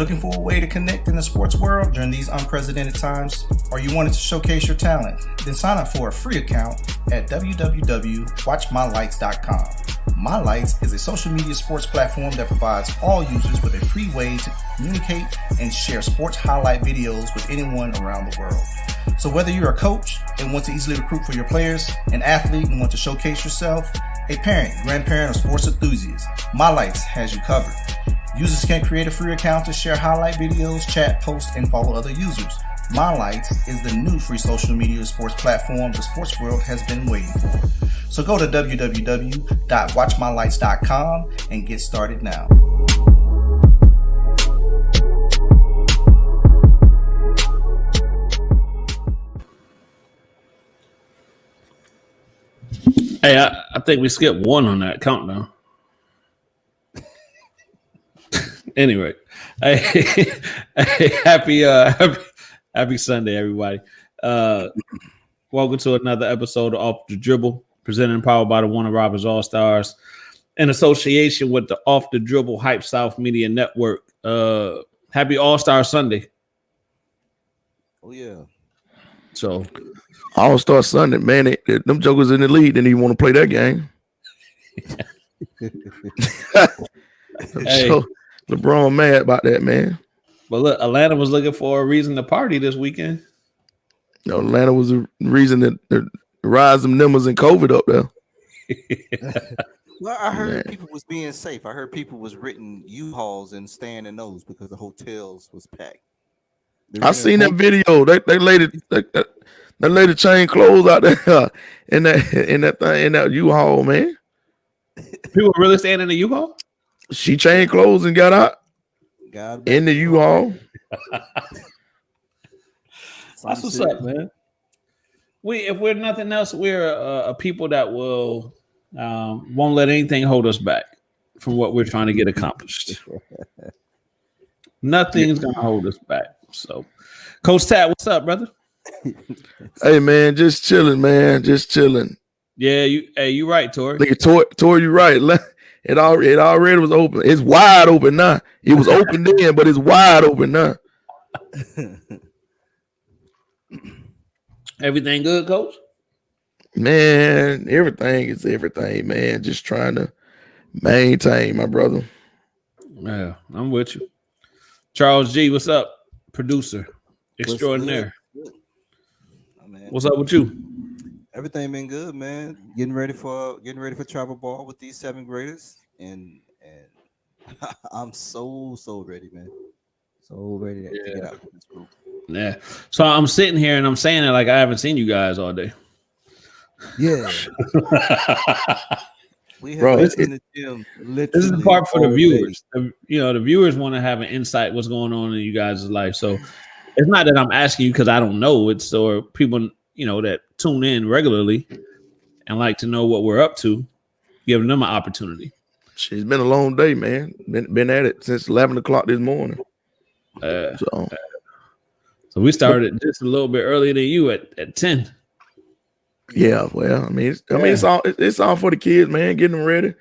Looking for a way to connect in the sports world during these unprecedented times? Or you wanted to showcase your talent? Then sign up for a free account at www.watchmylights.com. My Lights is a social media sports platform that provides all users with a free way to communicate and share sports highlight videos with anyone around the world. So whether you're a coach and want to easily recruit for your players, an athlete and want to showcase yourself, a parent, grandparent, or sports enthusiast, My Lights has you covered. Users can create a free account to share highlight videos, chat, post, and follow other users. My Lights is the new free social media sports platform the sports world has been waiting for. So go to www.watchmylights.com and get started now. Hey, I think we skipped one on that countdown. Anyway, hey, happy Sunday, everybody. Welcome to another episode of Off the Dribble, presented and powered by the Warner Robins All-Stars in association with the Off the Dribble Hype South Media Network. Happy All-Star Sunday. Oh, yeah. So, All-Star Sunday, man, them jokers in the league didn't even want to play that game. Hey. So, LeBron mad about that, man. But look, Atlanta was looking for a reason to party this weekend. You know, Atlanta was the reason that rise them numbers in COVID up there. Well, I heard people was being safe. I heard people was renting U-Hauls and staying in those because the hotels was packed. I seen that video. They lady chain clothes out there in that U-Haul, man. People really staying in the U-Haul? She changed clothes and got out in the U-Haul. That's what's up, man. If we're nothing else, we're a people that will won't let anything hold us back from what we're trying to get accomplished. Nothing's gonna hold us back. So, Coach Tat, what's up, brother? Hey, man, just chilling, man, just chilling. Yeah, you right, Tori. Look at Tori, you right. It already was open. It's wide open now. It was open then, but it's wide open now. Everything good, Coach? Man, everything is everything, man. Just trying to maintain, my brother. Yeah, I'm with you. Charles G, what's up? Producer extraordinaire. What's up with you? Everything been good, man. Getting ready for travel ball with these 7th graders, and I'm so ready, man. So ready to get out of this group. Yeah. So I'm sitting here and I'm saying it like I haven't seen you guys all day. Yeah. We have been in the gym. This is the part for the viewers. The viewers want to have an insight what's going on in you guys' life. So it's not that I'm asking you because I don't know. It's or people that tune in regularly and like to know what we're up to, giving them an opportunity. It's been a long day, man. Been at it since 11 o'clock this morning. So we started just a little bit earlier than you at 10. Yeah, well, it's all for the kids, man. Getting them ready.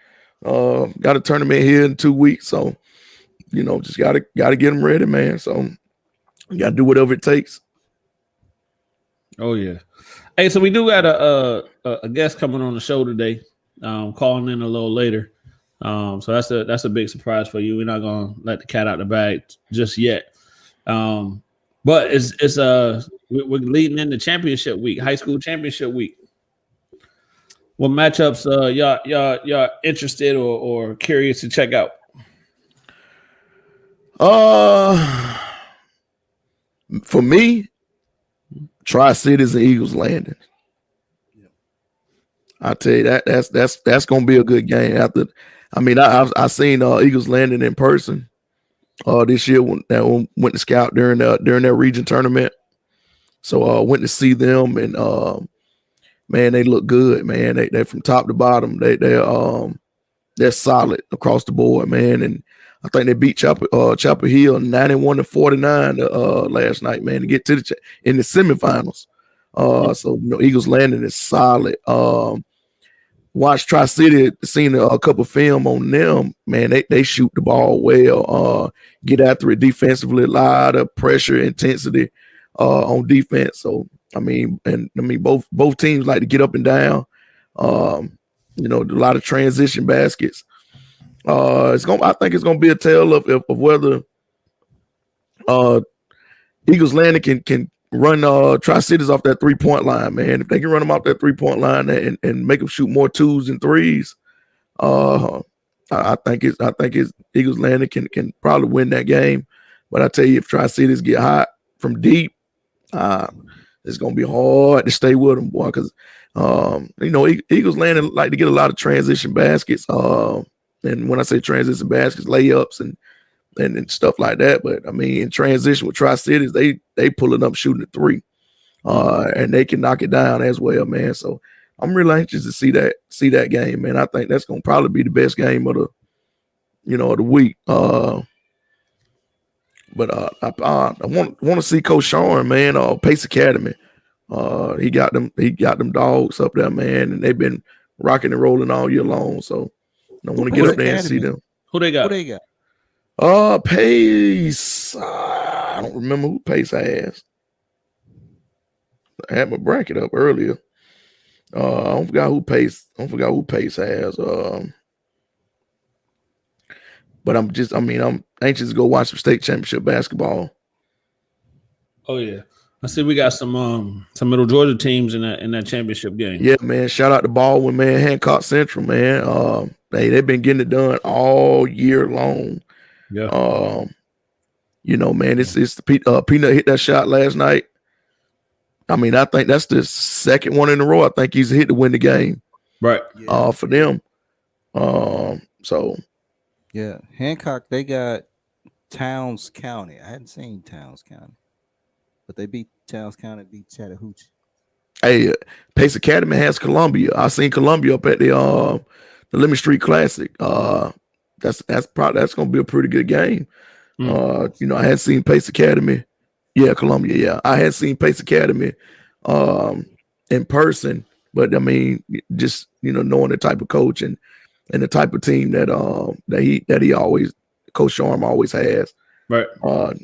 Got a tournament here in 2 weeks, so just gotta get them ready, man. So you gotta do whatever it takes. Oh yeah. Hey, so we do got a guest coming on the show today, calling in a little later. So that's a big surprise for you. We're not gonna let the cat out the bag just yet. But we're leading into championship week, high school championship week. What matchups y'all interested or curious to check out? For me, Tri-Cities and Eagles Landing. I tell you that's gonna be a good game. I've seen Eagles Landing in person this year when went to scout during that region tournament. So went to see them and man, they look good, man. They from top to bottom. They're solid across the board, man. And I think they beat Chapel Hill 91-49 last night, man, to get to in the semifinals. So Eagles Landing is solid. watched Tri-City, seen a couple film on them, man, they shoot the ball well, get after it defensively, a lot of pressure, intensity on defense. So, both teams like to get up and down, a lot of transition baskets. I think it's gonna be a tale of whether Eagles Landing can run Tri-Cities off that 3-point line, man. If they can run them off that 3-point line and make them shoot more 2s and 3s, I think it's Eagles Landing can probably win that game. But I tell you, if Tri-Cities get hot from deep, it's gonna be hard to stay with them, boy. Because Eagles Landing like to get a lot of transition baskets. And when I say transition baskets, layups and stuff like that. But in transition with Tri-Cities, they pulling up shooting a 3, and they can knock it down as well, man. So I'm really anxious to see that game, man. I think that's gonna probably be the best game of the week. But I want to see Coach Sean, man. Pace Academy. He got them dogs up there, man, and they've been rocking and rolling all year long. So I want to get up there and see them. Who they got? Pace. I don't remember who Pace has. I had my bracket up earlier. I forgot who Pace has. But I'm anxious to go watch some state championship basketball. Oh yeah, I see we got some Middle Georgia teams in that championship game. Yeah, man. Shout out to Baldwin, man. Hancock Central, man. They've been getting it done all year long. Yeah. Man, it's the Peanut hit that shot last night. I think that's the second one in a row. I think he's hit to win the game. Right. For them. Yeah, Hancock, they got Towns County. I hadn't seen Towns County, but they beat Towns County, beat Chattahoochee. Hey, Pace Academy has Columbia. I seen Columbia up at the Lemon Street Classic. That's gonna be a pretty good game. I had seen Pace Academy. Yeah, Columbia. Yeah, I had seen Pace Academy in person, but just knowing the type of coach and the type of team that he always, Coach Sharm always has. Right.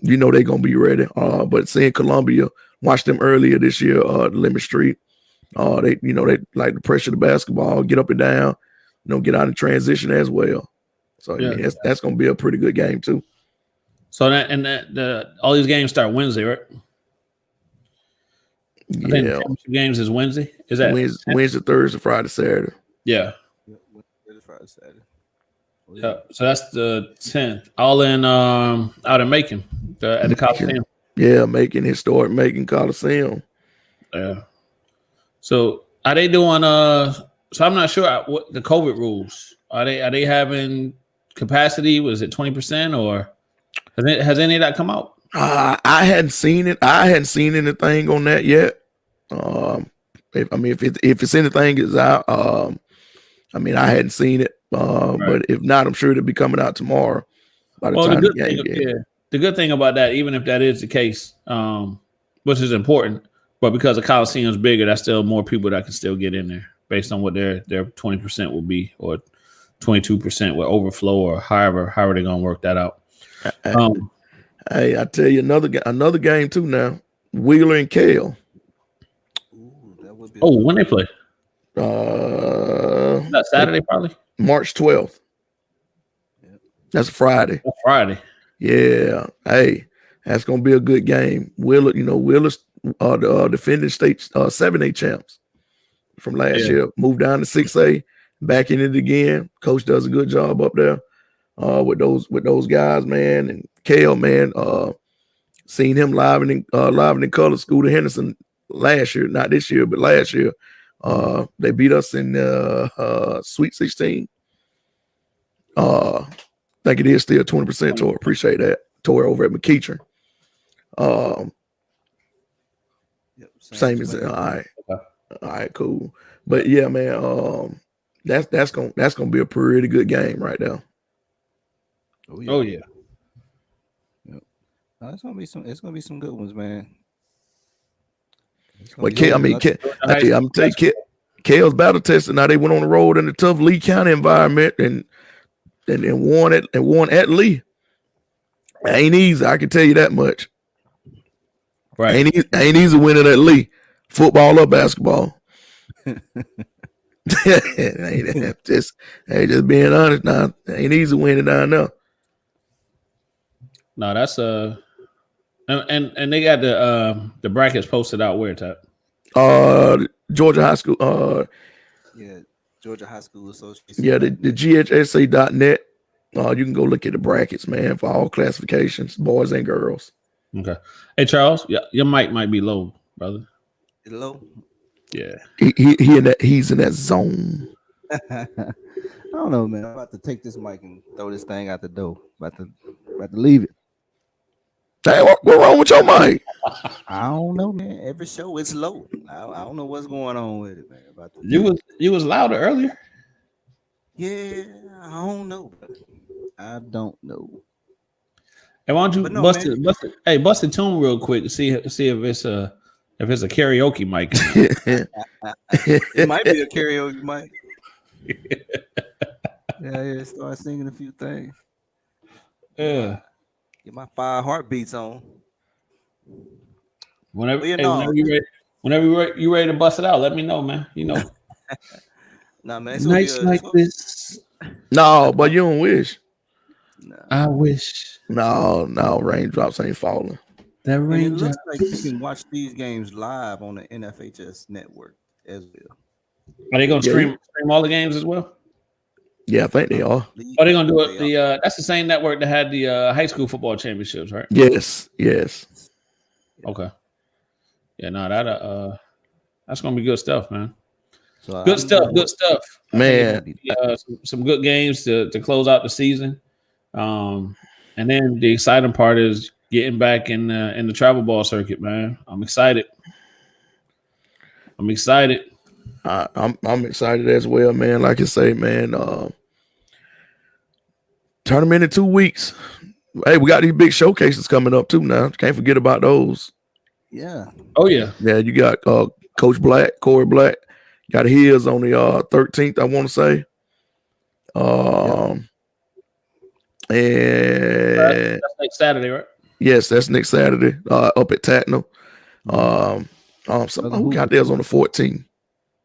They're gonna be ready. But seeing Columbia, watched them earlier this year, Lemon Street. They like to pressure the basketball, get up and down, get out in transition as well. So that's gonna be a pretty good game too. So all these games start Wednesday, right? I think the championship games is Wednesday. Is that Wednesday, Thursday, Friday, Saturday? Yeah. Wednesday, Friday, Saturday. Yeah. So that's the 10th. All in out in Macon at the Coliseum. Yeah, historic Macon Coliseum. Yeah. So are they doing so I'm not sure what the COVID rules. Are they having capacity? Was it 20% or has any of that come out? I hadn't seen it. I hadn't seen anything on that yet. If it's anything is out, I hadn't seen it. Right. But if not, I'm sure it'll be coming out tomorrow. By the time the game gets. The good thing about that, even if that is the case, which is important, but because the Coliseum's bigger, that's still more people that can still get in there based on what their 20% will be, or 22% with overflow, or however they're gonna work that out. Hey, I tell you another game too now. Wheeler and Kale. Ooh, that would be when they play? That's Saturday, probably. March 12th. Yep. That's Friday. Friday. Yeah. Hey, that's gonna be a good game. Wheeler's the defending state 7A champs from last year. Moved down to 6A, back in it again. Coach does a good job up there with those guys, man. And Kale, man, seen him live in color, Scooter Henderson last year, not this year, but last year. They beat us in Sweet 16. I think it is still 20% tour. Appreciate that. Tour over at McEachern. Same as all right, cool. But yeah, man, that's gonna be a pretty good game right now. Oh yeah. Yep. It's gonna be some good ones, man. But I'm gonna tell you, Kale's battle tested. Now they went on the road in a tough Lee County environment and won at Lee. Ain't easy, I can tell you that much. Right. Ain't easy winning at Lee, football or basketball. just being honest now. Ain't easy winning down there. No, that's and they got the brackets posted out where, Tap? Georgia High School. Yeah, Georgia High School Association. Yeah, the GHSA.net. You can go look at the brackets, man, for all classifications, boys and girls. Okay. Hey, Charles, your mic might be low, brother. Low. Yeah. He's in that zone. I don't know, man. I'm about to take this mic and throw this thing out the door. About to leave it. Hey, what wrong with your mic? I don't know, man. Every show it's low. I don't know what's going on with it, man. You was louder earlier. Yeah, I don't know. I don't know. Hey, why don't you bust the tune real quick to see if it's a karaoke mic. It might be a karaoke mic. Yeah. Start singing a few things. Yeah. Get my 5 heartbeats on. Whenever you ready to bust it out, let me know, man. You know. Nah, man. Nights like this. No, but you don't wish. Nah. I wish. No, raindrops ain't falling. That rain. It looks like you can watch these games live on the NFHS network as well. Are they gonna stream all the games as well? Yeah, I think they are. Are they gonna do it? That's the same network that had the high school football championships, right? Yes. Okay. Yeah, no, that's gonna be good stuff, man. So Good stuff, man. Some good games to close out the season, and then the exciting part is getting back in the travel ball circuit, man. I'm excited. I'm excited as well, man. Like I say, man, tournament in 2 weeks. Hey, we got these big showcases coming up too now. Can't forget about those. Yeah. Oh yeah. Yeah, you got Coach Black, Corey Black. Got his on the 13th, I want to say. And that's next Saturday, right? Yes, that's next Saturday. Up at Tatnall. Who got theirs on the 14th?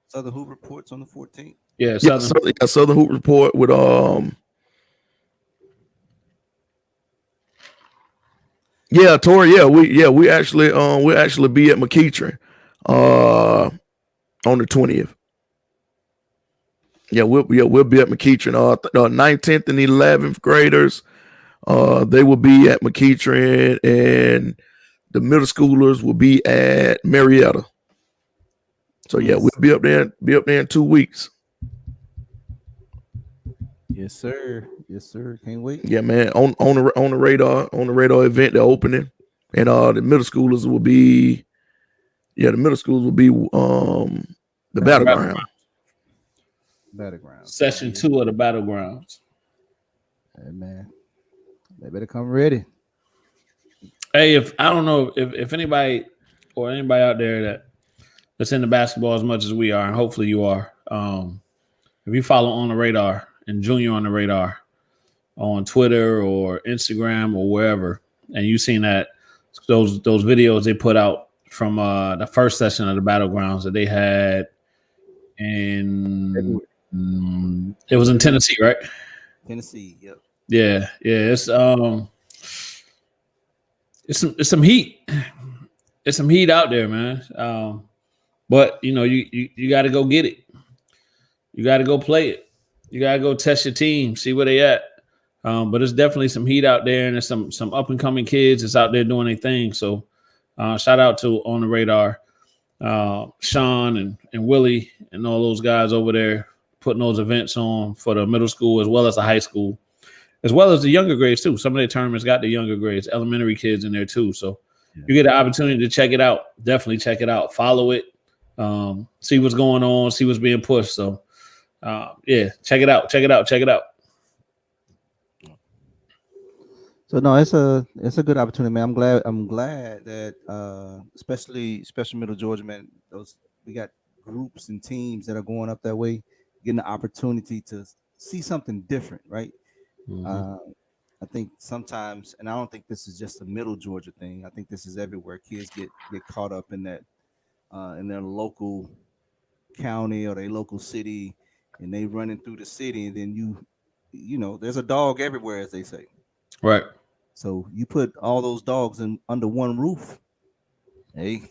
Southern Hoop Reports on the 14th. Yeah, Southern Hoop Report with Yeah, Tori. Yeah, we actually we'll actually be at McEachern on the 20th. Yeah, we'll be at McEachern. 9th, 10th, and 11th graders. They will be at McEachern, and the middle schoolers will be at Marietta. So yeah, we'll be up there in 2 weeks. Yes, sir. Can't wait. Yeah, man. On the radar event, the opening, and the middle schoolers will be. Yeah, the middle schools will be the battleground. Session 2 of the battlegrounds. Hey, man, they better come ready. Hey, if I don't know if anybody out there that's into basketball as much as we are, and hopefully you are, if you follow On the Radar and Junior On the Radar on Twitter or Instagram or wherever, and you've seen that those videos they put out from the first session of the battlegrounds that they had in it was in Tennessee, right? Tennessee, yep. Yeah. It's some heat. It's some heat out there, man. But you got to go get it. You got to go play it. You got to go test your team, see where they at. But there's definitely some heat out there, and there's some up and coming kids that's out there doing their thing. So shout out to On the Radar, Sean and Willie and all those guys over there putting those events on for the middle school as well as the high school, as well as the younger grades too. Some of their tournaments got the younger grades, elementary kids in there too. So you get the opportunity to check it out. Definitely check it out. Follow it. See what's going on. See what's being pushed. So check it out. So no, it's a good opportunity, man. I'm glad that especially Special Middle Georgia, man. We got groups and teams that are going up that way getting the opportunity to see something different, right? Uh, I think sometimes, and I don't think this is just a Middle Georgia thing. I think this is everywhere. Kids get caught up in that in their local county or their local city, and they running through the city, and then you know, there's a dog everywhere, as they say. Right. So you put all those dogs in under one roof. Hey,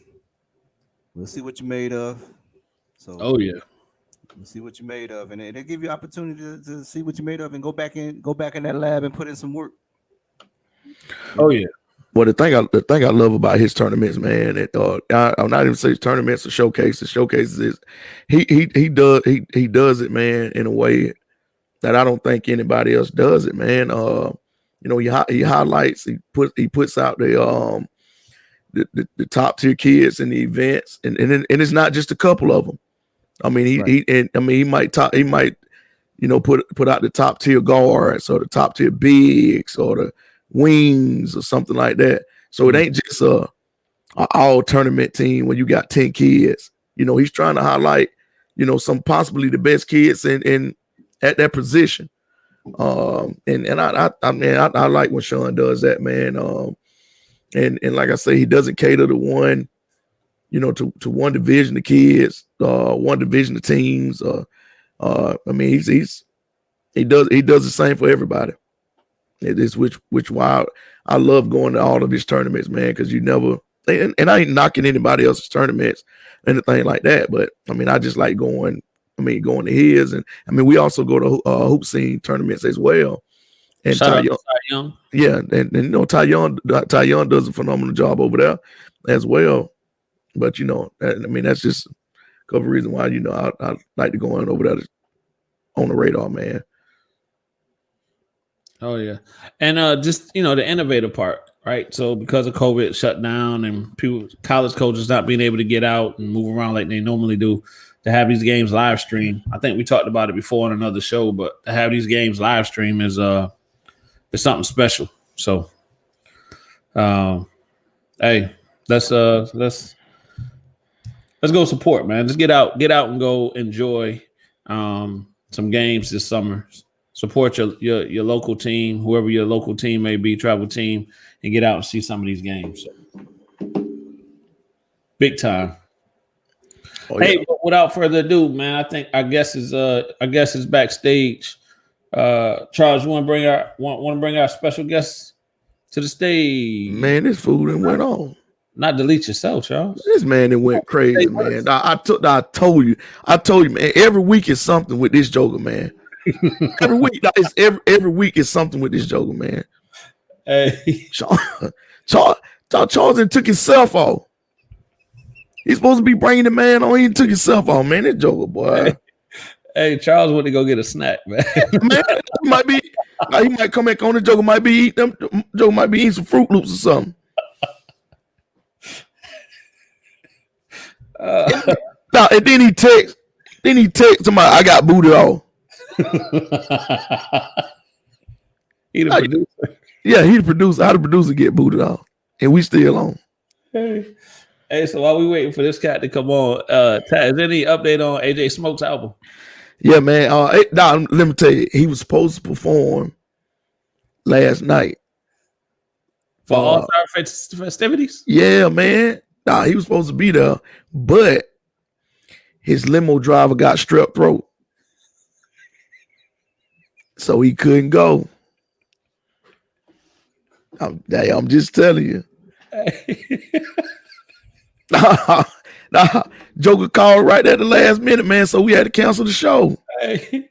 we'll see what you're made of. So Oh yeah. we'll see what you're made of, and they give you opportunity to see what you're made of, and go back in that lab and put in some work. Oh yeah. Well, the thing I love about his tournaments, man, I'm not even saying tournaments or showcases. Showcases is he does it, man, in a way that I don't think anybody else does it, man. You know, he highlights, he puts out the top tier kids in the events, and it's not just a couple of them. I mean, he might you know, put out the top tier guards or the top tier bigs or the wings or something like that. So it ain't just a all tournament team when you got 10 kids. You know, he's trying to highlight, you know, some possibly the best kids in at that position. And I like when Sean does that, man. And like I say, he doesn't cater to one, you know, to one division of kids, one division of teams. I mean, he does the same for everybody. It is which why I love going to all of his tournaments, man, because you never and I ain't knocking anybody else's tournaments, anything like that. But I mean, I just like going to his, and I mean, we also go to hoop scene tournaments as well. And Shout out to Ty Young. Yeah, and you know, Ty Young does a phenomenal job over there as well. But you know, I mean, that's just a couple of reasons why, you know, I like to go on over there on the radar, man. Oh yeah, and just, you know, the innovative part, right? So because of COVID shut down and college coaches not being able to get out and move around like they normally do, to have these games live stream. I think we talked about it before on another show, but to have these games live stream is something special. So, hey, let's go support, man. Just get out and go enjoy some games this summer. Support your local team, whoever your local team may be, travel team, and get out and see some of these games. Big time. Oh, yeah. Hey, but without further ado, man, I guess it's backstage. Charles, you want to bring our special guest to the stage? Man, this fool done went on. Not delete yourself, Charles. This man that went crazy, man. I told you, man. Every week is something with this Joker, man. Every week, every week is something with this Joker, man. Hey, Charles took himself off. He's supposed to be bringing the man on. He took himself off, man. This Joker, boy. Hey, Charles went to go get a snack, man. Man, he might come back on. The Joker might be eating them. Joker might be eating some Fruit Loops or something. And then he texts somebody, I got booted off. He the producer. Yeah, he the producer. How the producer get booted off? And we still on. Hey, so while we waiting for this cat to come on, Taz, any update on AJ Smoke's album? Yeah, man. Let me tell you, he was supposed to perform last night for All-Star festivities. Yeah, man. He was supposed to be there, but his limo driver got strep throat, so he couldn't go. I'm just telling you. Joker called right at the last minute, man, so we had to cancel the show. Hey.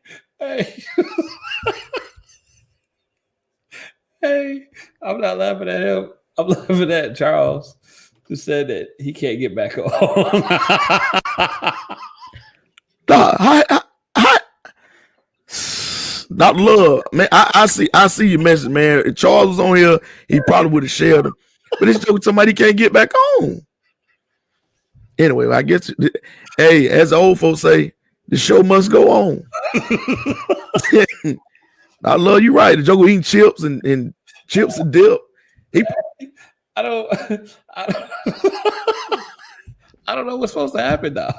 Hey, I'm not laughing at him. I'm laughing at Charles, who said that he can't get back on. Not love, man. I see your message, man. If Charles was on here, he probably would have shared them. But it's Joker, somebody can't get back on. Anyway, I guess, hey, as the old folks say, the show must go on. I love you, right? The Joker eating chips and dip. I don't know what's supposed to happen now.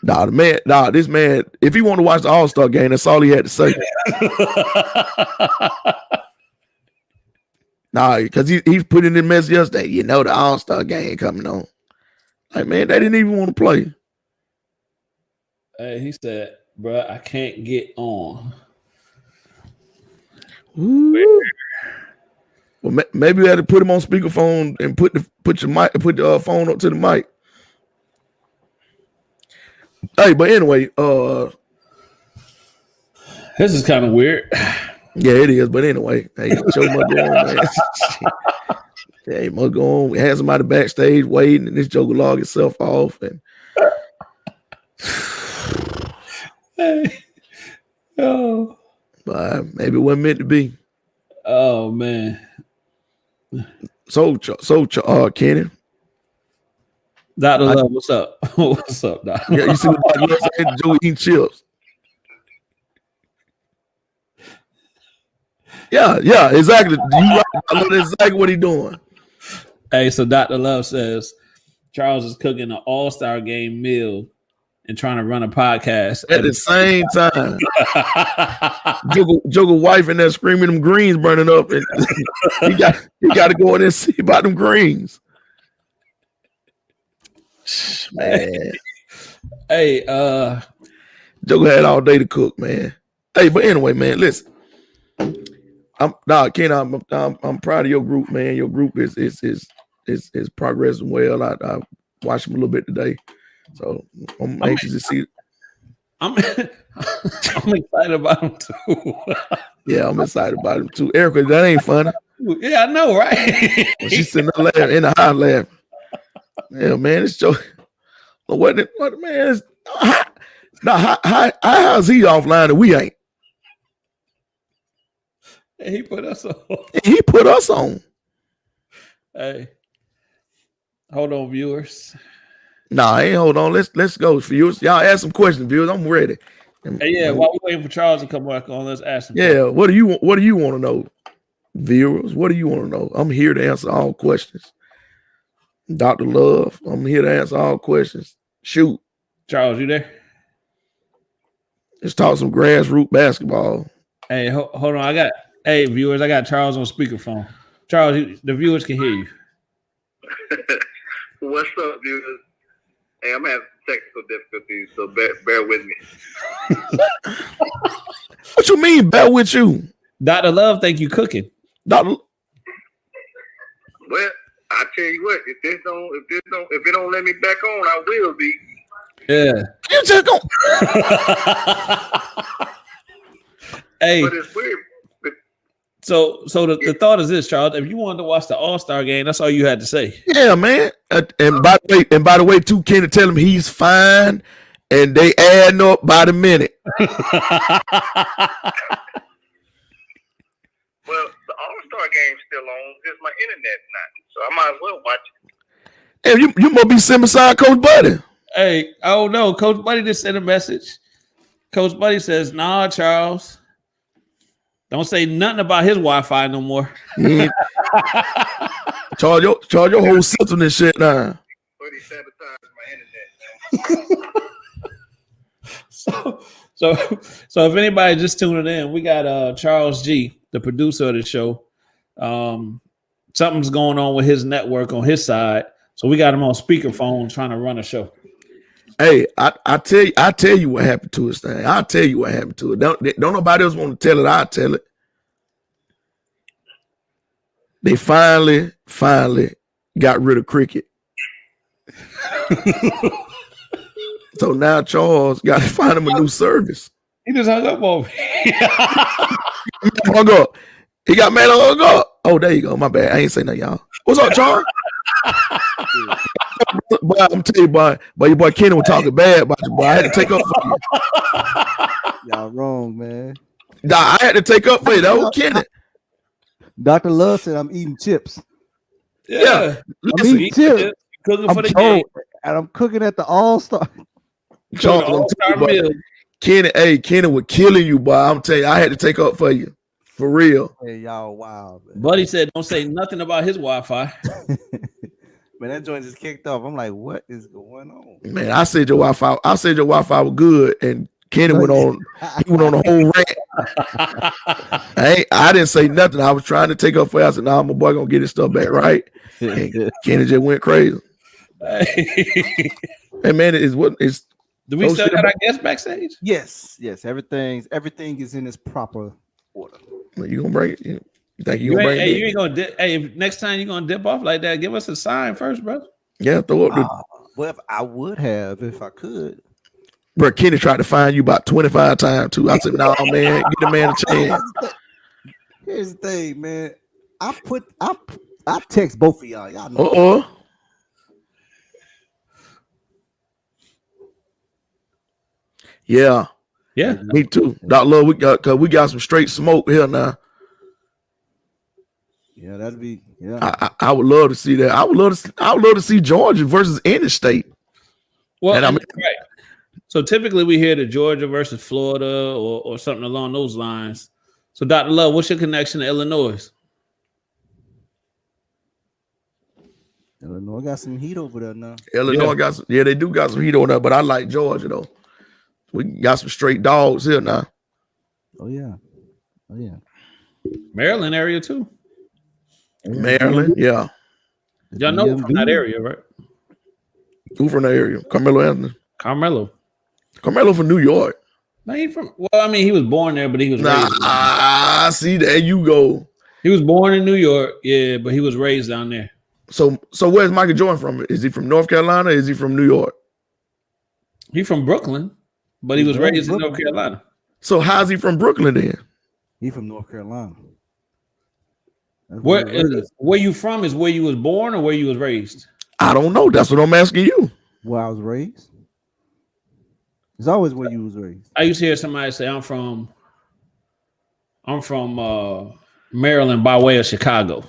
This man, if he wanted to watch the All-Star game, that's all he had to say. Because he's put in the message yesterday, the All-Star game coming on. Like, man, they didn't even want to play. Hey, he said, bro, I can't get on. Ooh. Well, maybe we had to put him on speakerphone and put the phone up to the mic. Hey, but anyway, this is kind of weird. Yeah, it is. But anyway, hey, show must go on, man. Hey, must go on. We had somebody backstage waiting, and this joker log itself off, and hey, oh, but maybe it wasn't meant to be. Oh man. So, Kenny. Dr. Love, what's up? What's up, Doc? Yeah, you see what Dr. Love said? Joe eating chips. Yeah, exactly. You right. I know exactly what he's doing. Hey, so Dr. Love says Charles is cooking an all-star game meal and trying to run a podcast at the same time. Joker wife in there screaming them greens burning up, and he got to go in there and see about them greens. Man. Hey, Joker had all day to cook, man. Hey, but anyway, man, listen. I'm proud of your group, man. Your group is progressing well. I watched them a little bit today, so I'm anxious to see it. I'm excited about them too. Yeah, I'm excited about them too. Erica, that ain't funny. Yeah, I know, right? Well, she's sitting there laughing in the house laughing. Yeah, man, it's joke. What man? How's he offline and we ain't? Hey, he put us on. He put us on. Hey, hold on, viewers. Nah, hey, hold on. Let's go, viewers. Y'all ask some questions, viewers. I'm ready. Hey, yeah, while we're waiting for Charles to come back on, let's ask him. Yeah, what do you want to know, viewers? What do you want to know? I'm here to answer all questions. Dr. Love, I'm here to answer all questions. Shoot. Charles, you there? Let's talk some grassroots basketball. Hey, hold on. Hey, viewers, I got Charles on speakerphone. Charles, the viewers can hear you. What's up, viewers? Hey, I'm having technical difficulties, so bear with me. What you mean, bear with you? Dr. Love think you cooking. Dr. Well, I tell you what, if it don't let me back on, I will be. Yeah. You just don't. Hey. But it's weird. So the thought is this, Charles. If you wanted to watch the All-Star game, that's all you had to say. Yeah, man. And by the way, too, Kenny tell him he's fine, and they adding up by the minute. Well, the All-Star game's still on. Just my internet's not, so I might as well watch it. Hey, you must be sitting beside Coach Buddy. Hey, oh no, Coach Buddy just sent a message. Coach Buddy says, "Nah, Charles, don't say nothing about his Wi-Fi no more." Yeah. charge your whole system and shit now. But he sabotaged my internet. So if anybody just tuning in, we got Charles G, the producer of the show. Something's going on with his network on his side, so we got him on speakerphone trying to run a show. Hey, I tell you what happened to us, thing. I'll tell you what happened to it. Don't nobody else want to tell it. I'll tell it. They finally got rid of cricket. So now Charles got to find him a new service. He just hung up on me. Hung up. He got mad and hung up. Oh, there you go. My bad. I ain't say nothing, y'all. What's up, Charles? Boy, I'm telling you, boy, your boy Kenny was talking bad about you, boy. I had to take up for you. Y'all wrong, man. Nah, I had to take up for you. That was Kenny. Dr. Love said I'm eating chips. Yeah. I'm eating chips. Cooking for the game. And I'm cooking at the All-Star. Charles, All-Star meal. Kenny was killing you, boy. I'm telling you, I had to take up for you. For real. Hey, y'all, wow, man. Buddy said, don't say nothing about his Wi-Fi. Man, that joint just kicked off. I'm like, what is going on? Man, I said your Wi-Fi. I said your Wi-Fi was good, and Kenny went on. He went on a whole rant. I didn't say nothing. I was trying to take up for. I said, "Nah, my boy gonna get his stuff back right." And Kenny just went crazy. Hey man, it is what is. Do we still got our guests backstage? Yes. Everything is in its proper order. You gonna bring it? You think you gonna bring it? You ain't gonna dip. Hey, if next time you gonna dip off like that, give us a sign first, bro. Yeah, throw up the. Well, I would have if I could. Bro, Kenny tried to find you about 25 times too. I said, "No, man, get the man a chance." Here's the thing, man. I text both of y'all. Y'all know. Yeah, me too. Doc Love, we got some straight smoke here now. Yeah, that'd be. Yeah, I would love to see that. I would love to see Georgia versus any state. Well, right. So typically we hear the Georgia versus Florida or something along those lines. So Dr. Love, what's your connection to Illinois? Illinois got some heat over there now. Illinois got some, they do got some heat over there, but I like Georgia though. We got some straight dogs here now. Oh yeah. Maryland area too. Maryland, yeah. Y'all know from that area, right? Who from the area? Carmelo Anthony. Carmelo from New York. No, he was born there, but he was raised. See, there you go. He was born in New York, yeah, but he was raised down there. So where's Michael Jordan from? Is he from North Carolina? Or is he from New York? He from Brooklyn, but he was raised in North Carolina. So how's he from Brooklyn then? He from North Carolina. Where you from is where you was born or where you was raised? I don't know. That's what I'm asking you. Where I was raised. It's always where you was raised. I used to hear somebody say, I'm from Maryland by way of Chicago.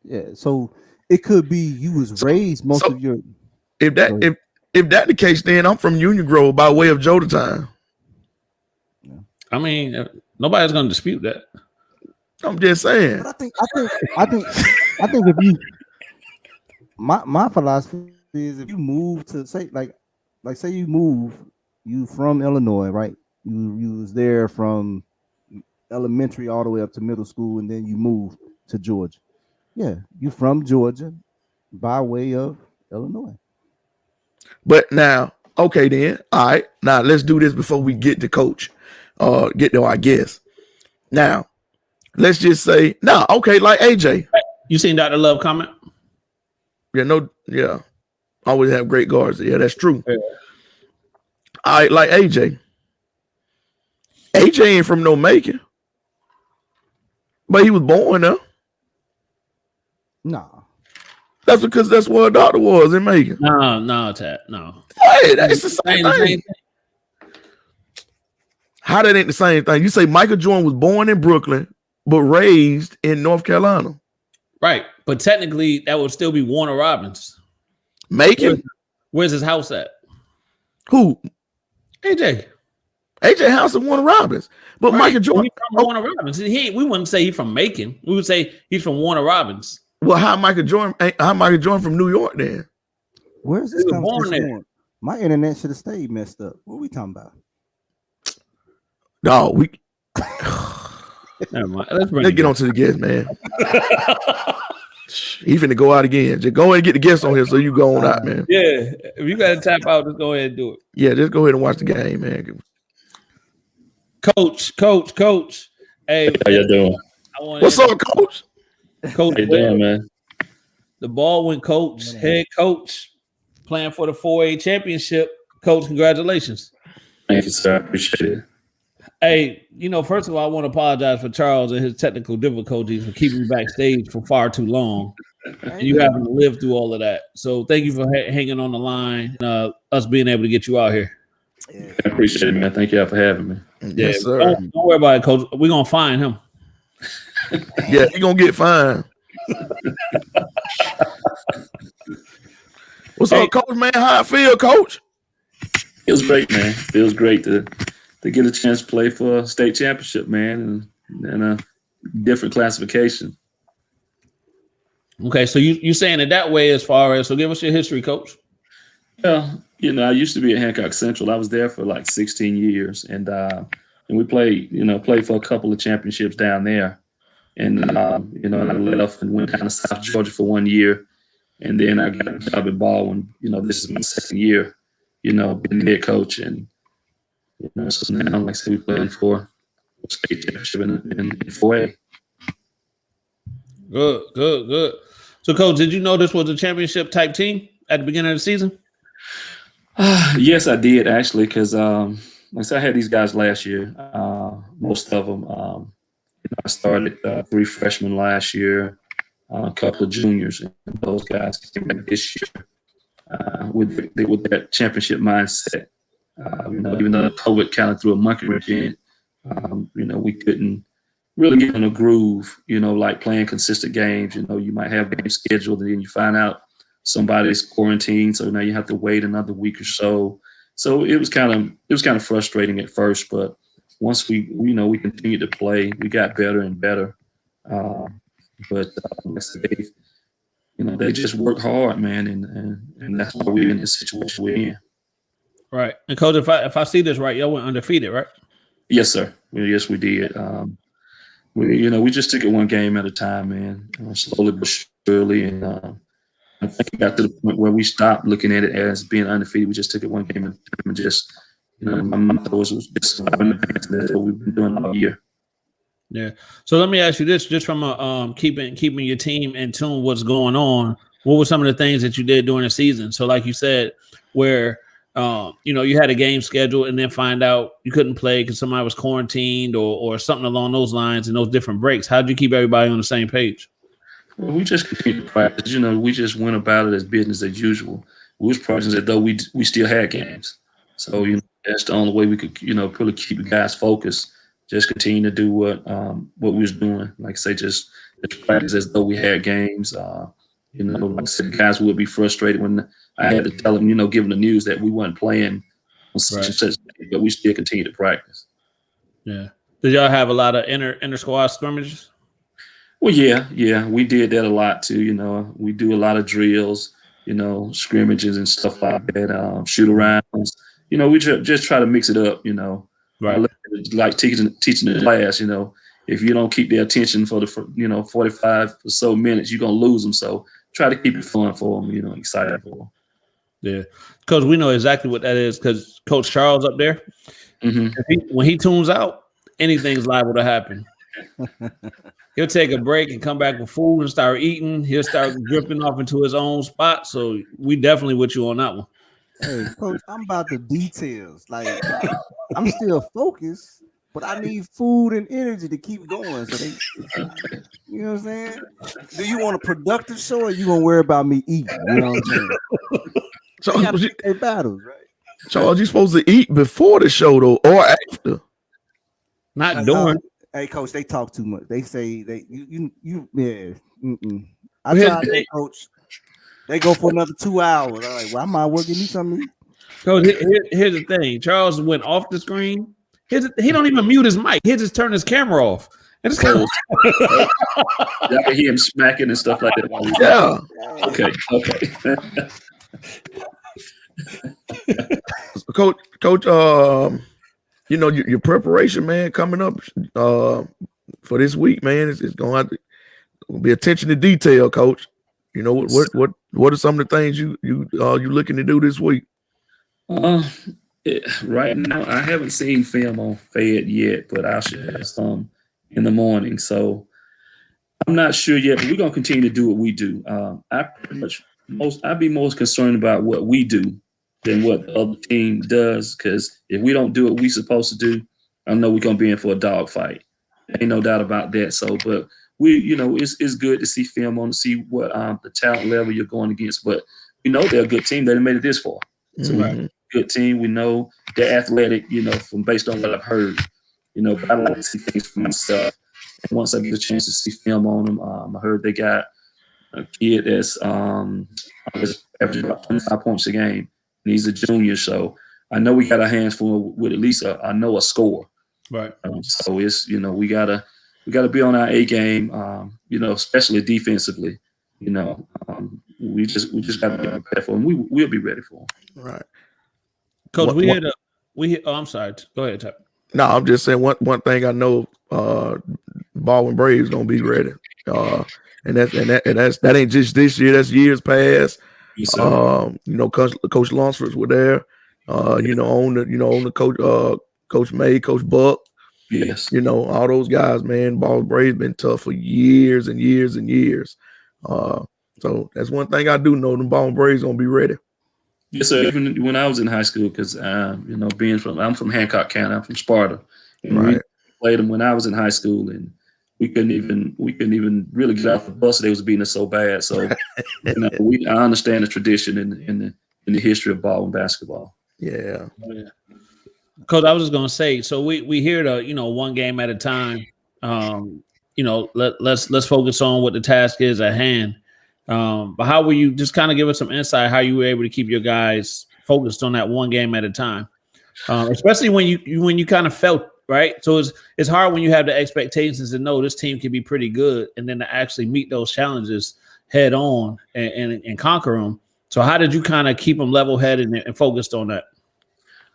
Yeah, so it could be you was raised most of your. If that the case, then I'm from Union Grove by way of Jodertown. Yeah. I mean, nobody's gonna dispute that. I'm just saying. But I think if you, my philosophy is if you move to say you from Illinois, right? You was there from elementary all the way up to middle school, and then you moved to Georgia. Yeah, you from Georgia by way of Illinois. But now, okay, then, all right. Now let's do this before we get to coach. Get to our guest. Now, let's just say, okay, like AJ. You seen Dr. Love comment? Yeah. Always have great guards. Yeah, that's true. Yeah. All right, like AJ. AJ ain't from no Macon. But he was born there. No. That's because that's where a doctor was in Macon. No, Tat. No. Hey, that's the same thing. How that ain't the same thing? You say Michael Jordan was born in Brooklyn, but raised in North Carolina. Right. But technically, that would still be Warner Robins. Macon? Where's his house at? Who? AJ House and Warner Robins. But right. Michael Jordan. He's from Warner Robins. We wouldn't say he's from Macon. We would say he's from Warner Robins. Well, how Michael Jordan from New York then? Where's this conversation going? My internet should have stayed messed up. What are we talking about? No, we never mind. Let's get on to the guest, man. He finna go out again. Just go ahead and get the guest on here so you go on out, man. Yeah. If you gotta tap out, just go ahead and do it. Yeah, just go ahead and watch the game, man. Coach. Hey, how you doing? What's up, Coach? Coach, how you doing, man? The Baldwin coach, head coach, playing for the 4A championship. Coach, congratulations. Thank you, sir. I appreciate it. Hey, first of all, I want to apologize for Charles and his technical difficulties for keeping me backstage for far too long. And you having to live through all of that. So thank you for hanging on the line, us being able to get you out here. I appreciate it, man. Thank you for having me. Yes, sir. Don't worry about it, Coach. We're going to find him. Yeah, he's going to get fined. What's up, Coach, man? How I feel, Coach? Feels great, man. Feels great to get a chance to play for a state championship, man, and a different classification. Okay, so you saying it that way as far as, so give us your history, Coach. Well, I used to be at Hancock Central. I was there for like 16 years, and we played for a couple of championships down there. And I left and went down to South Georgia for 1 year, and then I got a job at Baldwin. This is my second year, being head coach, and so now, like I said, we played for state championship in 4A. Good. So, Coach, did you know this was a championship type team at the beginning of the season? Yes, I did actually, because like I said, I had these guys last year. Most of them. I started 3 freshmen last year, a couple of juniors, and those guys came back this year with that championship mindset. Even though COVID kind of threw a monkey wrench in, we couldn't really get in a groove, like playing consistent games. You might have games scheduled, and then you find out somebody's quarantined, so now you have to wait another week or so. So it was kind of frustrating at first, but once we continued to play, we got better and better. But like I said, they just work hard, man, and that's why we're in this situation we're in. Right. And Coach, if I see this right, y'all went undefeated, right? Yes, sir. Yes, we did. We just took it one game at a time, man, slowly but surely. And I think we got to the point where we stopped looking at it as being undefeated. We just took it one game at a time and just, my motto was just surviving advance. That's what we've been doing all year. Yeah. So let me ask you this, just from a keeping your team in tune with what's going on, what were some of the things that you did during the season? So like you said, where you had a game scheduled and then find out you couldn't play because somebody was quarantined or something along those lines, and those different breaks. How did you keep everybody on the same page? Well, we just continued to practice. We just went about it as business as usual. We was practicing as though we still had games. So that's the only way we could really keep the guys focused. Just continue to do what we was doing. Like I say, just practice as though we had games. Like I said, guys would be frustrated when I had to tell them, give them the news that we weren't playing on such and such, but we still continue to practice. Yeah. Did y'all have a lot of inter squad scrimmages? Well, yeah, we did that a lot too. We do a lot of drills, scrimmages and stuff like that, shoot arounds. We just try to mix it up. Right. Like teaching the class. If you don't keep their attention for the 45 or so minutes, you're gonna lose them. So try to keep it fun for them. Excited for them. Yeah, because we know exactly what that is. Because Coach Charles up there, when he tunes out, anything's liable to happen. He'll take a break and come back with food and start eating. He'll start drifting off into his own spot. So we definitely with you on that one. Hey, Coach, I'm about the details. Like, I'm still focused, but I need food and energy to keep going. So you know what I'm saying? Do you want a productive show, or you gonna worry about me eating? You know what I'm saying? So battles, right? Charles, you supposed to eat before the show though, or after? Not during. Hey, Coach, they talk too much. They say yeah. I tried that, Coach. They go for another 2 hours. I'm like, well, I might well give me something to eat. Coach, here's the thing. Charles went off the screen. He don't even mute his mic. He just turned his camera off. And it's y'all can hear him smacking and stuff like that. Yeah. Okay. Coach, your preparation, man, coming up for this week, man, it's going to be attention to detail, Coach. What are some of the things you looking to do this week? Right now, I haven't seen film on Fed yet, but I should have some in the morning. So I'm not sure yet, but we're gonna continue to do what we do. I'd be most concerned about what we do than what the other team does, because if we don't do what we're supposed to do, I know we're gonna be in for a dogfight. Ain't no doubt about that. So, but it's good to see film on to see what the talent level you're going against. But they're a good team. They made it this far. So good team. We know they're athletic, from based on what I've heard. But I like to see things for myself. And once I get a chance to see film on them, I heard they got a kid that's averaging about 25 points a game, and he's a junior. So I know we got our hands full with at least a score. Right. So it's we gotta be on our A game, especially defensively. we just got to be prepared for them. We'll be ready for them. Right. Coach, oh, I'm sorry. Go ahead, Tuck. No, I'm just saying one thing I know, Baldwin Braves gonna be ready. And that ain't just this year, that's years past. Yes, sir. Coach Lunsford's were there. On the Coach May, Coach Buck. Yes. All those guys, man. Baldwin Braves been tough for years and years and years. So that's one thing I do know. The Baldwin Braves gonna be ready. Yes, sir. Even when I was in high school, because I'm from Hancock County, I'm from Sparta, and Right. we played them when I was in high school, and we couldn't even really get off the bus. They was beating us so bad. So I understand the tradition in the history of ball and basketball. Yeah. Coach, I was just gonna say, so we hear the one game at a time. Let's focus on what the task is at hand. But how were you? Just kind of give us some insight how you were able to keep your guys focused on that one game at a time, especially when you kind of felt right. So it's hard when you have the expectations to know this team can be pretty good, and then to actually meet those challenges head on and conquer them. So how did you kind of keep them level headed and focused on that?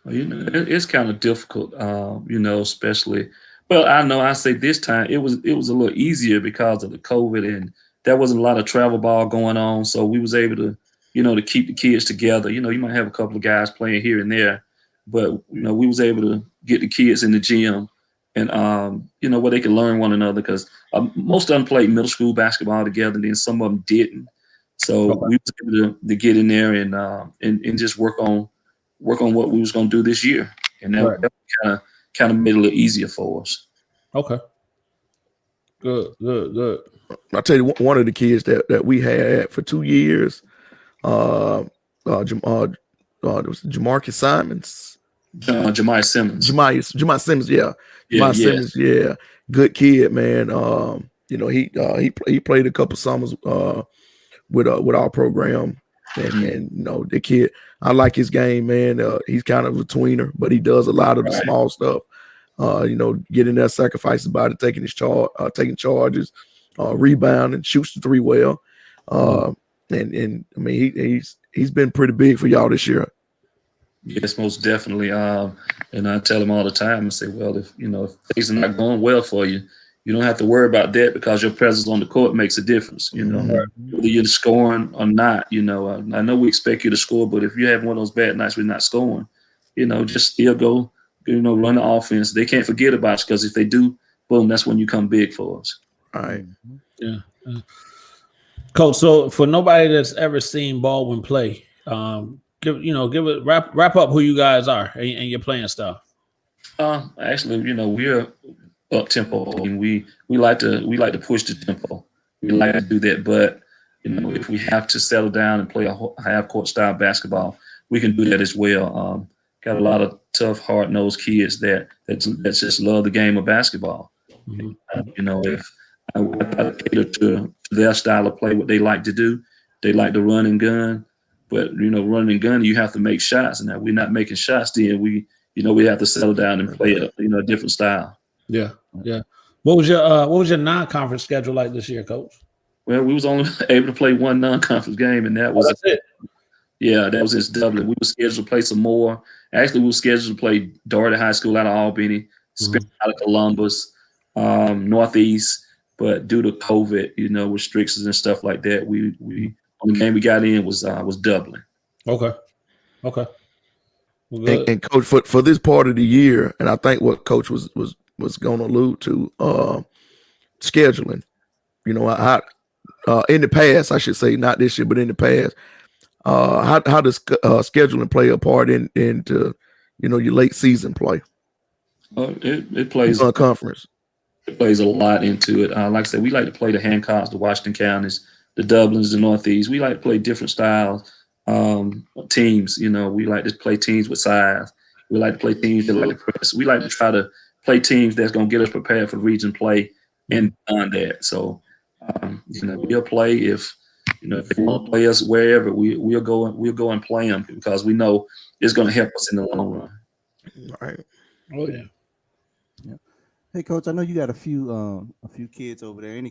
Well, it's kind of difficult, especially. Well, I say this time it was a little easier because of the COVID, and there wasn't a lot of travel ball going on, so we was able to, to keep the kids together. You might have a couple of guys playing here and there, but we was able to get the kids in the gym, and where they could learn one another, because most of them played middle school basketball together, and then some of them didn't. So we was able to get in there and just work on what we was going to do this year, and that kind of made it a little easier for us. Okay. Good. I'll tell you, one of the kids that we had for 2 years, it was Jamarcus Simons. Jemiah Simmons. Jemiah Simmons, yeah. Jemiah Simmons, yeah. Good kid, man. He played a couple summers with our program. And the kid, I like his game, man. He's kind of a tweener, but he does a lot of the small stuff. Getting there, sacrifice his body, taking charges, rebounding, shoots the three well. And I mean he's been pretty big for y'all this year. Yes, most definitely. And I tell him all the time, I say, well, if things are not going well for you, you don't have to worry about that, because your presence on the court makes a difference. Whether you're scoring or not. I know we expect you to score, but if you have one of those bad nights we're not scoring, just still go, run the offense. They can't forget about us, because if they do, boom, that's when you come big for us. All right. Yeah. Coach, so for nobody that's ever seen Baldwin play, give it wrap up who you guys are and your playing style. Actually, we're up tempo, and we like to push the tempo. We like to do that, but if we have to settle down and play a half court style basketball, we can do that as well. Got a lot of tough, hard nosed kids that just love the game of basketball. Mm-hmm. If I cater to their style of play, what they like to do, they like to run and gun. But running and gun, you have to make shots, and if we're not making shots, then we have to settle down and play a different style. Yeah. What was your non-conference schedule like this year, Coach? Well, we was only able to play one non-conference game, and that was it. Yeah, that was just Dublin. We were scheduled to play some more. Actually, we were scheduled to play Doherty High School out of Albany, out of Columbus, Northeast. But due to COVID, restrictions and stuff like that, we only game we got in was Dublin. Okay. Well, and Coach, for this part of the year, and I think what Coach was going to allude to, scheduling. In the past, I should say, not this year, but in the past, how does scheduling play a part into your late season play? It plays conference. It plays a lot into it. Like I said, we like to play the Hancocks, the Washington Counties, the Dublins, the Northeast. We like to play different styles teams. We like to play teams with size. We like to play teams that like to press. We like to try to play teams that's going to get us prepared for region play and beyond that. So, we'll play if they want to play us wherever, we'll go and play them, because we know it's going to help us in the long run. All right. Oh yeah. Hey, Coach, I know you got a few kids over there.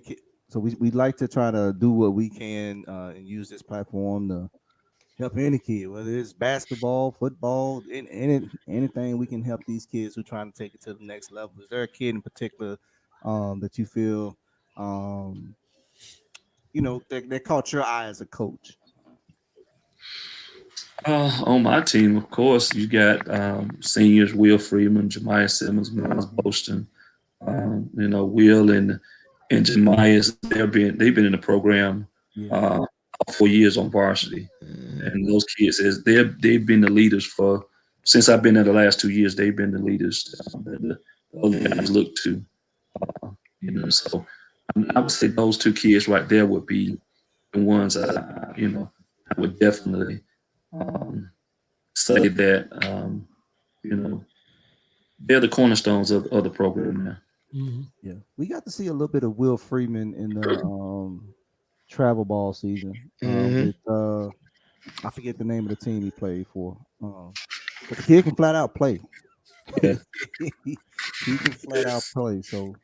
So we like to try to do what we can and use this platform to help any kid, whether it's basketball, football, anything we can help these kids who are trying to take it to the next level. Is there a kid in particular that you feel, that caught your eye as a coach? On my team, of course, you got seniors Will Freeman, Jemiah Simmons, Miles Boston. Will and Jemiah, they've been in the program Yeah. 4 years on varsity, and those kids they've been the leaders since I've been there the last 2 years. They've been the leaders that the other guys look to. So I would say those two kids right there would be the ones that I would definitely say that they're the cornerstones of the program now. Mm-hmm. Yeah, we got to see a little bit of Will Freeman in the travel ball season with I forget the name of the team he played for, but the kid can flat out play. Yeah. he can flat out play. So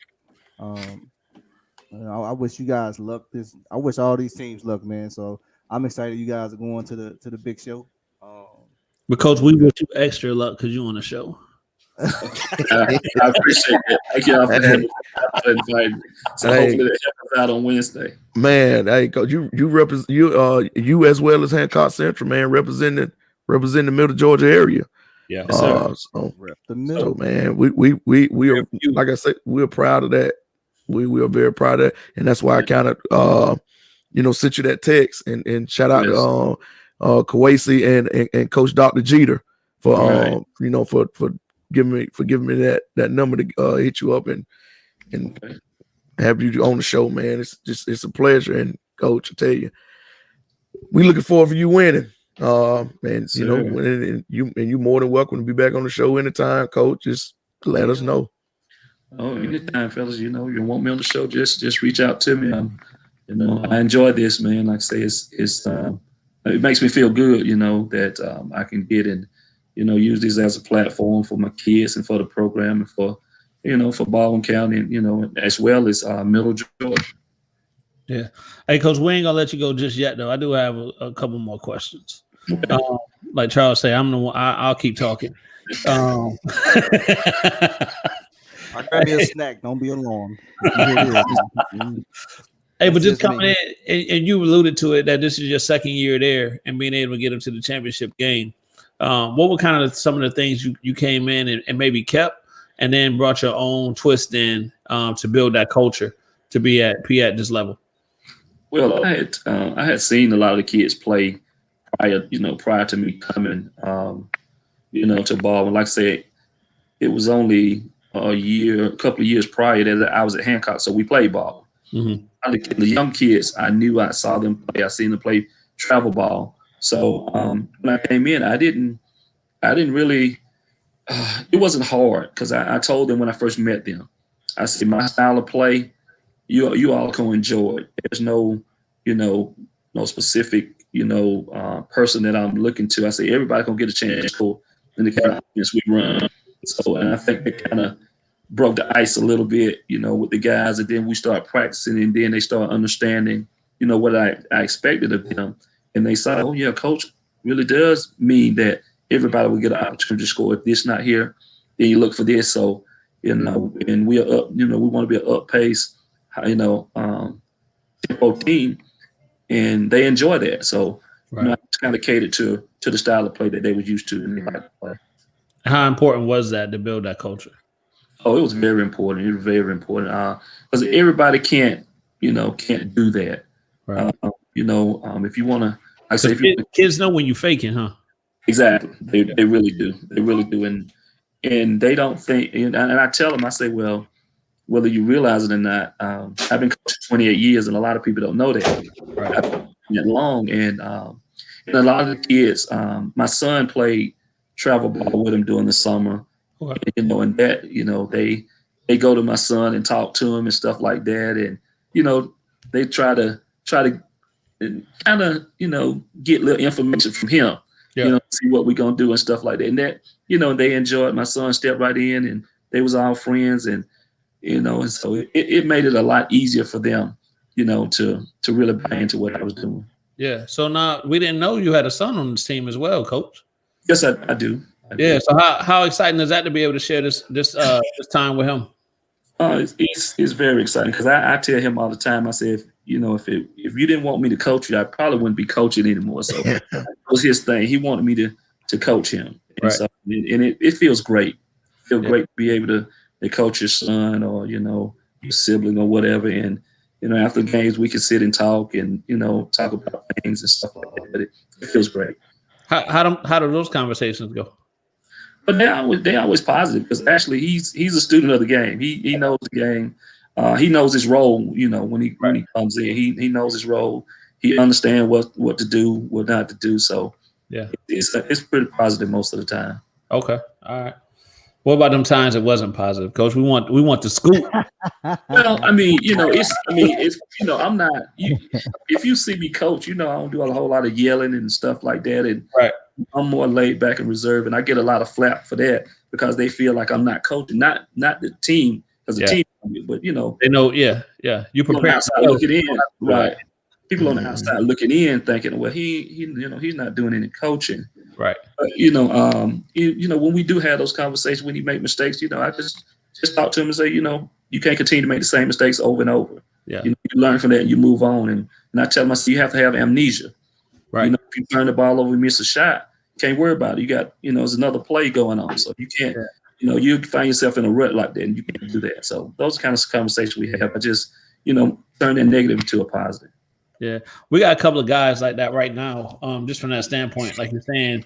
I wish you guys luck. I wish all these teams luck, man. So I'm excited you guys are going to the big show. But Coach, we wish you extra luck because you're on the show. I appreciate it. Thank y'all for inviting me. So hopefully they help us out on Wednesday. Man, hey, Coach, you represent you as well as Hancock Central, man, representing the Middle Georgia area. Yeah. So man, we are, like I said, we're proud of that. We are very proud of that, and that's why I kind of sent you that text and shout out to Kawasi and Coach Dr. Jeter for for giving me that number to hit you up and have you on the show, man. It's a pleasure, and Coach, I tell you, we looking forward for you winning. And you're more than welcome to be back on the show anytime, Coach. Just let us know. Oh, anytime, fellas. You want me on the show, just reach out to me. I enjoy this, man. Like I say, it makes me feel good, that I can get and use this as a platform for my kids and for the program and for for Baldwin County and as well as Middle Georgia. Yeah. Hey, Coach, we ain't gonna let you go just yet, though. I do have a couple more questions. Like Charles say, I'm the one. I'll keep talking. I'll grab you a snack. Don't be alarmed. Hey, but just coming in, and you alluded to it that this is your second year there and being able to get them to the championship game. What were kind of some of the things you came in and maybe kept, and then brought your own twist in to build that culture to be at this level? Well, I had seen a lot of the kids play prior to me coming, to Baldwin. Like I said, it was only a couple of years prior that I was at Hancock, so we played ball. Mm-hmm. The young kids, I saw them play. I seen them play travel ball. So when I came in, I didn't really. It wasn't hard because I told them when I first met them, I said my style of play, you all can enjoy it. There's no specific person that I'm looking to. I say everybody can get a chance to in the kind of offense we run. So, and I think it kind of broke the ice a little bit, with the guys, and then we start practicing, and then they start understanding, what I expected of them, and they saw, oh yeah, Coach really does mean that everybody will get an opportunity to score. If this not here, then you look for this. So, and we are up, we want to be an up pace, tempo team, and they enjoy that. So, I kind of catered to the style of play that they were used to in the play. How important was that to build that culture? Oh, it was very important. It was very important because everybody can't do that. Right. If you want to, I say, kids know when you're faking, huh? Exactly. They really do. They really do. And they don't think, and I tell them, I say, well, whether you realize it or not, I've been coaching 28 years, and a lot of people don't know that. Right. I've been that long, and a lot of the kids, my son played travel ball with him during the summer. Okay. And that, they go to my son and talk to him and stuff like that. And, they try to kind of, get little information from him, see what we're going to do and stuff like that. And that, they enjoyed. My son stepped right in, and they was all friends, and, and so it made it a lot easier for them, to really buy into what I was doing. Yeah. So now we didn't know you had a son on this team as well, Coach. Yes, I do. Yeah. So how exciting is that to be able to share this time with him? It's very exciting because I tell him all the time. I say, if you didn't want me to coach you, I probably wouldn't be coaching anymore. So that was his thing. He wanted me to coach him, and right. so it feels great. It feels great to be able to coach your son or your sibling or whatever. And after games we can sit and talk and talk about things and stuff like that. But it feels great. How do those conversations go? But they always positive because actually he's a student of the game. He knows the game. He knows his role. When he comes in, he knows his role. He understands what to do, what not to do. So yeah, it's pretty positive most of the time. Okay, all right. What about them times it wasn't positive, Coach? We want the scoop. Well, I'm not. If you see me coach, I don't do a whole lot of yelling and stuff like that, and right. I'm more laid back and reserved, and I get a lot of flap for that because they feel like I'm not coaching, not the team, because the team, but they know, yeah. You prepare outside looking in, right? People on the outside looking in, thinking, well, he's not doing any coaching, right? But, when we do have those conversations, when you make mistakes, I just talk to him and say, you can't continue to make the same mistakes over and over. Yeah, you learn from that and you move on, and I tell him, I say, you have to have amnesia. Right. If you turn the ball over and miss a shot, can't worry about it. You got, there's another play going on. So you can't, you find yourself in a rut like that and you can't do that. So those kind of conversations we have, I just, turn that negative into a positive. Yeah. We got a couple of guys like that right now. Just from that standpoint, like you're saying,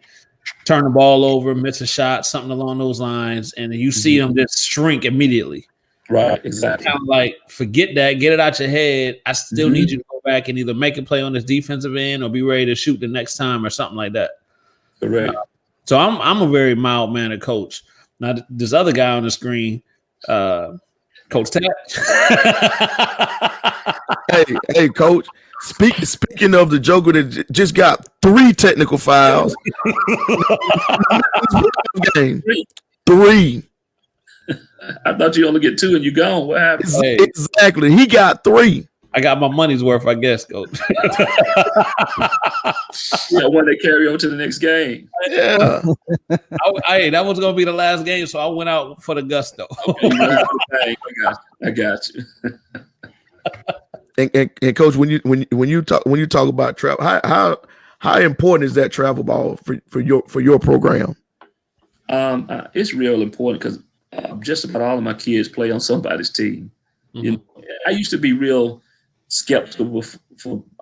turn the ball over, miss a shot, something along those lines. And you see them just shrink immediately. Right, exactly. Kind of like, forget that, get it out your head. I still need you to go back and either make a play on this defensive end or be ready to shoot the next time or something like that. Correct. So I'm a very mild-mannered coach. Now, this other guy on the screen, Coach Tat. hey, Coach. Speaking of the Joker that just got 3 technical fouls. Game. 3. I thought you only get 2 and you gone. What happened? Hey, exactly. He got 3. I got my money's worth, I guess, Coach. When they carry over to the next game. Yeah. That was going to be the last game, so I went out for the gusto. Okay, I got you. And Coach, when you talk about travel, how important is that travel ball for your program? It's real important because just about all of my kids play on somebody's team. I used to be real skeptical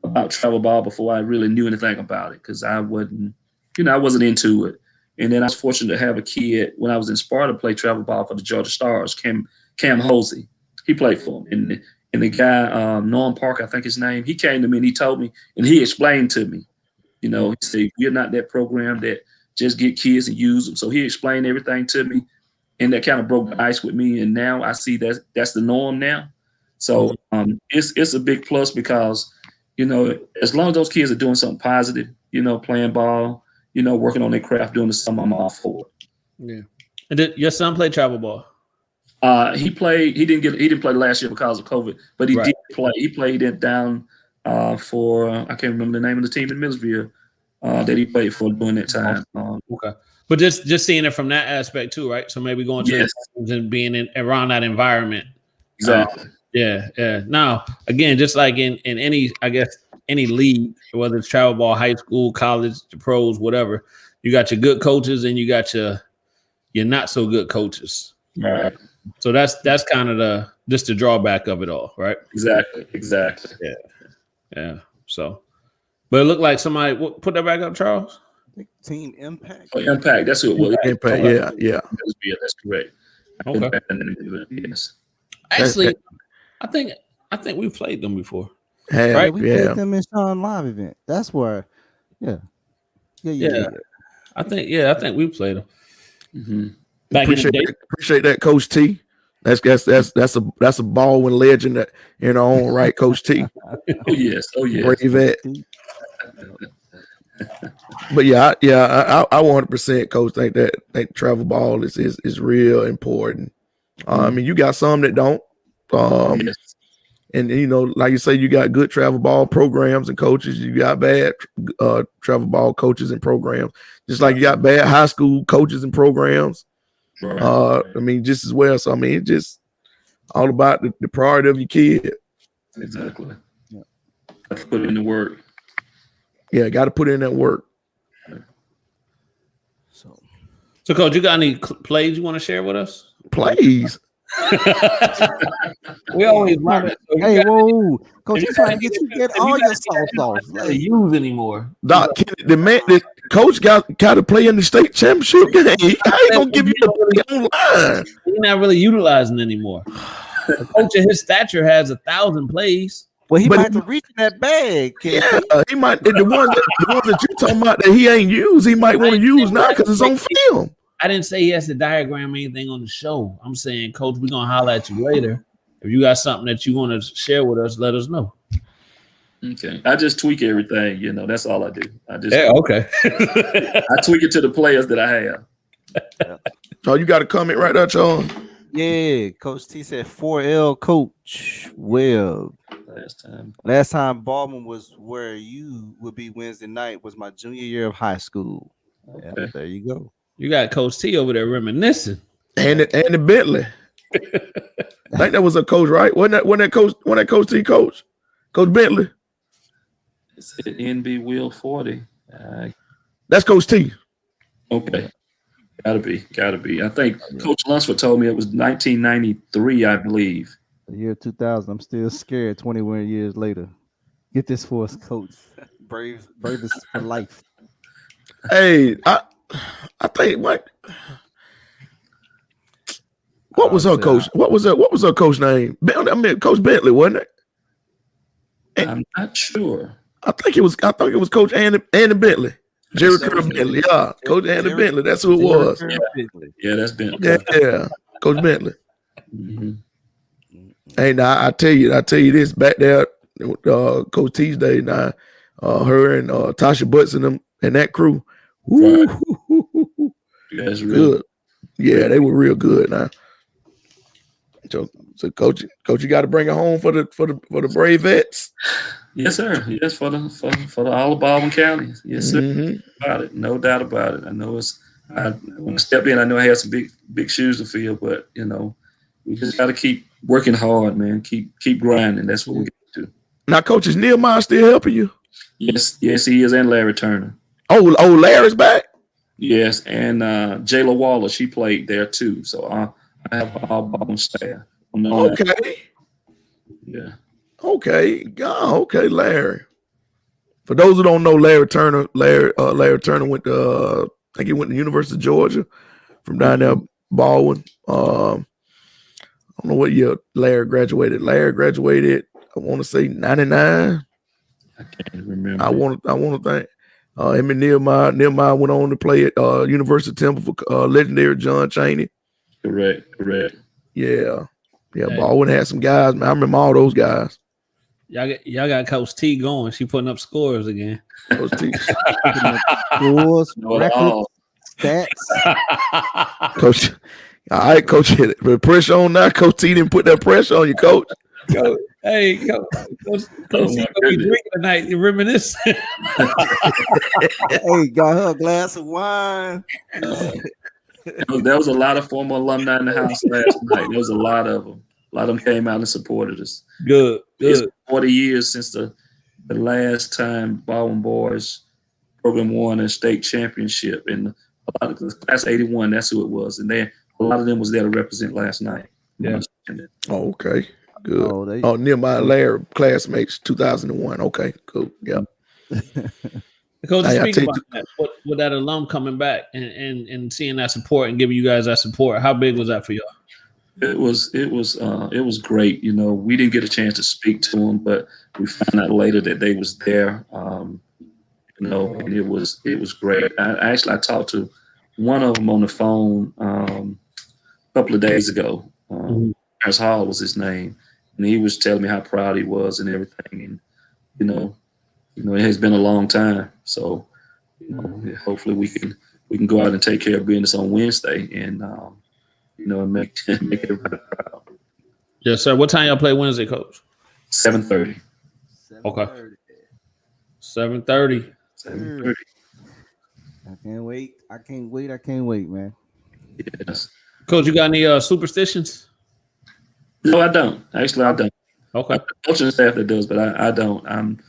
about travel ball before I really knew anything about it because I wasn't into it. And then I was fortunate to have a kid when I was in Sparta play travel ball for the Georgia Stars, Cam Hosey. He played for him. And the guy, Norm Parker, I think his name, he came to me and he told me, and he explained to me, he said, we're not that program that just get kids and use them. So he explained everything to me, and that kind of broke the ice with me. And now I see that's the norm now. So it's a big plus because, as long as those kids are doing something positive, playing ball, working on their craft, doing something, I'm all for it. Yeah. And did your son play travel ball? He played. He didn't play last year because of COVID, but he did play. He played it down for I can't remember the name of the team in Millersville that he played for during that time. Okay, but just seeing it from that aspect too, right? So maybe going to and being around that environment. Exactly. Yeah. Now, again, just like in any, I guess, any league, whether it's travel ball, high school, college, the pros, whatever, you got your good coaches and you got your not so good coaches. Right. So that's kind of the drawback of it all, right? Exactly. Yeah. So, but it looked like somebody put that back up, Charles. Team Impact. Oh, Impact. That's who it was. Impact. Yeah. That's correct. Okay. Yes. Actually, I think we've played them before. Right? We played them in Sean Live event. That's where. Yeah. I think we played them. Mm-hmm. Appreciate that, Coach T. That's a Baldwin legend that in our own right, Coach T. Oh yes. Brave vet. But I 100%, Coach, think travel ball is real important. I mean, you got some that don't. And you know, like you say, you got good travel ball programs and coaches. You got bad travel ball coaches and programs. Just like you got bad high school coaches and programs. I mean, just as well. So I mean, it's just all about the priority of your kid. Exactly. Yeah. Got to put in the work. Yeah, got to put in that work. So, Coach, you got any plays you want to share with us? Plays. We always run it. So hey, whoa, Coach, he's trying to get all your sauce off. Like, use anymore. Doc, the coach got to play in the state championship game. I ain't gonna give you the online. He's not really utilizing anymore. The coach of his stature has 1,000 plays. Well, he might have to reach in that bag. Yeah, he might. The ones that you're talking about that he ain't used, he might want to use now because it's on film. I didn't say he has to diagram anything on the show. I'm saying, Coach, we're gonna holler at you later. If you got something that you want to share with us, let us know. Okay. I just tweak everything, you know. That's all I do. Okay. I tweak it to the players that I have. So you got a comment right there, Sean? Yeah, Coach T said 4L Coach Webb. Last time Baldwin was where you would be Wednesday night was my junior year of high school. Okay. Yeah, there you go. You got Coach T over there reminiscing. And the Bentley. I think that was a coach, right? Wasn't that Coach T coach? Coach Bentley. It's an NB Wheel 40. That's Coach T. Okay. Gotta be. I think Coach Lunsford told me it was 1993, I believe. The year 2000. I'm still scared 21 years later. Get this for us, Coach. Bravest for life. Hey, I think what was her coach? What was her coach name? I mean, Coach Bentley, wasn't it? I'm not sure. I think it was Coach Andy Bentley. Jerry Kerr Bentley, yeah. Coach Andy Bentley, that's who it was. Yeah, that's Bentley. Yeah, Coach Bentley. Mm-hmm. Hey, now I tell you this back there, Coach T's day. Now, her and Tasha Butts and them and that crew, woo, that's good. Really, yeah, they were real good. Now, so coach, you got to bring it home for the Bravettes. Yes, sir. Yes, for the all of Baldwin County. Yes, sir. Mm-hmm. About it, no doubt about it. I know when I stepped in, I know I had some big shoes to fill, but you know, we just got to keep working hard, man. Keep grinding. That's what we get to. Now, Coach, is Nehemiah still helping you? Yes, he is, and Larry Turner. Oh, Larry's back. Yes, and Jayla Waller, she played there too. So I have all Baldwin staff. Okay. Yeah. Okay. Oh, okay, Larry. For those who don't know, Larry Turner went to I think he went to the University of Georgia from down there, Baldwin. I don't know what year Larry graduated. Larry graduated, I want to say 99. I can't remember. I want to think. Him and Nehemiah went on to play at University of Temple for legendary John Chaney. Correct. Yeah. Baldwin had some guys, man. I remember all those guys. Y'all got Coach T going. She putting up scores again. Coach T. Scores, records, stats. Coach, all right, Coach. The pressure on now. Coach T didn't put that pressure on you, Coach. Hey, Coach T gonna be drinking tonight. You reminisce. Hey, got her a glass of wine. There was a lot of former alumni in the house last night. There was a lot of them. A lot of them came out and supported us. Good. It's 40 years since the last time Baldwin Boys program won a state championship. And a lot of the class 81, that's who it was. And a lot of them was there to represent last night. Yeah. Oh, okay. Good. Nehemiah Larry, classmates, 2001. Okay, cool. Yeah. Coach, speak about that. With that alum coming back and seeing that support and giving you guys that support, how big was that for y'all? It was great. You know, we didn't get a chance to speak to them, but we found out later that they was there. You know, and it was great. I talked to one of them on the phone a couple of days ago. Harris Hall was his name, and he was telling me how proud he was and everything. And you know, it has been a long time. So, you know, hopefully we can go out and take care of business on Wednesday and you know, and make everybody proud. Yes, sir. What time y'all play Wednesday, Coach? 7:30. Okay. 7:30. 7:30. I can't wait. I can't wait, man. Yes. Coach, you got any superstitions? No, I don't. Actually, I don't. Okay. Coaching staff that does, but I don't. I'm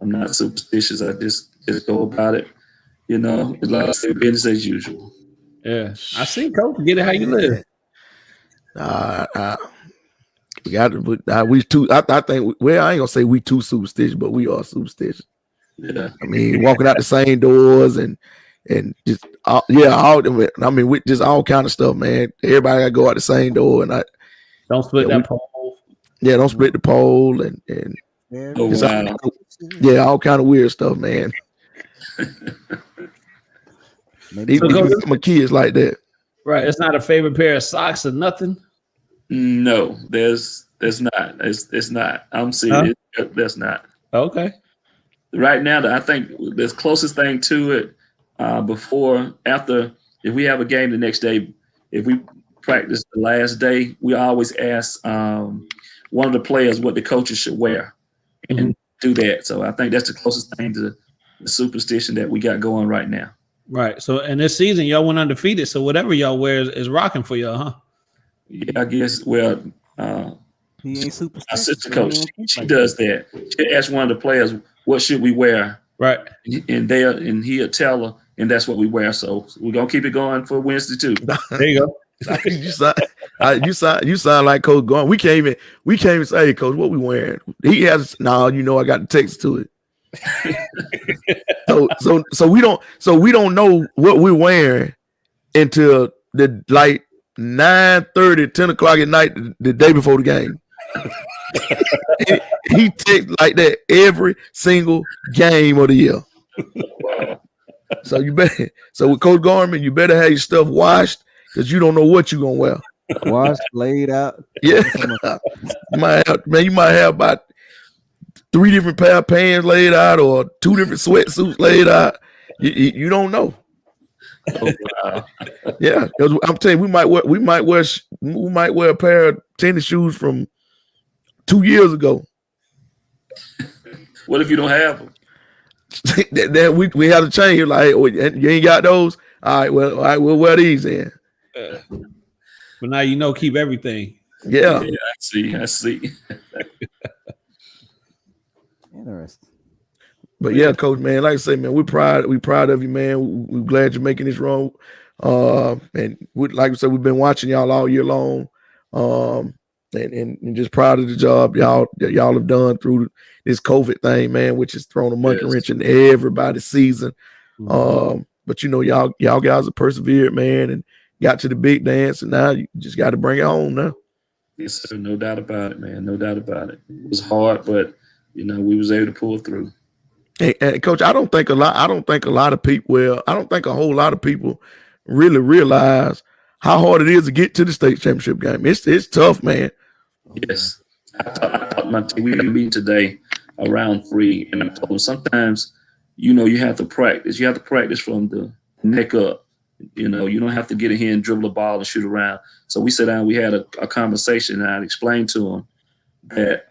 not superstitious. I just go about it. It's like I say, business as usual. Yeah. I see, Coach. Get it how you live. We got to put we too. I think. Well, I ain't gonna say we too superstitious, but we are superstitious. Yeah. I mean, walking out the same doors and just all with just all kind of stuff, man. Everybody gotta go out the same door, and Don't split that pole. Yeah, don't split the pole and Oh, wow. all kind of weird stuff, man. Maybe My kids like that. Right. It's not a favorite pair of socks or nothing. No, there's not. It's not. I'm serious. That's not. Okay. Right now, I think the closest thing to it, after, if we have a game the next day, if we practice the last day, we always ask one of the players what the coaches should wear and do that. So I think that's the closest thing to the superstition that we got going right now. Right. So in this season, y'all went undefeated. So whatever y'all wear is rocking for y'all, huh? Yeah, I guess. Well, he ain't super. Our sister coach, she does that. She asks one of the players, "What should we wear?" Right. And he'll tell her, and that's what we wear. So we're gonna keep it going for Wednesday too. There you go. you sound like Coach Gorman. We can't even say, "Hey, Coach, what we wearing?" He has I got the text to it. so we don't know what we're wearing until the 9:30, 10 o'clock at night the day before the game. he takes like that every single game of the year. So with Coach Gorman, you better have your stuff washed because you don't know what you're gonna wear. Washed, laid out. Yeah. you might have about 3 different pair of pants laid out or 2 different sweatsuits laid out. You don't know. Oh, wow. Yeah, because I'm telling you, we might wear a pair of tennis shoes from 2 years ago. What if you don't have them? that we have to change. Like, oh, you ain't got those. All right, we'll wear these then. But now keep everything. Yeah. I see. Interesting. But yeah, Coach, man, like I say, man, we proud of you, man. We're glad you're making this run. And like I said, we've been watching y'all all year long. And just proud of the job y'all have done through this COVID thing, man, which has thrown a monkey wrench in everybody's season. But y'all guys have persevered, man, and got to the big dance, and now you just got to bring it home now. Yes, sir. No doubt about it, man. No doubt about it. It was hard, but we was able to pull through. And Coach, I don't think a lot of people really realize how hard it is to get to the state championship game. It's tough, man. Yes. I taught my team, we had a meeting today around 3, and I told them sometimes, you have to practice. You have to practice from the neck up. You don't have to get in here and dribble a ball and shoot around. So we sat down, we had a conversation, and I explained to them that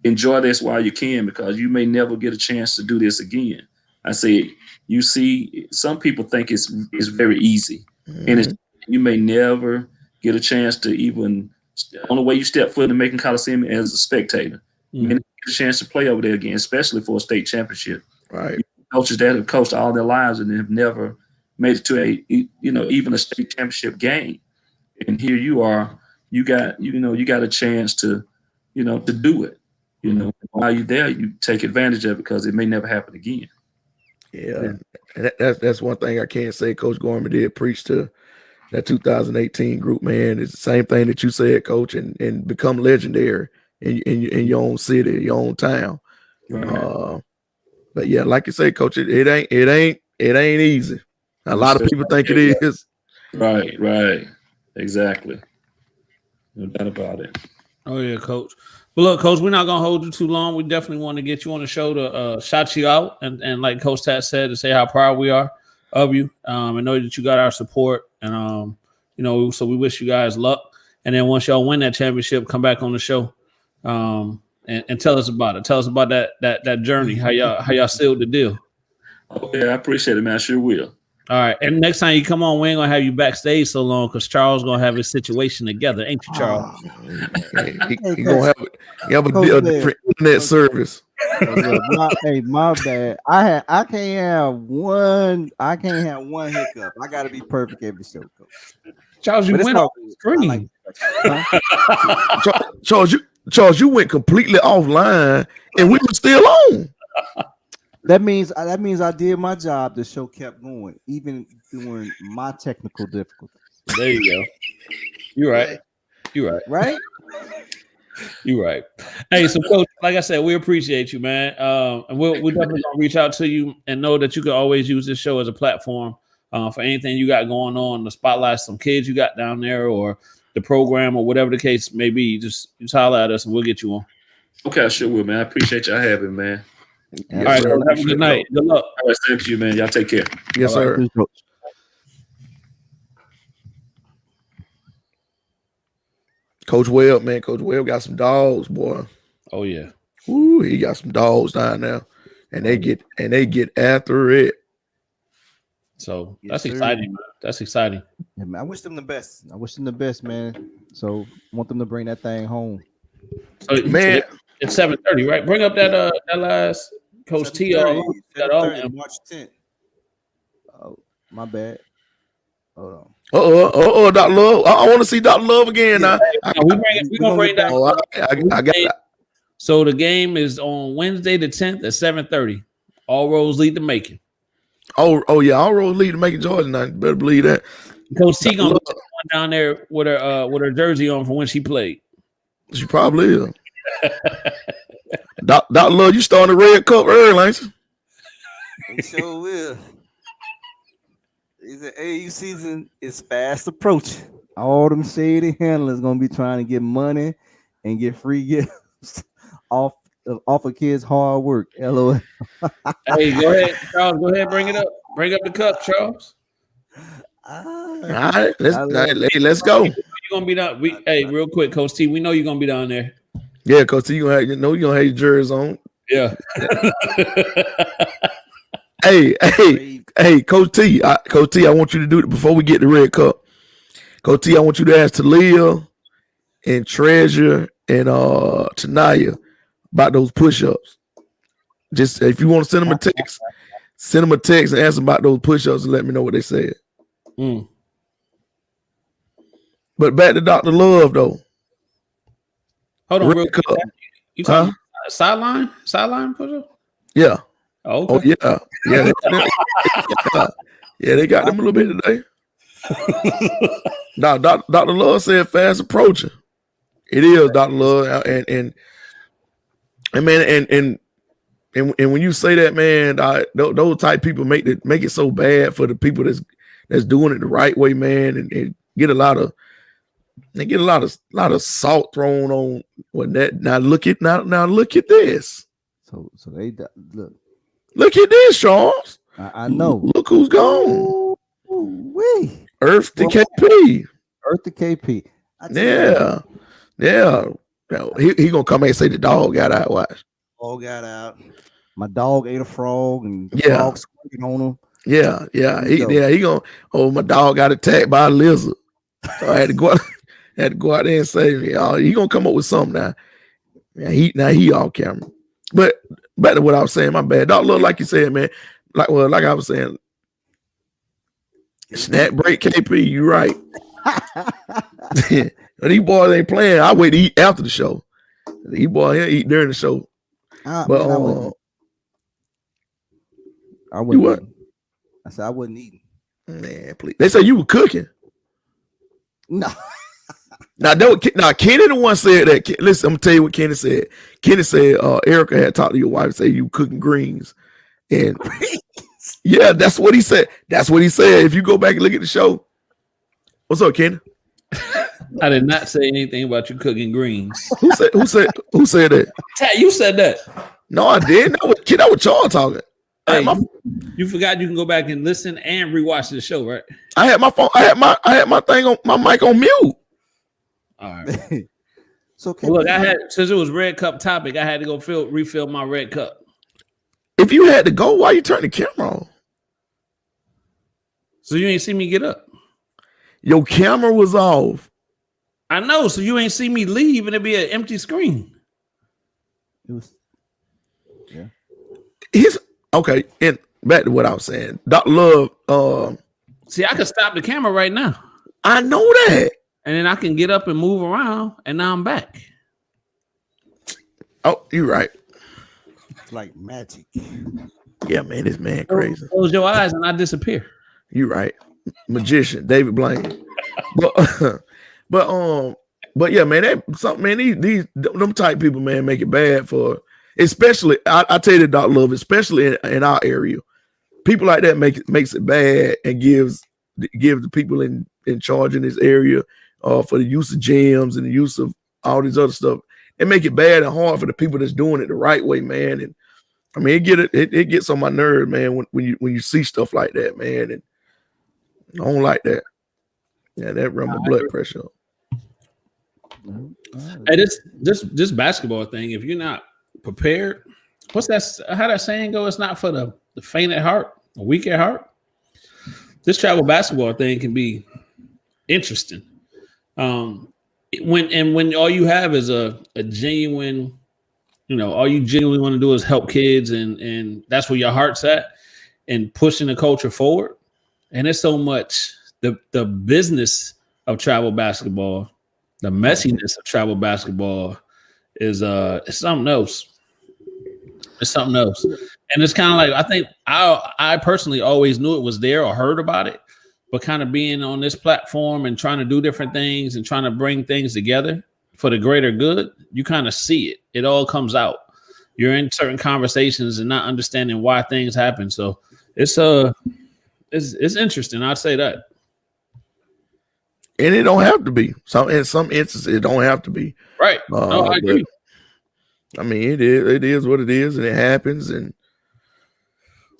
enjoy this while you can, because you may never get a chance to do this again. I said, you see, some people think it's very easy, and you may never get a chance to even, on the way you step foot in the Macon Coliseum as a spectator, you may not get a chance to play over there again, especially for a state championship. Right. Coaches that have coached all their lives and have never made it to even a state championship game, and here you are, you got a chance to do it. While you're there, you take advantage of it because it may never happen again. Yeah. And that's one thing I can't say Coach Gorman did preach to that 2018 group, man. It's the same thing that you said, Coach, and become legendary in your own city, your own town. Right. But yeah, like you say, Coach, it ain't easy. A lot of people think it is. Right. Exactly. No doubt about it. Oh yeah, Coach. But look, Coach, we're not gonna hold you too long. We definitely want to get you on the show to shout you out and like Coach Tat said, to say how proud we are of you. And know that you got our support. And so we wish you guys luck. And then once y'all win that championship, come back on the show. and tell us about it. Tell us about that journey. How y'all sealed the deal. Okay, I appreciate it, man. I sure will. All right, and next time you come on, we ain't gonna have you backstage so long because Charles gonna have his situation together, ain't you, Charles? He gonna have a different internet service. My bad. I can't have one hiccup. I gotta be perfect every show, Coach. Charles, you went off the screen. Charles, you went completely offline, and we were still on. That means I did my job. The show kept going, even during my technical difficulties. There you go. You're right. Right? You're right. Hey, so Coach, like I said, we appreciate you, man. And we're definitely gonna reach out to you and know that you can always use this show as a platform for anything you got going on, to spotlight some kids you got down there, or the program, or whatever the case may be. Just holler at us and we'll get you on. Okay, I sure will, man. I appreciate y'all having me, man. All right, so have a good night. Good luck. All right, thank you, man. Y'all take care. Yes, sir. Coach Webb, man. Coach Webb got some dogs, boy. Oh yeah. Ooh, he got some dogs down there, and they get after it. So that's exciting, man. That's exciting. Yeah, man, I wish them the best. Man. So want them to bring that thing home. So Man, it's 7:30, right? Bring up that last Coach T. March 10th. Oh, my bad. Hold on. Dr. Love. I want to see Dr. Love again now. We're gonna bring that. Oh, I got that. So the game is on Wednesday the 10th at 7:30. All roads lead to Macon. Oh yeah, all roads lead to Macon, Georgia. Now, you better believe that. Coach T gonna be down there with her jersey on for when she played. She probably is. Dr. Love, you starting the Red Cup early, ain't you? We sure will. The AU season is fast approaching. All them shady handlers gonna be trying to get money and get free gifts off of kids' hard work. LOL. Hey, go ahead, Charles. Go ahead, bring it up. Bring up the cup, Charles. All right, let's go. You're gonna be down. Real quick, Coach T. We know you're gonna be down there. Yeah, Coach T, you're gonna have your jerseys on. Yeah. Hey, Coach T, I want you to do it before we get the Red Cup. Coach T, I want you to ask Talia and Treasure and Tanaya about those push-ups. Just if you want to send them a text and ask them about those push-ups and let me know what they said. But back to Dr. Love though. Hold on, Red real quick. Cup. You talking sideline push-up? Yeah. Oh, okay. Yeah. They got them a little bit today. Now, Dr. Love said fast approaching. It is, Dr. Love, and when you say that, man, those type people make it so bad for the people that's doing it the right way, man, and get a lot of salt thrown on when that. Now look at this. So they look. Look at this, Charles. I know. Look who's gone. Wee. Earth to KP. Earth to KP. Yeah. He gonna come and say the dog got out. Watch. Dog got out. My dog ate a frog and the Yeah. frog squirted on him. Yeah. He gonna. Oh, my dog got attacked by a lizard. So I had to go out there and say, he gonna come up with something now. Yeah, he off camera. But back to what I was saying, my bad. Dog, look, like you said, man. Like I was saying, snap break KP. You right. These boys ain't playing. I wait to eat after the show. These boys here eat during the show. I wouldn't. What? I said I wasn't eating. Man, please. They say you were cooking. No. Now Kenny the one said that. Listen, I'm gonna tell you what Kenny said. Kenny said Erica had talked to your wife and say you cooking greens. And yeah, that's what he said. If you go back and look at the show. What's up, Kenny? I did not say anything about you cooking greens. Who said that? You said that. No, I didn't. That was y'all talking. Hey, you forgot you can go back and listen and rewatch the show, right? I had my phone. I had my thing on my mic on mute. All right. So Well, look, I had since it was Red Cup topic, I had to go refill my red cup. If you had to go, why you turn the camera on? So you ain't see me get up. Your camera was off. I know. So you ain't see me leave, and it'd be an empty screen. It was, yeah. Okay, and back to what I was saying. Dr. Love, See, I could stop the camera right now, I know that. and then I can get up and move around, and now I'm back. Oh, you're right. It's like magic. Yeah, man, this man crazy. Close your eyes, and I disappear. You're right. Magician, David Blaine. But yeah, man, these them type people, man, make it bad for, especially, I tell you that, Dr. Love, especially in our area. People like that makes it bad and gives the people in charge in this area for the use of gyms and the use of all these other stuff. It make it bad and hard for the people that's doing it the right way, man. And I mean, it gets on my nerve, man, when you see stuff like that, man. And I don't like that. Yeah, that run my blood pressure up. Hey, this basketball thing, if you're not prepared, what's that? How that saying go? It's not for the faint at heart, the weak at heart. This travel basketball thing can be interesting. When all you have is a genuine, all you genuinely want to do is help kids, and that's where your heart's at, and pushing the culture forward. And it's so much the business of travel basketball, the messiness of travel basketball is it's something else. It's something else. And it's kind of like, I think I personally always knew it was there or heard about it, but kind of being on this platform and trying to do different things and trying to bring things together for the greater good, you kind of see it. It all comes out. You're in certain conversations and not understanding why things happen. So it's interesting. I'd say that. And it don't have to be. In some instances, it don't have to be. Right. No, I agree. I mean, it is what it is, and it happens. And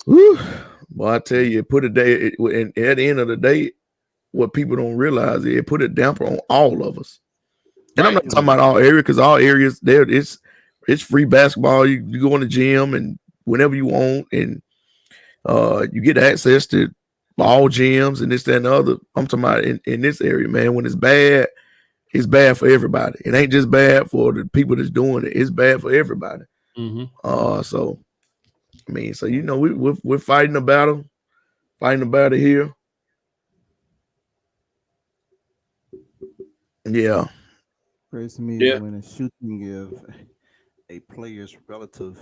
whew, well, I tell you, and at the end of the day, what people don't realize is it put a damper on all of us. And I'm not talking about all areas, because all areas there it's free basketball. You go in the gym and whenever you want, and you get access to all gyms and this, that, and the other. I'm talking about in this area, man. When it's bad for everybody. It ain't just bad for the people that's doing it. It's bad for everybody. Mm-hmm. So I mean, so we're fighting a battle here. Yeah. Crazy to me when a shooting give a player's relative.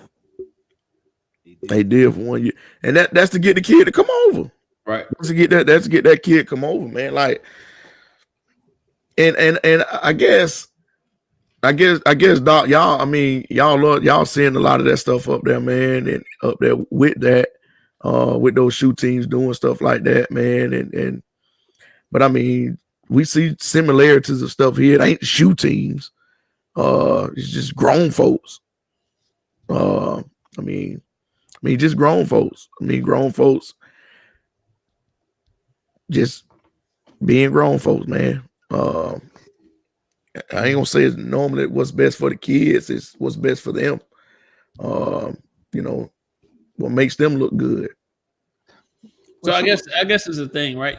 They did for 1 year, and that's to get the kid to come over. Right. That's to get that kid to come over, man. Like, and I guess, Doc, y'all. I mean, y'all seeing a lot of that stuff up there, man, and up there with that, with those shoe teams doing stuff like that, man. But I mean, we see similarities of stuff here. It ain't shoe teams. It's just grown folks. I mean, just grown folks. Grown folks just being grown folks, man. I ain't gonna say it's normally what's best for the kids. It's what's best for them. What makes them look good. So I guess it's a thing, right?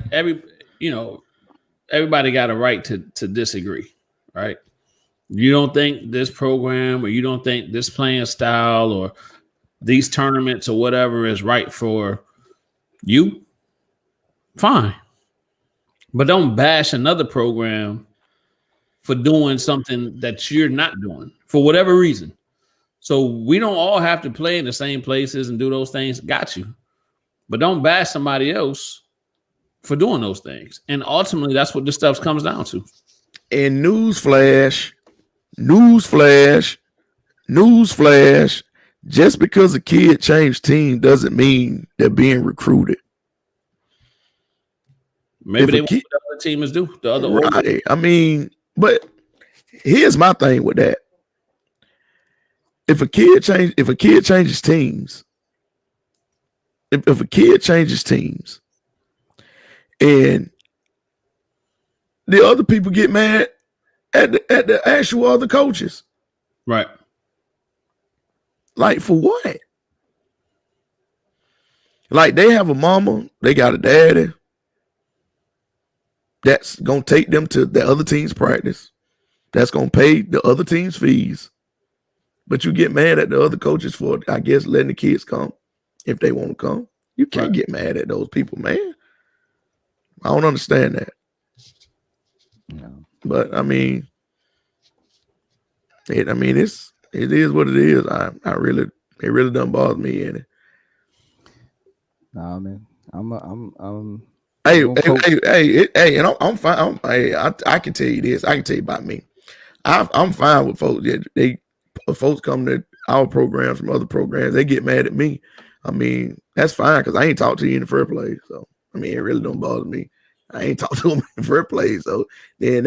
Everybody got a right to disagree, right? You don't think this program, or you don't think this playing style, or these tournaments, or whatever is right for you, fine. But don't bash another program for doing something that you're not doing for whatever reason. So we don't all have to play in the same places and do those things. Got you. But don't bash somebody else for doing those things. And ultimately, that's what this stuff comes down to. And newsflash, just because a kid changed team doesn't mean they're being recruited. Maybe they want what the other team is do. The other right. I mean, but here's my thing with that. If a kid changes teams, if a kid changes teams, and the other people get mad, at the actual other coaches. Right. Like, for what? Like, they have a mama, they got a daddy that's gonna take them to the other team's practice, that's gonna pay the other team's fees. But you get mad at the other coaches for, I guess, letting the kids come if they want to come. You can't get mad at those people, man. I don't understand that. No. But I mean, it is what it is. It really doesn't bother me any. Nah, man. Hey, and I'm fine. I can tell you this. I can tell you about me. I'm fine with folks. Folks come to our programs from other programs. They get mad at me. I mean, that's fine because I ain't talked to you in the first place. So I mean, it really don't bother me. I ain't talked to them in the first place. So then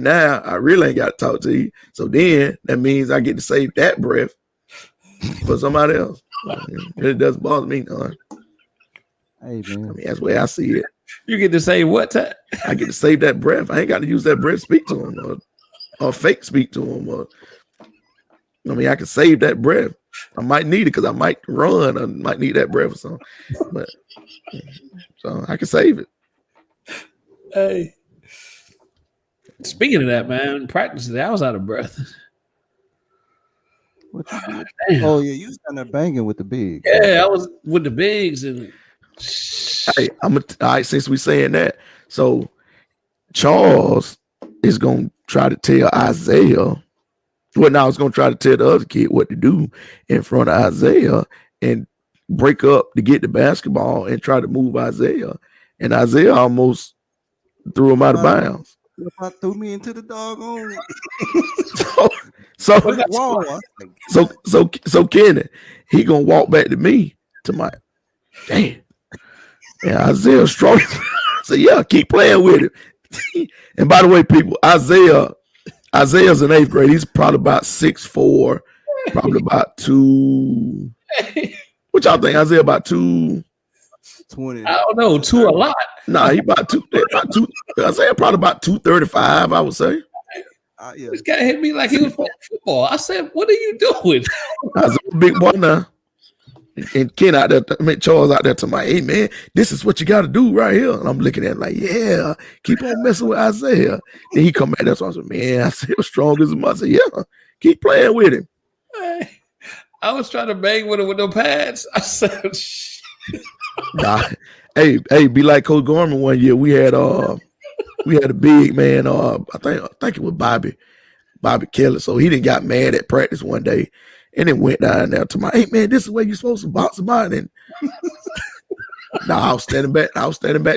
now I really ain't got to talk to you. So then that means I get to save that breath for somebody else. It doesn't bother me, none. Hey, man. I mean, that's the way I see it. You get to say what time? I get to save that breath. I ain't got to use that breath to speak to them or fake speak to them. I mean, I can save that breath. I might need it because I might run. I might need that breath or something. But so I can save it. Hey. Speaking of that, man, practice today, I was out of breath. What you did? Damn. Oh, yeah, you was down there banging with the big. Yeah, I was with the bigs and Hey, all right, since we saying that, so Charles is gonna try to tell Isaiah. Well, now I was gonna try to tell the other kid what to do in front of Isaiah and break up to get the basketball and try to move Isaiah. And Isaiah almost threw him out of bounds. If I threw me into the doggone so Kenny, he gonna walk back to me to my damn. Yeah, Isaiah's strong. So yeah, keep playing with it. And by the way, people, Isaiah's in 8th grade. He's probably about 6'4", probably about 2. What y'all think? Isaiah about 220. I don't know, 2 a lot. Nah, he about 2. Isaiah probably about 235, I would say. Yeah. This guy hit me like he was playing football. I said, "What are you doing?" Isaiah, big boy now. And Ken out there, Charles out there to my, hey man, this is what you got to do right here. And I'm looking at him like, yeah, keep on messing with Isaiah. Then he come back there, so I said, man, Isaiah was strong as a mother. I said, yeah, keep playing with him. Hey, I was trying to bang with him with no pads. I said, shit. Nah, hey, be like Coach Gorman one year. We had a big man. I think it was Bobby Kelly. So he didn't got mad at practice one day. And then went down there to my, hey man, this is where you're supposed to box him out. And I was standing back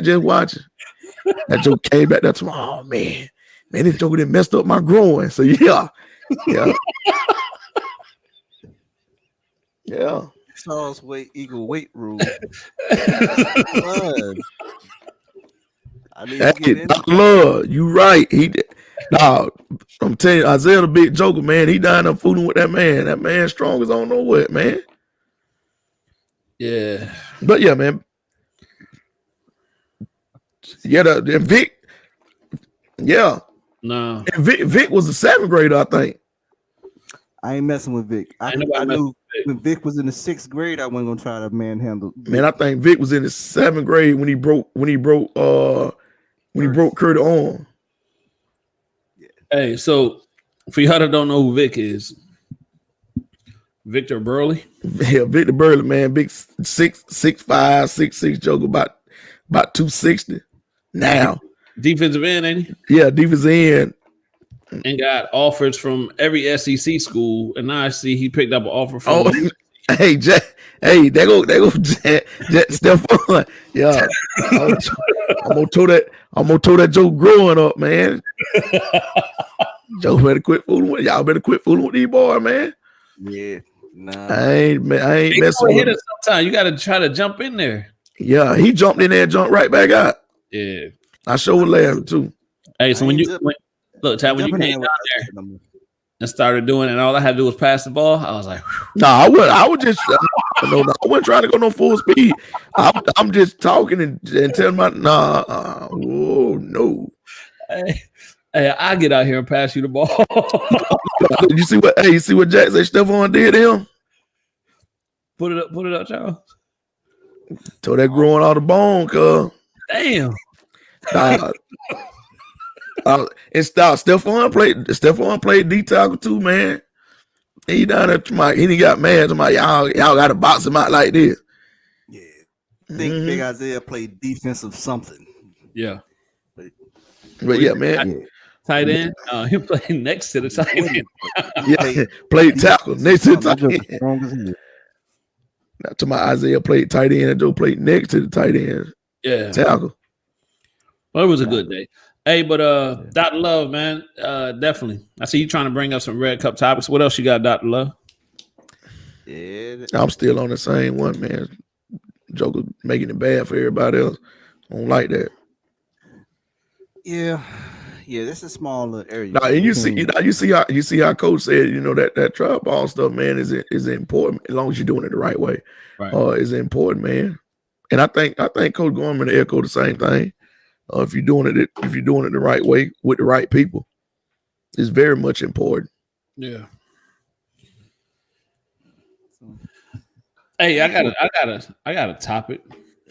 just watching. That joke came back there to my, oh man, this joke done messed up my groin. So yeah. Charles Eagle weight room. Love, you right. He did. Nah, I'm telling you, Isaiah the big joker, man. He down there fooling with that man. That man strong as I don't know what, man. Yeah. But yeah, man. Yeah, the Vic. Yeah. No. And Vic was a 7th grader, I think. I ain't messing with Vic. I knew when Vic was in the 6th grade, I wasn't gonna try to manhandle Vic. Man, I think Vic was in the 7th grade when he broke Curtis' arm. Hey, so for y'all that don't know who Vic is, Victor Burley. Yeah, Victor Burley, man, big 6'5", 6'6" joker, about 260 now. Defensive end, ain't he? Yeah, defensive end. And got offers from every SEC school, and now I see he picked up an offer from. Hey, Jack. Hey, they go, Jack step on. Yeah, I'm gonna tow that Joe growing up, man. Joe better quit fooling with y'all. Better quit fooling with these boys, man. Yeah, nah. I ain't messing with him. Sometimes you got to try to jump in there. Yeah, he jumped in there and jumped right back out. Yeah, I sure laughing too. Hey, so when you came down there and started doing it, and all I had to do was pass the ball, I was like, no, I was just I wasn't trying to go no full speed. I'm just talking and telling my oh no. Hey, I get out here and pass you the ball. You see what? Hey, you see what Jackson Stephon did to him? Put it up, Charles. So they're growing all the bone, cuz. Damn. And stop. Stephon played D tackle too, man. He down there to my, he didn't got mad to my y'all got to box him out like this. Yeah. I think Big Isaiah played defensive something. Yeah. But yeah, man. Yeah. Tight end. He played next to the tight end. Yeah, played tackle next to the tight end. Strong as he is. Not to my Isaiah played tight end and Joe played next to the tight end. Yeah. Tackle. Well, it was a good day. Hey, but Dr. Love, man, definitely. I see you trying to bring up some Red Cup topics. What else you got, Dr. Love? Yeah. I'm still on the same one, man. Joker making it bad for everybody else. I don't like that. Yeah. Yeah, this is a small little area. Now, and you see how Coach said, that trial ball stuff, man, is important as long as you're doing it the right way. Right. Is important, man. And I think Coach Gorman echo the same thing. If you're doing it the right way with the right people, it's very much important. Yeah. Hey, I got a topic.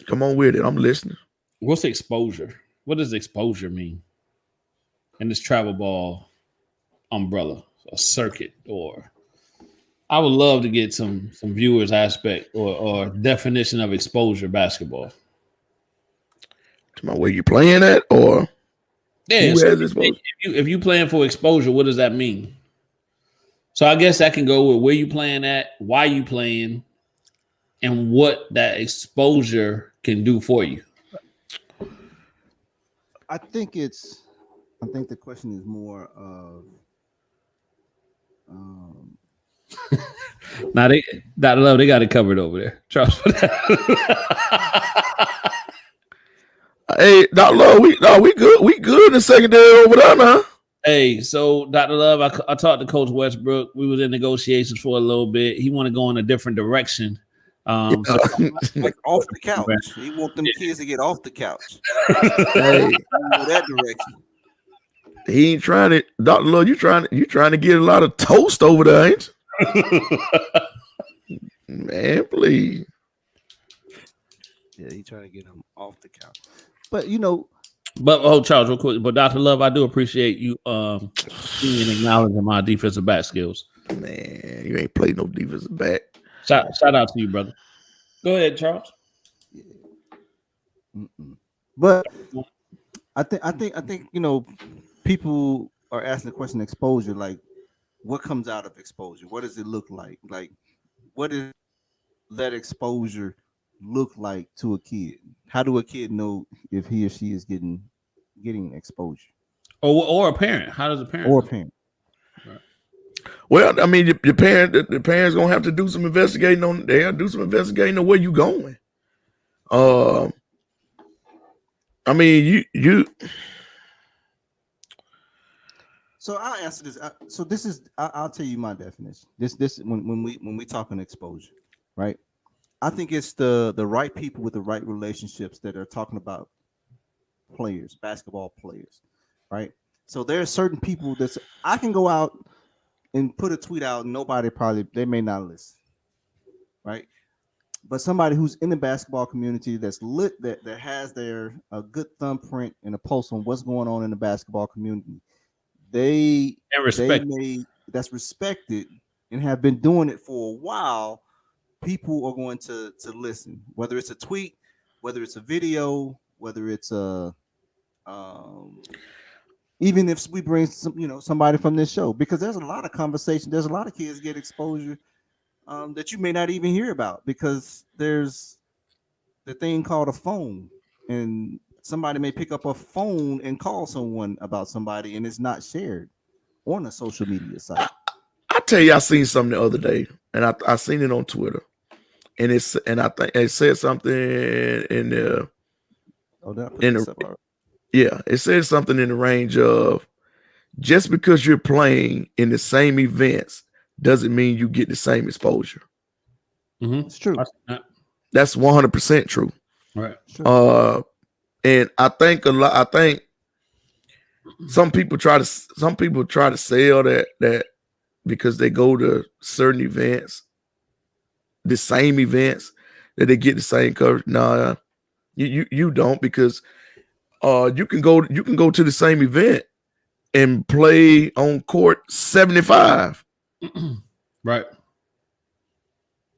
Come on with it. I'm listening. What's exposure? What does exposure mean in this travel ball umbrella, a circuit, or I would love to get some viewers aspect or definition of exposure basketball. To my way you playing at, or yeah, so if you playing for exposure, what does that mean? So I guess that can go with where you playing at, why you playing, and what that exposure can do for you. I think the question is more of Now they got it covered over there. Charles for that. Hey, Dr. Love, we good. We good in the secondary over there now. Hey, so Dr. Love, I talked to Coach Westbrook. We was in negotiations for a little bit. He want to go in a different direction. So like off the couch. He want them kids to get off the couch. Hey, that direction. He ain't trying to, Dr. Love, you trying to get a lot of toast over there, ain't you? Man, please. Yeah, he trying to get him off the couch. But Charles, real quick. But Dr. Love, I do appreciate you seeing and acknowledging my defensive back skills. Man, you ain't played no defensive back. Shout out to you, brother. Go ahead, Charles. Yeah. But I think people are asking the question exposure, like what comes out of exposure? What does it look like? Like what does that exposure look like to a kid? How do a kid know if he or she is getting exposure? Or a parent? How does a parent? Or a parent. Right. Well, I mean, the parents gonna have to do some investigating on. They have to do some investigating on where you going. I mean, you. So I'll answer this. So this is. I'll tell you my definition. This when we talking exposure, right? I think it's the right people with the right relationships that are talking about players, basketball players, right? So there are certain people that I can go out and put a tweet out, and they may not listen, right? But somebody who's in the basketball community that's lit, that has a good thumbprint and a pulse on what's going on in the basketball community, that's respected and have been doing it for a while. People are going to listen, whether it's a tweet, whether it's a video, whether it's even if we bring somebody from this show, because there's a lot of conversation. There's a lot of kids get exposure that you may not even hear about, because there's the thing called a phone, and somebody may pick up a phone and call someone about somebody, and it's not shared on a social media site. I tell you, I seen something the other day, and I seen it on Twitter, and I think it said something in the. Yeah, it says something in the range of, just because you're playing in the same events doesn't mean you get the same exposure. Mm-hmm. It's true. That's 100% true. Right. And I think some people try to sell that because they go to certain events, the same events, that they get the same coverage. Nah, you don't, because you can go to the same event and play on court 75. Right.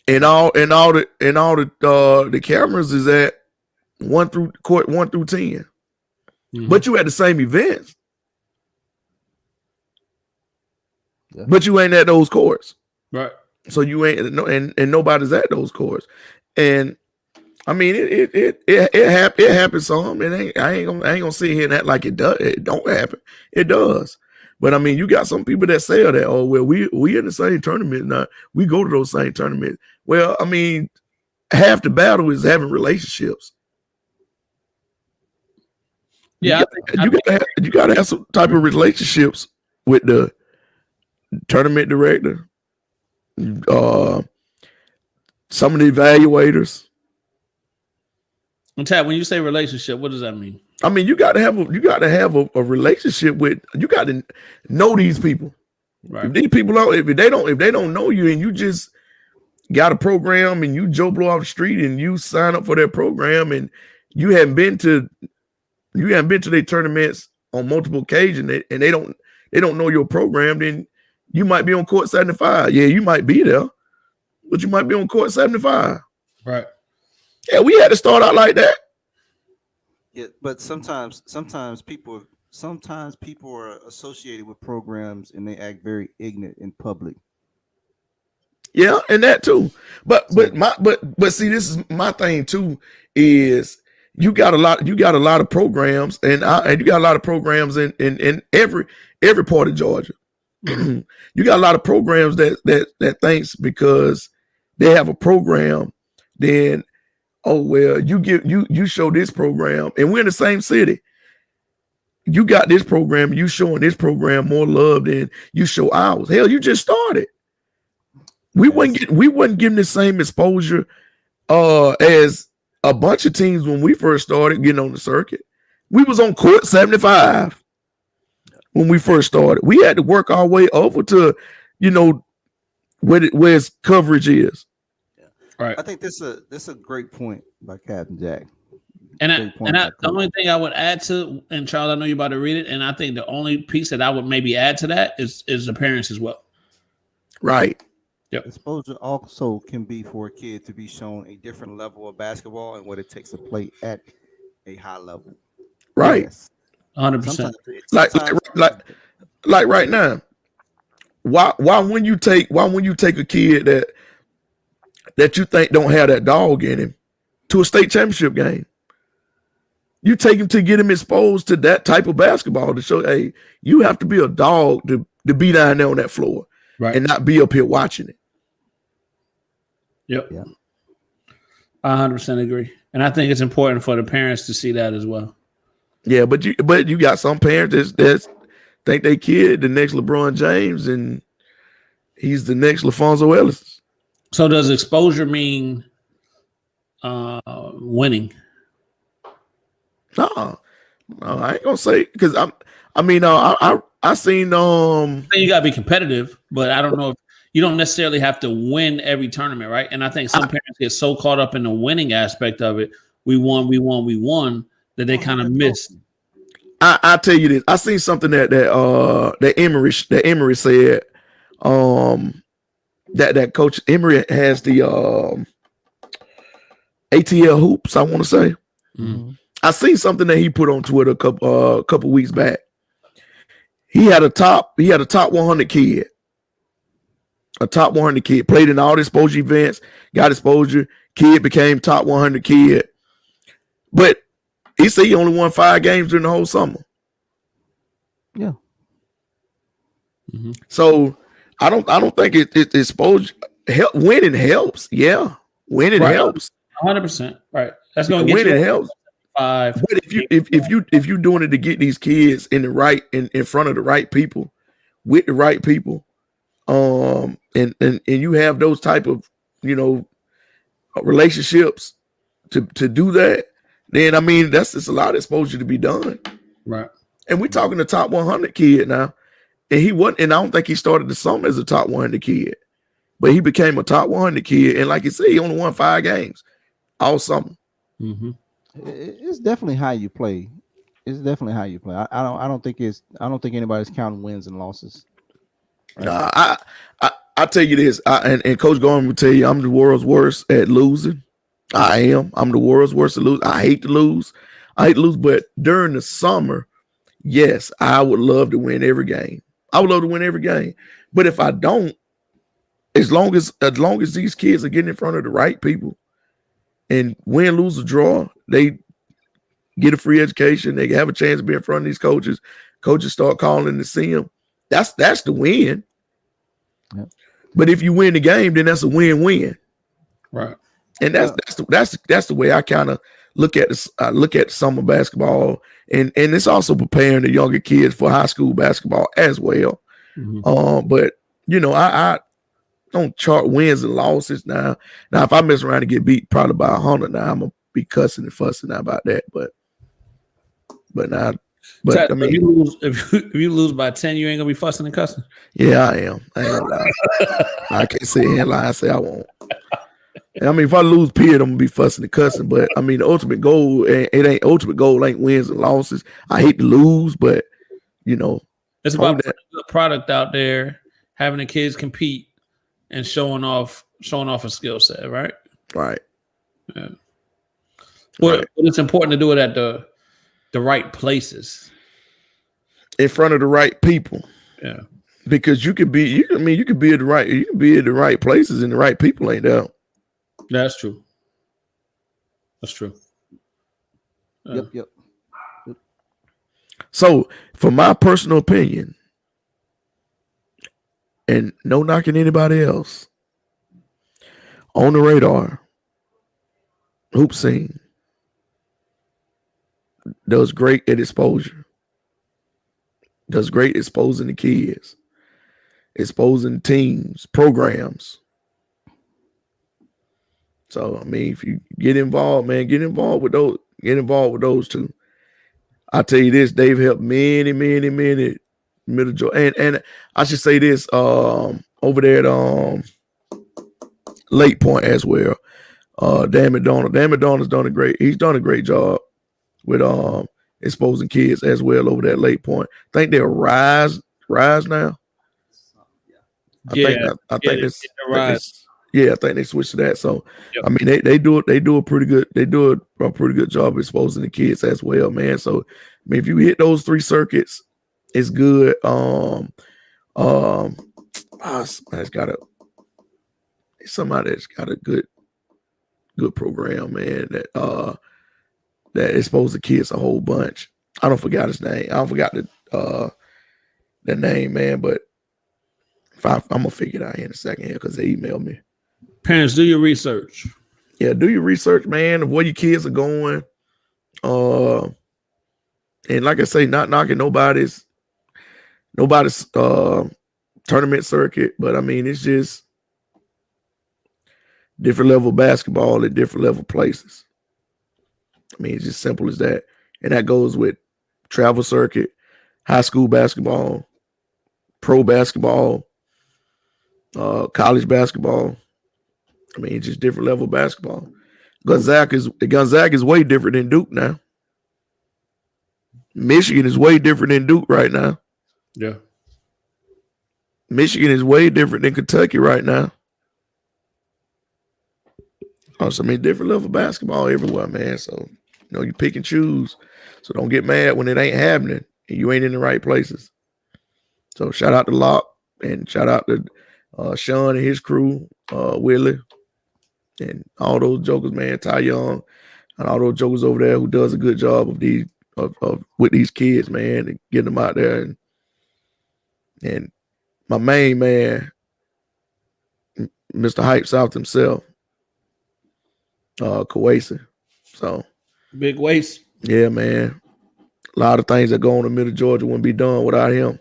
And all the cameras is at court 1 through 10. But you at the same events. Yeah. But you ain't at those courts. Right. So you ain't and nobody's at those courts. And I mean it happens some. I ain't gonna sit here and act like it don't happen. It does. But I mean, you got some people that say that, oh well, we in the same tournament now. We go to those same tournaments. Well, I mean, half the battle is having relationships. Yeah, you gotta have some type of relationships with the tournament director, some of the evaluators. And Tad, when you say relationship, what does that mean? I mean, you got to have a relationship with. You got to know these people. Right. If these people if they don't know you, and you just got a program and you Joe Blow off the street and you sign up for their program and you haven't been to their tournaments on multiple occasions, and they don't know your program, then you might be on court 75. Yeah, you might be there, but you might be on court 75. Right. Yeah, we had to start out like that. Yeah, but sometimes people are associated with programs and they act very ignorant in public. Yeah, and that too. But see, this is my thing too, is you got a lot of programs, and you got a lot of programs in every part of Georgia. You got a lot of programs that thinks because they have a program, then oh well, you show this program, and we're in the same city. You got this program, you showing this program more love than you show ours. Hell, you just started. We wasn't getting the same exposure as a bunch of teams when we first started getting on the circuit. We was on court 75 when we first started. We had to work our way over to, where its coverage is. Right. I think this is a great point by Captain Jack. The only thing I would add to, and Charles, I know you're about to read it, and I think the only piece that I would maybe add to that is the parents as well. Right. Yep. Exposure also can be for a kid to be shown a different level of basketball and what it takes to play at a high level. Right. Yes. 100%. Like right now. Why when you take a kid that you think don't have that dog in him to a state championship game? You take him to get him exposed to that type of basketball to show, hey, you have to be a dog to be down there on that floor, right, and not be up here watching it. Yep. Yeah. I 100% agree. And I think it's important for the parents to see that as well. Yeah, but you got some parents that think they kid the next LeBron James and he's the next LaFonso Ellis. So does exposure mean winning? No, I ain't gonna say, because I seen You gotta be competitive, but I don't know if you don't necessarily have to win every tournament, right? And I think some parents get so caught up in the winning aspect of it. We won that they kind of miss. I tell you this, I seen something that Emery said. That Coach Emery has the ATL hoops, I want to say. Mm-hmm. I seen something that he put on Twitter a couple weeks back. He had a top 100 kid. A top 100 kid, played in all the exposure events, got exposure. Kid became top 100 kid. But he said he only won 5 games during the whole summer. Yeah. Mm-hmm. So I don't think it's exposure. Winning helps. Yeah. Winning helps. 100%. Right. That's going to get winning you helps. 5. But if you're doing it to get these kids in front of the right people, with the right people, and you have those type of relationships to do that, then I mean that's just a lot of exposure to be done. Right. And we're talking the top 100 kid now. And he wasn't, and I don't think he started the summer as a top 100 kid, but he became a top 100 kid. And like you said, he only won 5 games all summer. Mm-hmm. It's definitely how you play. It's definitely how you play. I don't think anybody's counting wins and losses. Right? Nah, I tell you this, and Coach Gorman will tell you, I'm the world's worst at losing. I am. I'm the world's worst at losing. I hate to lose. But during the summer, yes, I would love to win every game. But if I don't, as long as these kids are getting in front of the right people and win, lose, or draw, they get a free education. They have a chance to be in front of these coaches. Coaches start calling to see them. That's the win. Yep. But if you win the game, then that's a win-win. Right. And that's the way I kind of look at this. I look at summer basketball, and it's also preparing the younger kids for high school basketball as well. Mm-hmm. But I don't chart wins and losses now. Now, if I mess around and get beat probably by 100, now I'm gonna be cussing and fussing about that. But Tat, I mean, if you lose by 10, you ain't gonna be fussing and cussing. yeah, I am. I ain't gonna lie. I can't sit here and lie and say I won't. And I mean, if I lose period, I'm gonna be fussing and cussing. But I mean, the ultimate goal ain't wins and losses. I hate to lose, but it's about putting a good product out there, having the kids compete, and showing off a skill set, right? Right. Yeah. But it's important to do it at the right places, in front of the right people. Yeah. Because you could be at the right places and the right people ain't there. That's true. Yep. So, for my personal opinion, and no knocking anybody else, on the radar, hoop scene does great at exposure. Does great exposing the kids, exposing teams, programs. So, I mean, if you get involved, man, get involved with those two. I tell you this, they've helped many Middle Georgia. And I should say this, over there at Lake Point as well. Dan McDonald's done a great job with exposing kids as well over there at Lake Point. I think they're Rise now. I think they switched to that. So I mean they do a pretty good job exposing the kids as well, man. So I mean if you hit those 3 circuits, it's good. Somebody that's got a good program, man, that exposes the kids a whole bunch. I don't forgot his name. I don't forgot the name, man, but I'm gonna figure it out here in a second here because they emailed me. Parents, do your research. Yeah, do your research, man, of where your kids are going. And like I say, not knocking nobody's tournament circuit, but I mean it's just different level basketball at different level places. I mean, it's just simple as that. And that goes with travel circuit, high school basketball, pro basketball, college basketball. I mean, it's just different level basketball. Gonzaga is way different than Duke now. Michigan is way different than Duke right now. Yeah. Michigan is way different than Kentucky right now. Also, I mean, different level basketball everywhere, man. So, you pick and choose. So don't get mad when it ain't happening and you ain't in the right places. So shout out to Locke and shout out to Sean and his crew, Willie, and all those jokers, man, Ty Young, and all those jokers over there who does a good job with these kids, man, and getting them out there. And my main man, Mr. Hype South himself, Kawasi. So big waist. Yeah, man. A lot of things that go on in Middle Georgia wouldn't be done without him.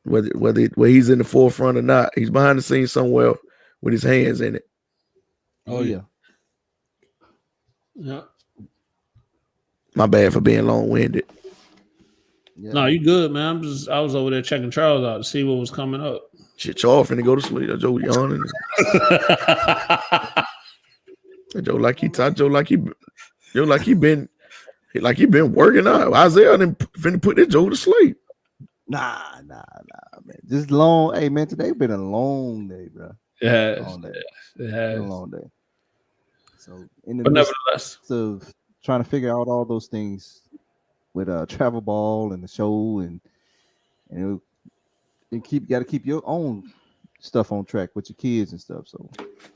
Whether he's in the forefront or not, he's behind the scenes somewhere with his hands in it. Oh yeah. Yeah. My bad for being long-winded. Yeah. No, you good, man. I was over there checking Charles out to see what was coming up. Shit, Charles finna go to sleep. That Joe yawning. That Joe like he been working out. Isaiah didn't finna put that Joe to sleep. Nah, man. Just long. Hey, man, today been a long day, bro. It Long day. has. Been a long day. So in the But midst nevertheless, of trying to figure out all those things with travel ball and the show and got to keep your own stuff on track with your kids and stuff. So,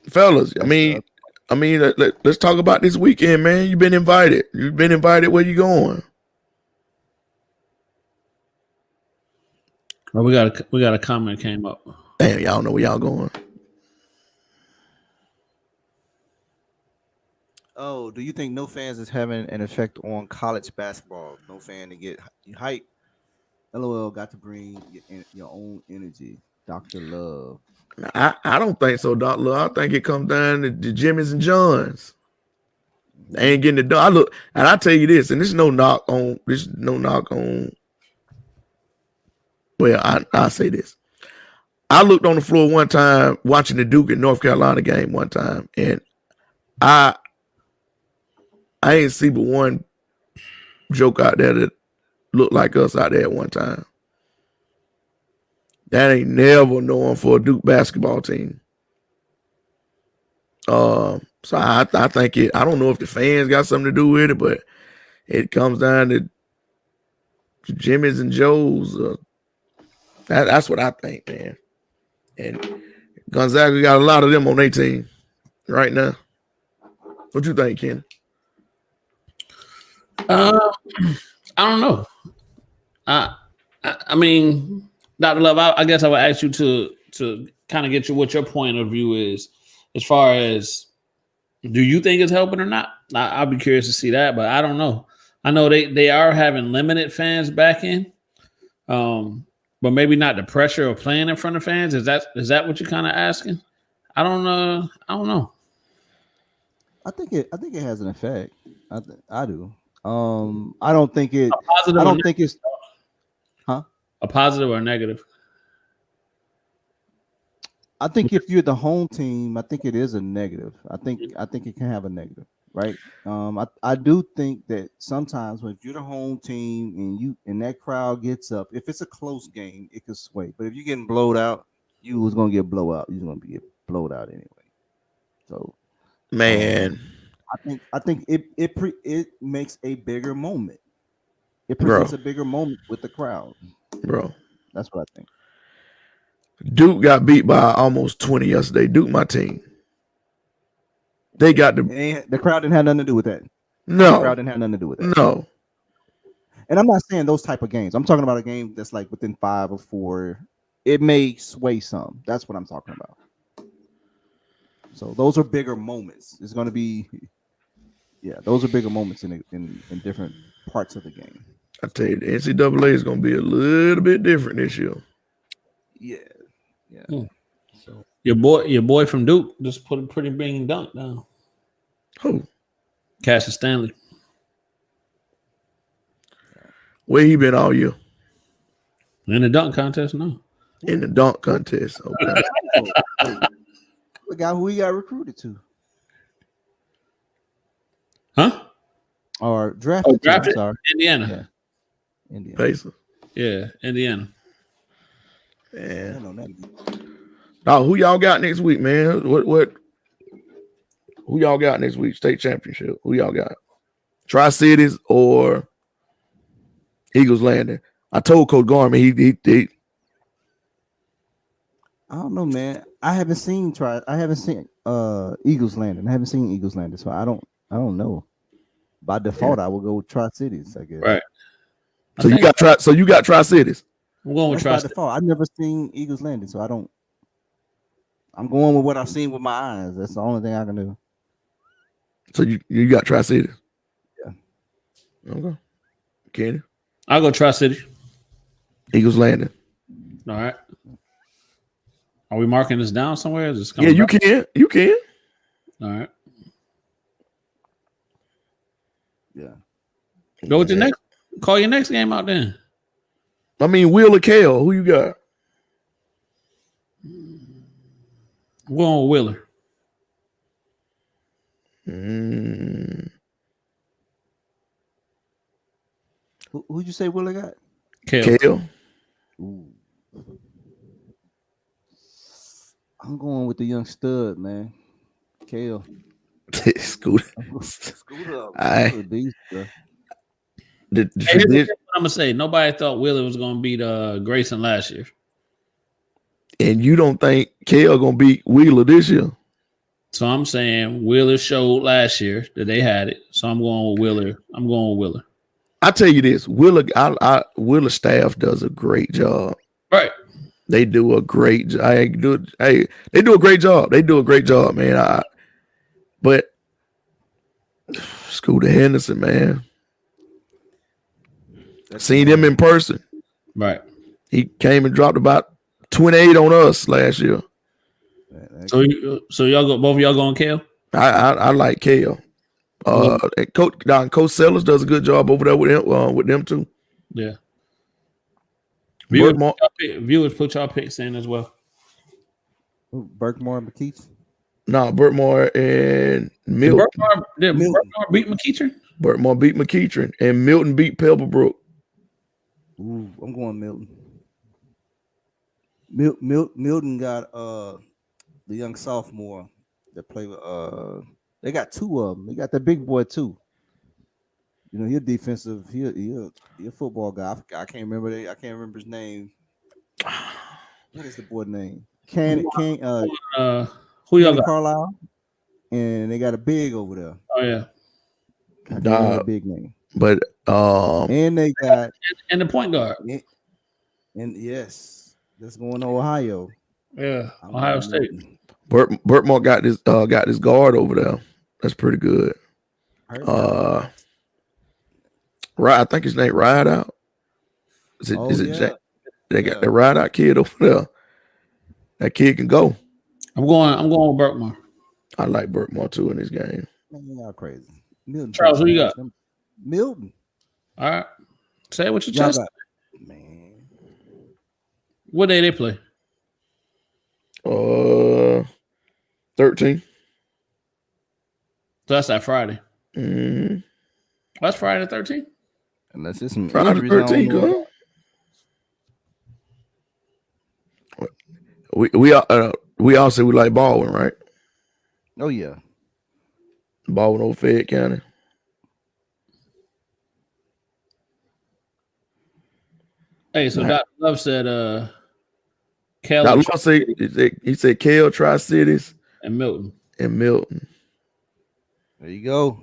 Fellas, let's talk about this weekend, man. You've been invited. Where you going? well, we got a comment came up. Damn, y'all know where y'all going. oh, do you think no fans is having an effect on college basketball? No fan to get hype. LOL got to bring your own energy. Dr. Love. I don't think so, Doc. Look, I think it comes down to the Jimmys and Johns. They ain't getting it done. I tell you this, and this is no knock on. Well, I say this. I looked on the floor one time watching the Duke and North Carolina game one time, and I ain't see but one joke out there that looked like us out there at one time. That ain't never known for a Duke basketball team. So I think it. I don't know if the fans got something to do with it, but it comes down to Jimmy's and Joe's. That's what I think, man. And Gonzaga got a lot of them on their team right now. What you think, Ken? I don't know. I mean, Dr. Love, I guess I would ask you to kind of get what your point of view is as far as, do you think it's helping or not? I'll be curious to see that, but I don't know. I know they are having limited fans back in, but maybe not the pressure of playing in front of fans. Is that what you're kind of asking? I don't know. I think it has an effect. I do. I don't think it. I don't think it's. Huh? A positive or a negative? I think if you're the home team, I think it is a negative. I think it can have a negative, right? I do think that sometimes when you're the home team and that crowd gets up, if it's a close game, it could sway. But if you're getting blowed out, you was gonna get blow out. You're gonna get blowed out anyway. So, man, I think it makes a bigger moment. It presents a bigger moment with the crowd, bro. That's what I think. Duke got beat by almost 20 yesterday. Duke, my team. They got the crowd didn't have nothing to do with that. No, the crowd didn't have nothing to do with that. No. And I'm not saying those type of games. I'm talking about a game that's like within 5 or 4. It may sway some. That's what I'm talking about. So those are bigger moments. It's going to be, those are bigger moments in different parts of the game. I tell you, the NCAA is going to be a little bit different this year. Yeah. So your boy from Duke just put a pretty big dunk down. Who? Cassius Stanley. Where he been all year? In the dunk contest, no. In the dunk contest, okay. The guy who he got recruited to. Huh? Or drafted. Drafted? Sorry. Indiana. Yeah. Indiana. Pacers. Yeah, Indiana. Yeah. I don't know that. Now, who y'all got next week, man? What? Who y'all got next week? State championship. Who y'all got? Tri-Cities or Eagles Landing? I told Coach Garmin he I don't know, man. I haven't seen Eagles Landing. I haven't seen Eagles Landing, so I don't know. By default, I will go Tri-Cities, I guess. Right. So you got Tri-Cities. I'm going with Tri-Cities. By default, I've never seen Eagles Landing, so I'm going with what I've seen with my eyes. That's the only thing I can do. So you got Tri-Cities. Yeah. Okay. Kenny. I'll go Tri-City. Eagles Landing. All right. Are we marking this down somewhere? Is this you can. You can. All right. Yeah. Go with your next. Call your next game out then. I mean, Will or Kale? Who you got? I'm going with Wheeler. Who'd you say Willie got? Kale. Kale. Ooh. I'm going with the young stud, man. Kale. Scooter. Scooter up. Aye. Scooter beast, bro. The Hey, here's tradition, what I'm gonna say. Nobody thought Wheeler was gonna beat Grayson last year. and you don't think Kale gonna beat Wheeler this year? So I'm saying Wheeler showed last year that they had it. So I'm going with Wheeler. I'm going with Wheeler. I tell you this, Wheeler staff does a great job. Right. They do a great job. They do a great job. They do a great job, man. But Scooter Henderson, man. Seen him in person. Right. He came and dropped about 28 on us last year. So y'all go, both of y'all going Kale? I like Kale. And Coach Sellers does a good job over there with them too. Yeah. Burkmore. Viewers put y'all picks in as well. Burkmore and McKeith. No, Burkmore and Milton. Burkmore beat McKeitron? Burkmore beat McKeitron and Milton beat Pebblebrook. Ooh, I'm going Milton. Milton got the young sophomore that play with they got two of them. They got the big boy too. You know, he's defensive. He a football guy. I can't remember his name. What is the boy name? Who y'all got? Carlisle. And they got a big over there. Oh yeah. I can't remember the big name. But and they got and the point guard. And yes, that's going to Ohio. Yeah, Ohio State. Burkmore got this guard over there. That's pretty good. Right, I think his name Ride Out. Is it Jack? They got the Ride Out kid over there. That kid can go. I'm going with Burkmore. I like Burkmore too in this game. Man, y'all crazy. Milton, Charles, who you got? Milton. All right. Say it with your chest. Man. What day they play? 13. So that's that Friday. Mm-hmm. That's Friday the 13th? Unless it's some Friday the 13th, girl. We all say we like Baldwin, right? Oh yeah. Baldwin over Fayette County. Hey, so Dr. Love said Cal. Dr. Love he said Cal, Tri-Cities, and Milton. There you go.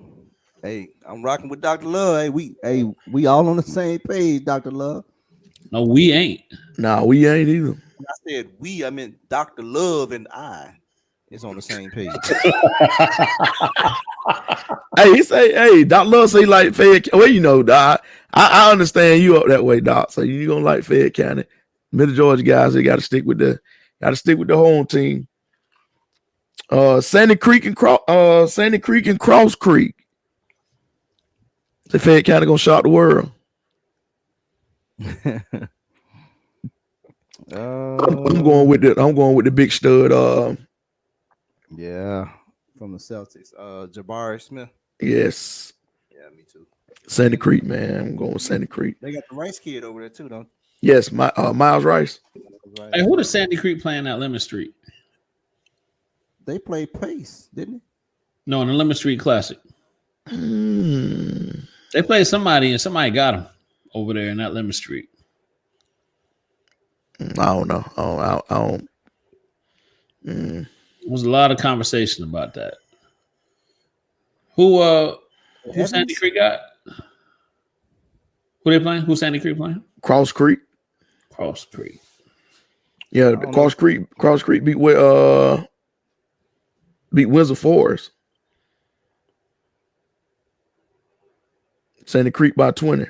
Hey, I'm rocking with Dr. Love. We all on the same page, Dr. Love. No, we ain't. Nah, we ain't either. When I said we, I meant Dr. Love and I is on the same page. Hey, Doc Love say like Fayette. Well, you know, Doc. I understand you up that way, Doc. So you gonna like Fayette County, Middle Georgia guys. They got to stick with the home team. Sandy Creek and Cross Creek. The Fayette County gonna shock the world. I'm going with the big stud. Yeah, from the Celtics. Jabari Smith. Yes. Yeah, me too. Sandy Creek, man. I'm going with Sandy Creek. They got the Rice kid over there too, don't they? Yes, Miles Rice. Hey, who does Sandy Creek playing at Lemon Street? They played Pace, didn't they? No, in the Lemon Street Classic. They played somebody and somebody got them over there in that Lemon Street. I don't know. I don't. There was a lot of conversation about that. Who Sandy Creek got? Who they playing? Who Sandy Creek playing? Cross Creek. Cross Creek. Yeah, Cross Creek beat Windsor Forest. Sandy Creek by 20.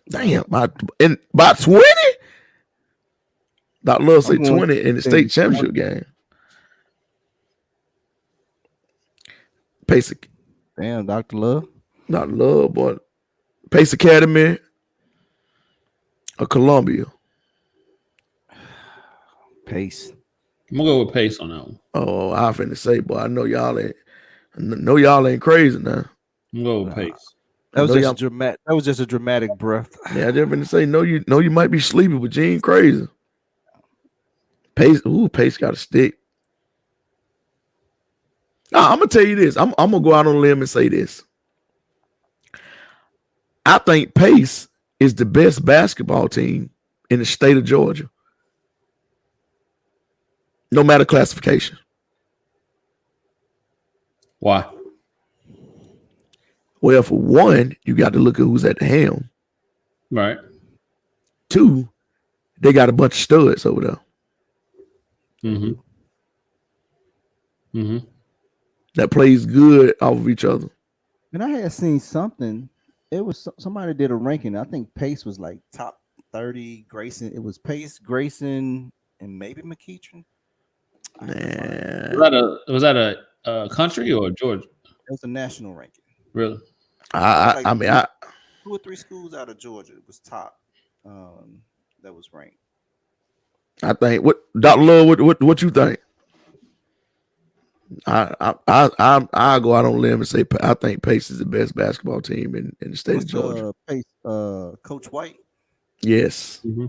Damn, by 20? Dr. Love say 20 in the state championship game. Pace. Damn, Dr. Love. Dr. Love, boy. Pace Academy. or Columbia? Pace. I'm gonna go with Pace on that one. Oh, I finna say, boy, I know y'all ain't crazy now. I'm gonna go with Pace. That was know just y'all- dramatic. That was just a dramatic breath. Yeah, I just finna say, you might be sleepy, but you ain't crazy. Pace got a stick. I'm gonna tell you this. I'm gonna go out on a limb and say this. I think Pace is the best basketball team in the state of Georgia. No matter classification. Why? Well, for one, you got to look at who's at the helm. Right. Two, they got a bunch of studs over there. Mm-hmm. Mm-hmm. That plays good off of each other. And I had seen something. It was somebody did a ranking. I think Pace was like top 30. Grayson. It was Pace, Grayson, and maybe McEachern. Man, Was that a country or Georgia? It was a national ranking. Really? I mean, 2 or 3 schools out of Georgia was top. That was ranked. I think what Dr. Love, what you think? I go out on a limb and say I think Pace is the best basketball team in the state of Georgia. Pace, Coach White, Yes. Mm-hmm.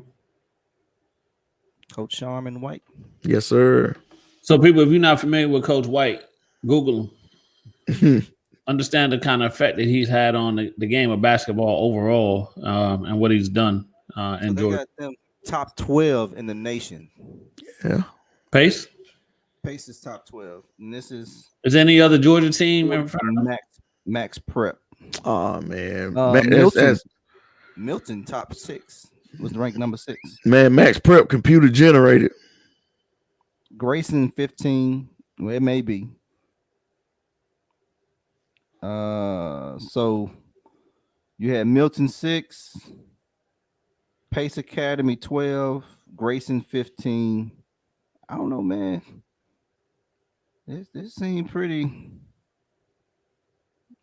Coach Sharman White. Yes, sir. So, people, if you're not familiar with Coach White, Google him. Understand the kind of effect that he's had on the game of basketball overall, and what he's done in They Georgia. got them top 12 in the nation. Yeah. Pace? Pace is top 12. And this is Any other Georgia team in front of him? Max Prep. Oh man, Milton top 6 was ranked number 6. Man, Max Prep computer generated. Grayson 15. Well, it may be. So you had Milton 6, Pace Academy 12, Grayson 15. I don't know, man. This seemed pretty.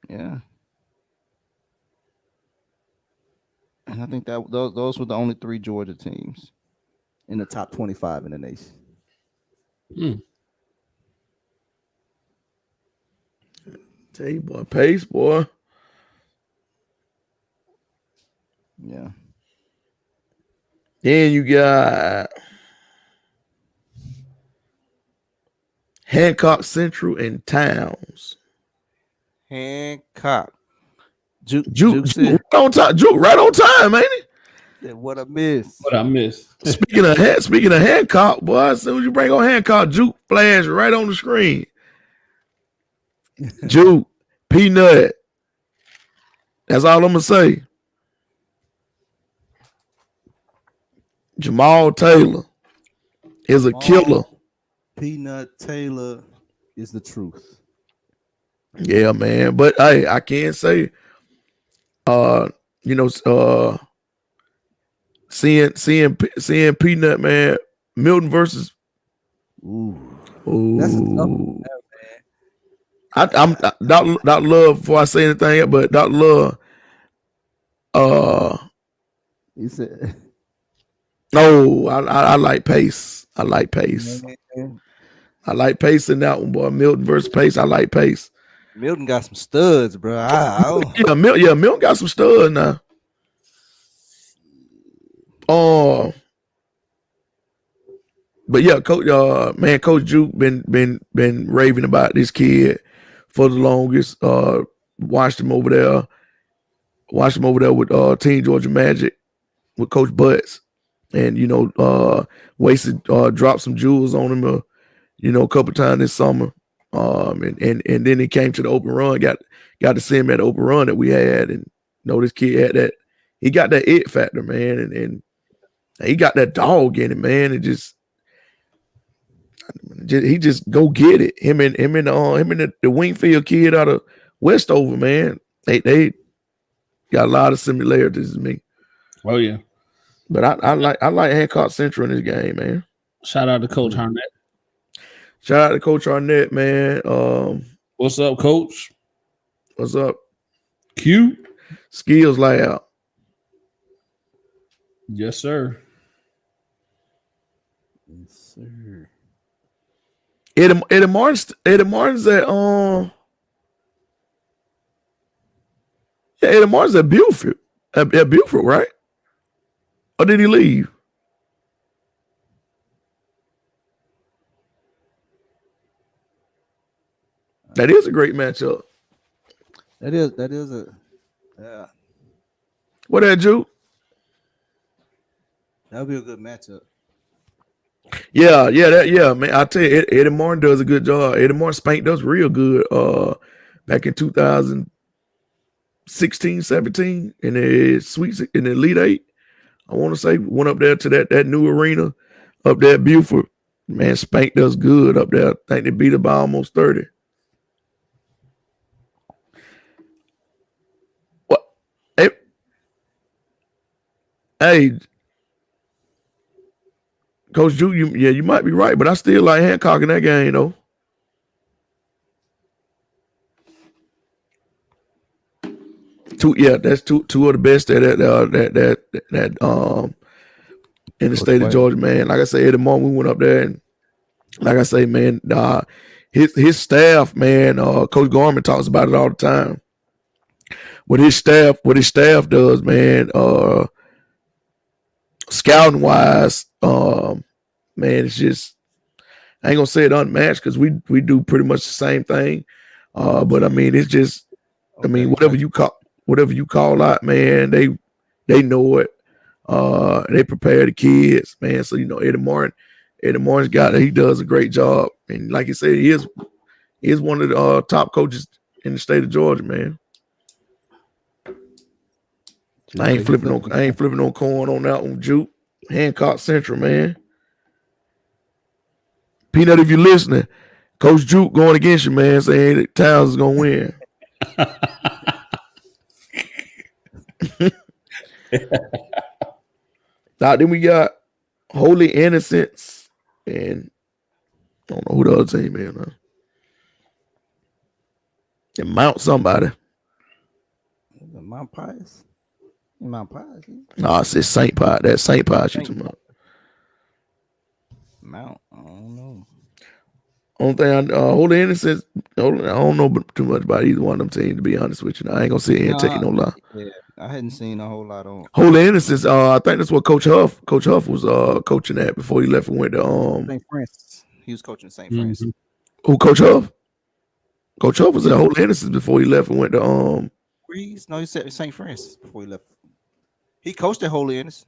Yeah. And I think that those were the only 3 Georgia teams in the top 25 in the nation. Tell you, boy, Pace, boy. Yeah. Then you got Hancock Central and Towns. Hancock. Juke right on time. Juke right on time, ain't said, what I missed. What I missed. Speaking of Hancock, boy, as soon as you bring on Hancock, Juke flash right on the screen. Juke, Peanut. That's all I'm gonna say. Jamal Taylor is a killer. Peanut Taylor is the truth. Yeah, man. But hey, I can't say seeing Peanut, man, Milton versus That's a tough one, I'm Dr. Love, before I say anything, but Dr. Love, he said no, I like Pace. I like Pace. I like Pace in that one, boy. Milton versus Pace. I like Pace. Milton got some studs, bro. Milton got some studs now. But yeah, Coach Juke been raving about this kid for the longest. Watched him over there with Team Georgia Magic with Coach Butts, and Wasted dropped some jewels on him a couple times this summer. And then he came to the open run, got to see him at the open run that we had, and this kid had that. He got that it factor, man, and he got that dog in him, man. It just he just go get it. Him and the Wingfield kid out of Westover, man. They got a lot of similarities to me. Oh yeah. But I like Hancock Central in this game, man. Shout out to Coach Harnett. Shout out to Coach Arnett, man. What's up, Coach? What's up? Q. Skills Lab. Yes, sir. Yes, sir. Eddie Martin's at Eddie Martin's at Buford. At Buford, right? Or did he leave? That is a great matchup. That is a yeah. What that, Juke? That'll be a good matchup. Yeah, man. I tell you, Eddie Martin does a good job. Eddie Martin spanked us real good back in 2016, 17 in the Elite Eight. I want to say went up there to that new arena up there at Buford. Man, spanked us good up there. I think they beat us by almost 30. What? Hey, Coach Drew, you might be right, but I still like Hancock in that game though. That's two of the best that in the state of Georgia, man. Like I say, Eddie Martin, we went up there, and like I say, man, his staff, man, Coach Gorman talks about it all the time. What his staff does, man, scouting wise, man, it's just, I ain't gonna say it unmatched because we do pretty much the same thing. But I mean, it's just, I mean, whatever you call out, man, they know it. They prepare the kids, man. So Eddie Martin's got it. He does a great job, and like you said, he is one of the top coaches in the state of Georgia, man. I ain't flipping no corn on that one, Juke. Hancock Central, man. Peanut, if you're listening, Coach Juke going against you, man, saying that Towns is gonna win. Now then we got Holy Innocents and I don't know who the other team is, man. And Mount somebody. Mount Pius. Mount Pius. No, I said St. Pius. That's St. Pius you talking about. Mount, I don't know. Only thing Holy Innocents, I don't know too much about either one of them teams, to be honest with you. I ain't gonna sit here and take no lie. Yeah, I hadn't seen a whole lot on Holy Innocents. I think that's what Coach Huff was coaching at before he left and went to St. Francis. He was coaching St. Francis. Who, Coach Huff? Coach Huff was at Holy Innocents before he left and went to Breeze? No, he said St. Francis before he left. He coached at Holy Innocents.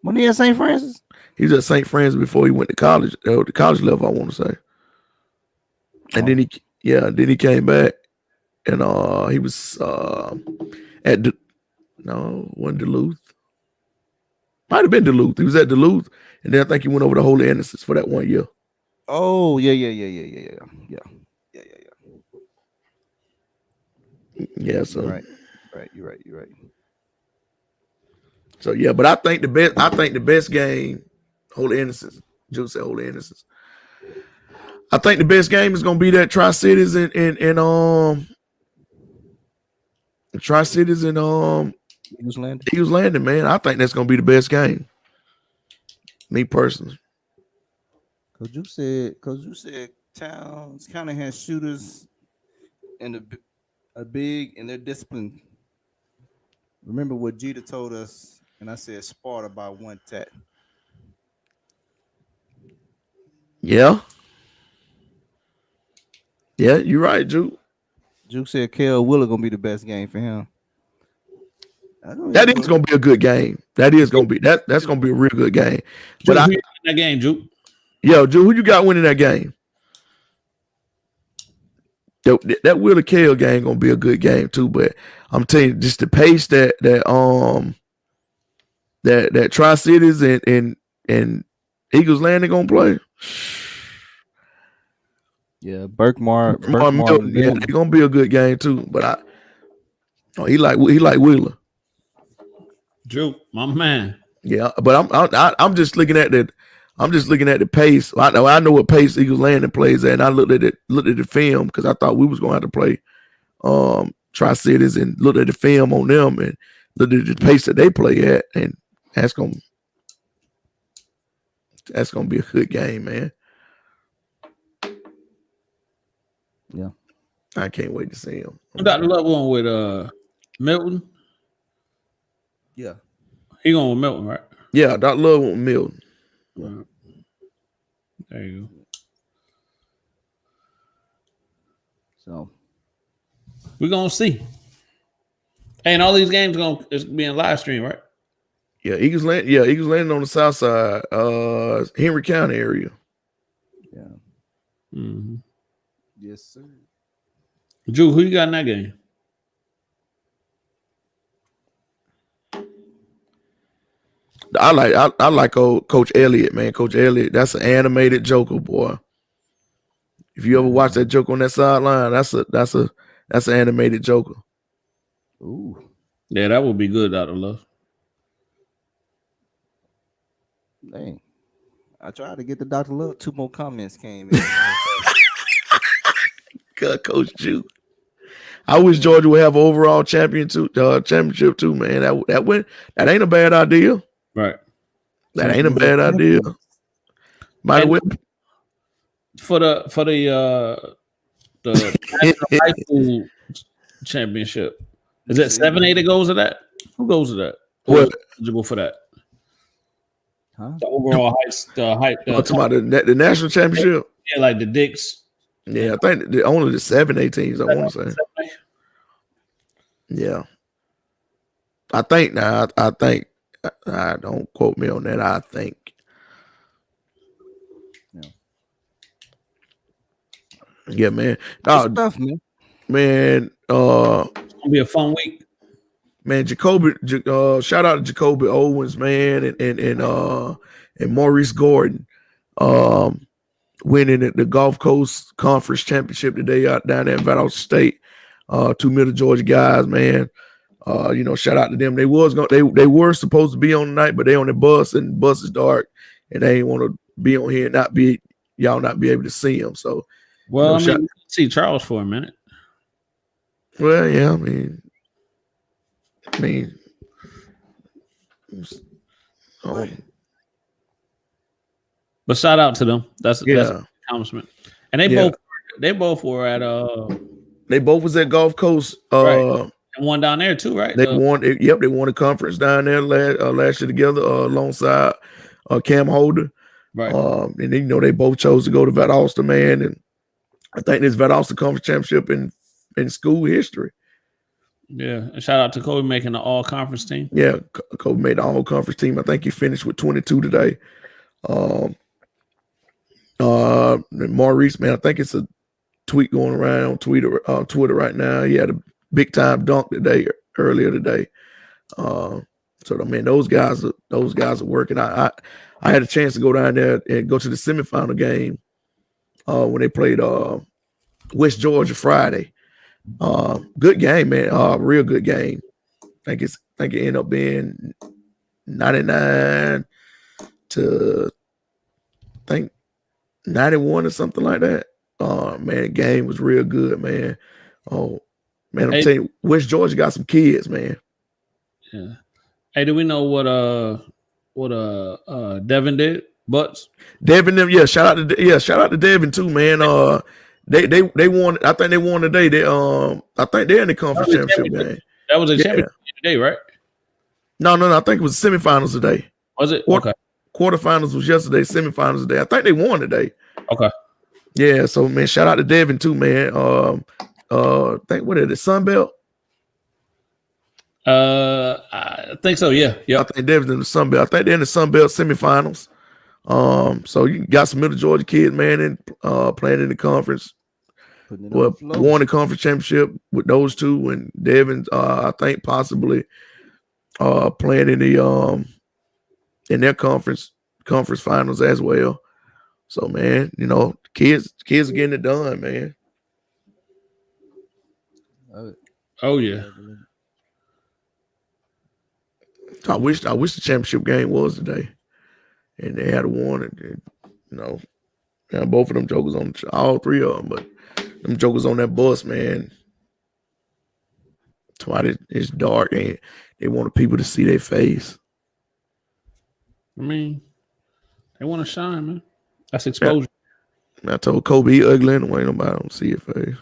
When he at St. Francis? He was at St. Francis before he went to college, the college level, I want to say. And then he came back and he was at wasn't Duluth. Might have been Duluth. He was at Duluth, and then I think he went over to Holy Innocents for that 1 year. Oh, yeah. Yeah, so Right. You're right. So yeah, but I think the best game, Holy Innocents. Juke said Holy Innocents. I think the best game is gonna be that Tri-Cities and Tri-Cities and Eagles Landing, man. I think that's gonna be the best game. Me personally. Cause you said Towns kind of has shooters and a big and they're disciplined. Remember what Jeter told us, and I said Sparta by 1 tat. Yeah, you're right, Juke. Juke said Kel Willer gonna be the best game for him. That is gonna be a good game. That's gonna be a real good game. But who you in that game, Juke? Yo, Juke, who you got winning that game? That Willer Kel game gonna be a good game too. But I'm telling you, just the pace that Tri-Cities and Eagles Landing gonna play. Yeah, Burkmar, yeah, it's gonna be a good game too. But he like Wheeler. Juke, my man. Yeah, but I'm just looking at the pace. I know what pace Eagles Landing plays at, and I looked at the film because I thought we was gonna have to play Tri-Cities and looked at the film on them and looked at the pace that they play at, and That's gonna be a good game, man. Yeah. I can't wait to see him. Dr. Love one with Milton. Yeah. He going with Milton, right? Yeah, Dr. Love with Milton. Right. There you go. So We're gonna see. Hey, and all these games is being live streamed, right? Yeah, Eagles landing on the south side, Henry County area. yeah. Mm-hmm. Yes, sir. Drew, who you got in that game? I like old Coach Elliott, man. Coach Elliott, that's an animated Joker, boy. If you ever watch that joke on that sideline, that's an animated Joker. Ooh. Yeah, that would be good, Dr. Love. Dang. I tried to get the Dr. Love. 2 more comments came in. God, Coach Jew. I wish Georgia would have an overall championship too, man. That ain't a bad idea. Right. That ain't a bad idea. Might well. For the National High School Championship. Is it 7A that goes to that? Who goes to that? Who is eligible for that? Huh? The overall height. Talking about the national championship. Yeah, like the Dicks. Yeah, I think only the 7A teams. I want to say. 7A? Yeah, I think now. I think. I don't quote me on that. I think. Yeah, man. Good stuff, man. Man, It's gonna be a fun week. Man, shout out to Jacoby Owens, man, and Maurice Gordon, winning at the Gulf Coast Conference Championship today out down there in Valdosta State. 2 Middle Georgia guys, man. Shout out to them. They were supposed to be on tonight, but they on the bus and the bus is dark, and they ain't want to be on here and not be able to see them. So, well, see Charles for a minute. Well, yeah, I mean, but shout out to them. That's an accomplishment. And they both were at they both was at Gulf Coast. Right. And one down there too, right? They won a conference down there last year together alongside Cam Holder. Right. And they both chose to go to Valdosta, man. And I think this Valdosta Conference Championship in school history. Yeah. And shout out to Kobe making the all-conference team. Yeah, Kobe made the all-conference team. I think he finished with 22 today. Maurice, man, I think it's a tweet going around on Twitter right now. He had a big-time dunk earlier today. So I mean, those guys are working. I had a chance to go down there and go to the semifinal game when they played West Georgia Friday. Good game, man. Real good game. I think it ended up being 99 to 91 or something like that. Man, the game was real good, man. Oh man, I'm telling you, West Georgia got some kids, man. Yeah. Hey, do we know what Devin did? Butts? Devin, them, yeah. Shout out to Devin too, man. They won. I think they won today. I think they're in the conference championship game. That was a championship today, right? No. I think it was semifinals today. Was it? Okay. Quarterfinals was yesterday. Semifinals today. I think they won today. Okay. Yeah. So man, shout out to Devin too, man. Think what is it? Sun Belt. I think so. Yeah. I think Devin's in the Sun Belt. I think they're in the Sun Belt semifinals. So you got some Middle Georgia kids, man, and playing in the conference. Well, won the conference championship with those two, and Devin's I think possibly playing in their conference finals as well. So man, kids are getting it done, man. Oh yeah. I wish the championship game was today, and they had a warning. Both of them jokers on all 3 of them, but them jokers on that bus, man. It's dark and they wanted people to see their face. I mean, they want to shine, man. That's exposure. I told Kobe he ugly anyway. Nobody don't see your face.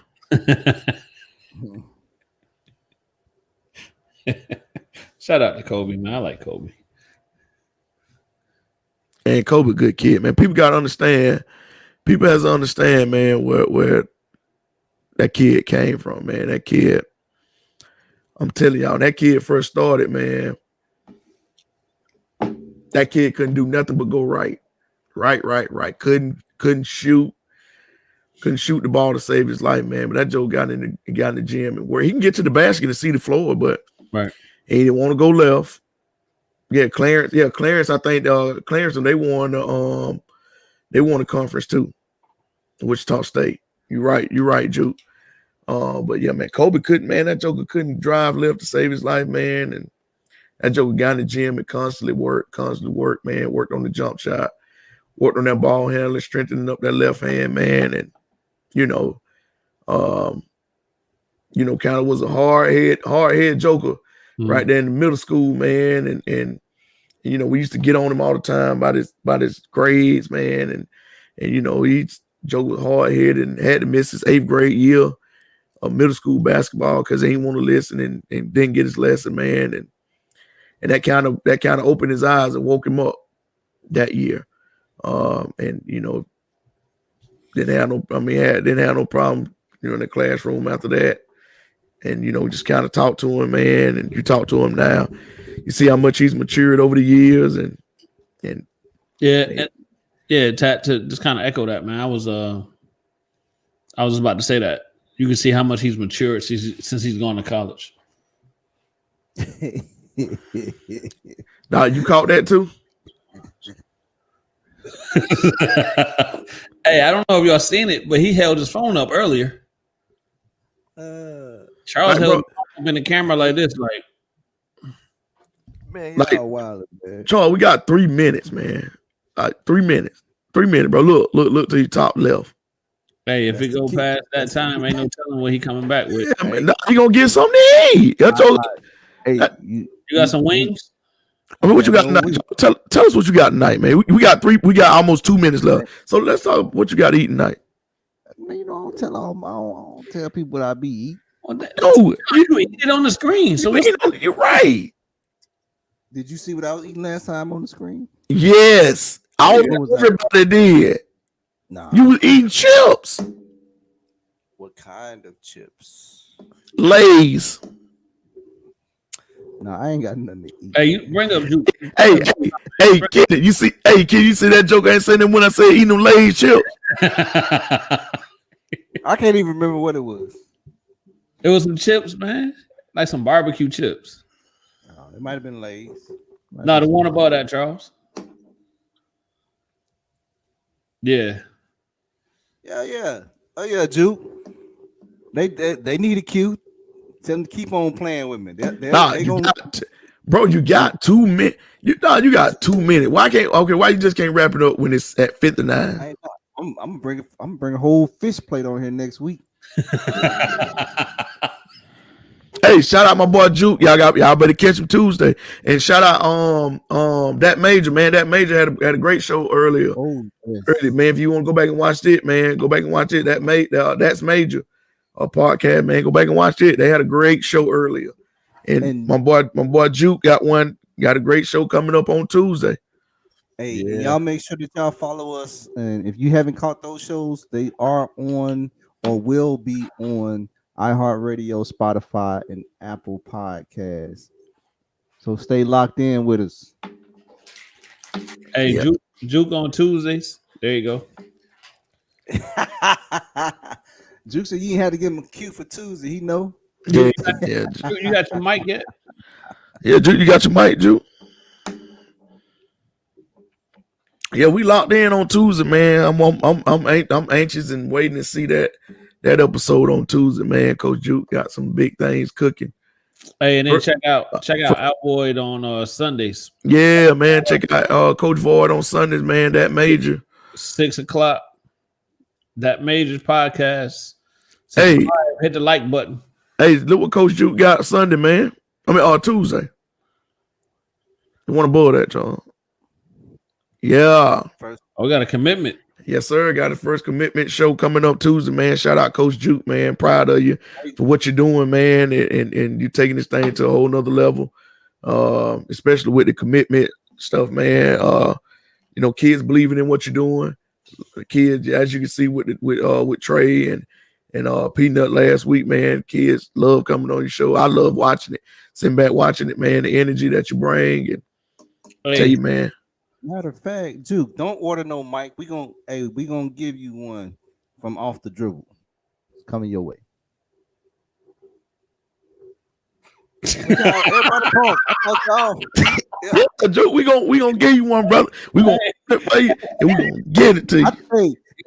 Shout out to Kobe, man. I like Kobe. And Kobe, good kid, man. People gotta understand. People has to understand, man, where that kid came from, man. That kid, I'm telling y'all, that kid first started, man. That kid couldn't do nothing but go right. Couldn't shoot the ball to save his life, man. But that Joe got in the gym and where he can get to the basket and see the floor, but he didn't want to go left. Yeah, Clarence. I think Clarence and they won the conference too, Wichita State. You're right, Juke. But yeah, man, Kobe couldn't. Man, that Joker couldn't drive left to save his life, man. And that Joker got in the gym and constantly worked, man. Worked on the jump shot, worked on that ball handling, strengthening up that left hand, man. And kind of was a hard head Joker right there in the middle school, man. And we used to get on him all the time about his grades, man. And he Joe was hard headed and had to miss his 8th grade year of middle school basketball because he didn't want to listen and didn't get his lesson, man. And that kind of opened his eyes and woke him up that year. Didn't have no problem, in the classroom after that. And, just kind of talk to him, man. And you talk to him now, you see how much he's matured over the years. To just kind of echo that, man. I was about to say that. You can see how much he's matured since he's gone to college. Now, you caught that too? Hey, I don't know if y'all seen it, but he held his phone up earlier. Charles held up in the camera like this, like, man, y'all wild, man. Charles, we got 3 minutes, man. 3 minutes. 3 minutes, bro. Look to your top left. Hey, if it go past that time, ain't no telling what he coming back with. Yeah, man, you gonna get something to eat. You got some wings? I mean, what you got tonight? Tell us what you got tonight, man. We got almost 2 minutes left. So let's talk what you got to eat tonight. Man, I don't tell people what I be eating. No, you eat it on the screen. So you're right. Did you see what I was eating last time on the screen? Yes. Everybody did. Nah. You was eating chips. What kind of chips? Lay's. No, I ain't got nothing to eat. Hey, you bring up you. Hey, kid, you see that joke? I ain't saying that when I say eating them Lay's chips. I can't even remember what it was. It was some chips, man. Like some barbecue chips. It might have been Lay's. No, the one above that, Charles. Yeah. Yeah. Oh yeah, Juke. They need a cue. Tell them to keep on playing with me. Bro, you got 2 minutes. You got 2 minutes. Why you just can't wrap it up when it's at 59? I'm gonna bring a whole fish plate on here next week. Hey, shout out my boy Juke. Y'all better catch him Tuesday. And shout out that Major, man. That Major had a great show earlier. Oh, yes. Early, man. If you want to go back and watch it, man, go back and watch it. That's Major. A podcast, man. Go back and watch it. They had a great show earlier. And my boy Juke got a great show coming up on Tuesday. Hey, y'all make sure that y'all follow us. And if you haven't caught those shows, they are on or will be on iHeartRadio, Spotify, and Apple Podcasts. So stay locked in with us. Hey, Juke on Tuesdays. There you go. Juke said you ain't had to give him a cue for Tuesday. He know. Yeah. You got your mic yet? Yeah, Juke, you got your mic, Juke. Yeah, we locked in on Tuesday, man. I'm anxious and waiting to see that episode on Tuesday, man. Coach Juke got some big things cooking. Hey, and then check out Outboyd on Sundays. Yeah, man. Check out Coach Void on Sundays, man. That Major. 6:00. That Major podcast. Hey, hit the like button. Hey, look what Coach Juke got Sunday, man. Tuesday. You want to bull that, y'all? Yeah. First, Oh, we got a commitment. Yes, sir. Got the first commitment show coming up Tuesday, man. Shout out Coach Juke, man. Proud of you for what you're doing, man. And you taking this thing to a whole nother level. Especially with the commitment stuff, man. Kids believing in what you're doing. The kids, as you can see with Trey and Peanut last week, man. Kids love coming on your show. I love watching it. Sitting back watching it, man. The energy that you bring, and tell you, man. matter of fact, Duke, don't order no mic. We gonna give you one from off the dribble. It's coming your way. Everybody talk. I thought y'all. Yeah, Joe, we gonna give you one, brother. We gonna and we gonna get it to you.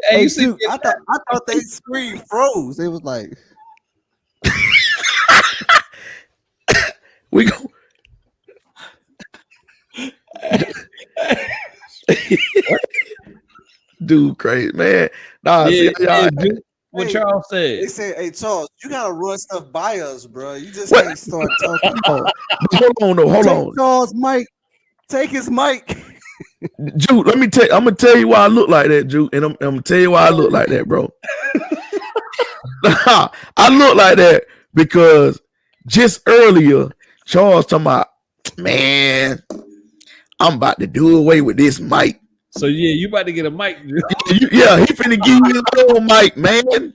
Hey, Duke, I thought they screen froze. It was like we go. Dude, crazy man. Nah, Dude, what Charles said. They said, "Hey, Charles, you gotta run stuff by us, bro. You just can't start talking." Hold on. Charles' mic. Take his mic. Jude, I'm gonna tell you why I look like that, Jude, and I'm gonna tell you why I look like that, bro. I look like that because just earlier, Charles talking about, man, I'm about to do away with this mic. So yeah, you about to get a mic. Yeah, he finna give you a little mic, man.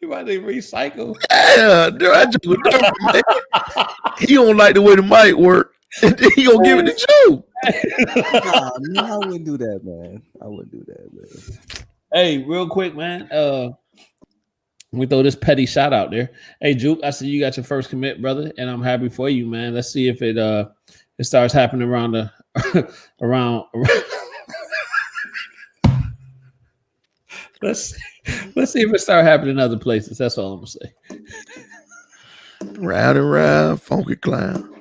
You about to recycle? Yeah, dude, I just man. He don't like the way the mic work. He gonna give it to you. Nah, man, I wouldn't do that, man. Hey, real quick, man. We throw this petty shot out there. Hey, Juke, I see you got your first commit, brother, and I'm happy for you, man. Let's see if it starts happening around the around. Let's see if it start happening in other places. That's all I'm gonna say. Round and round, funky clown.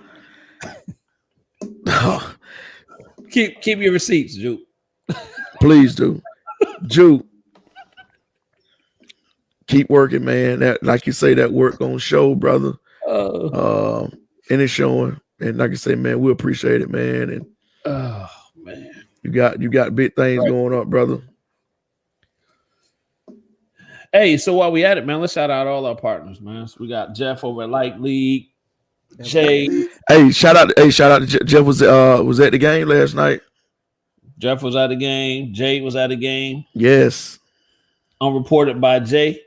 Keep your receipts, Juke. Please do, Juke. Keep working, man. That, like you say, that work gonna show, brother. And it's showing. And like I say, man, we appreciate it, man. And oh man, you got big things going up, brother. Hey, so while we at it, man, let's shout out all our partners, man. So we got Jeff over at Light League, Jay. Hey, shout out to Jeff. Was at the game last night. Jeff was at the game. Jay was at the game. Yes. Unreported by Jay.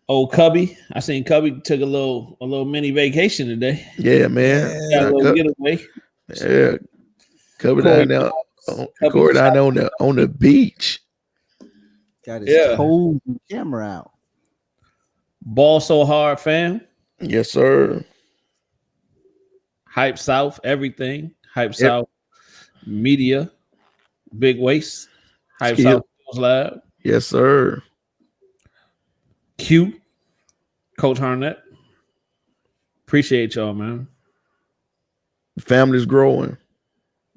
Old Cubby. I seen Cubby took a little mini vacation today. Yeah, man. Got a little getaway. Yeah. Cubby down there. Corey down there on the beach. Got his toes and camera out. Ball so hard, fam. Yes, sir. Hype South, everything. Hype South Media. Big Waste. Hype South Lab. Yes, sir. Q. Coach Harnett. Appreciate y'all, man. The family's growing.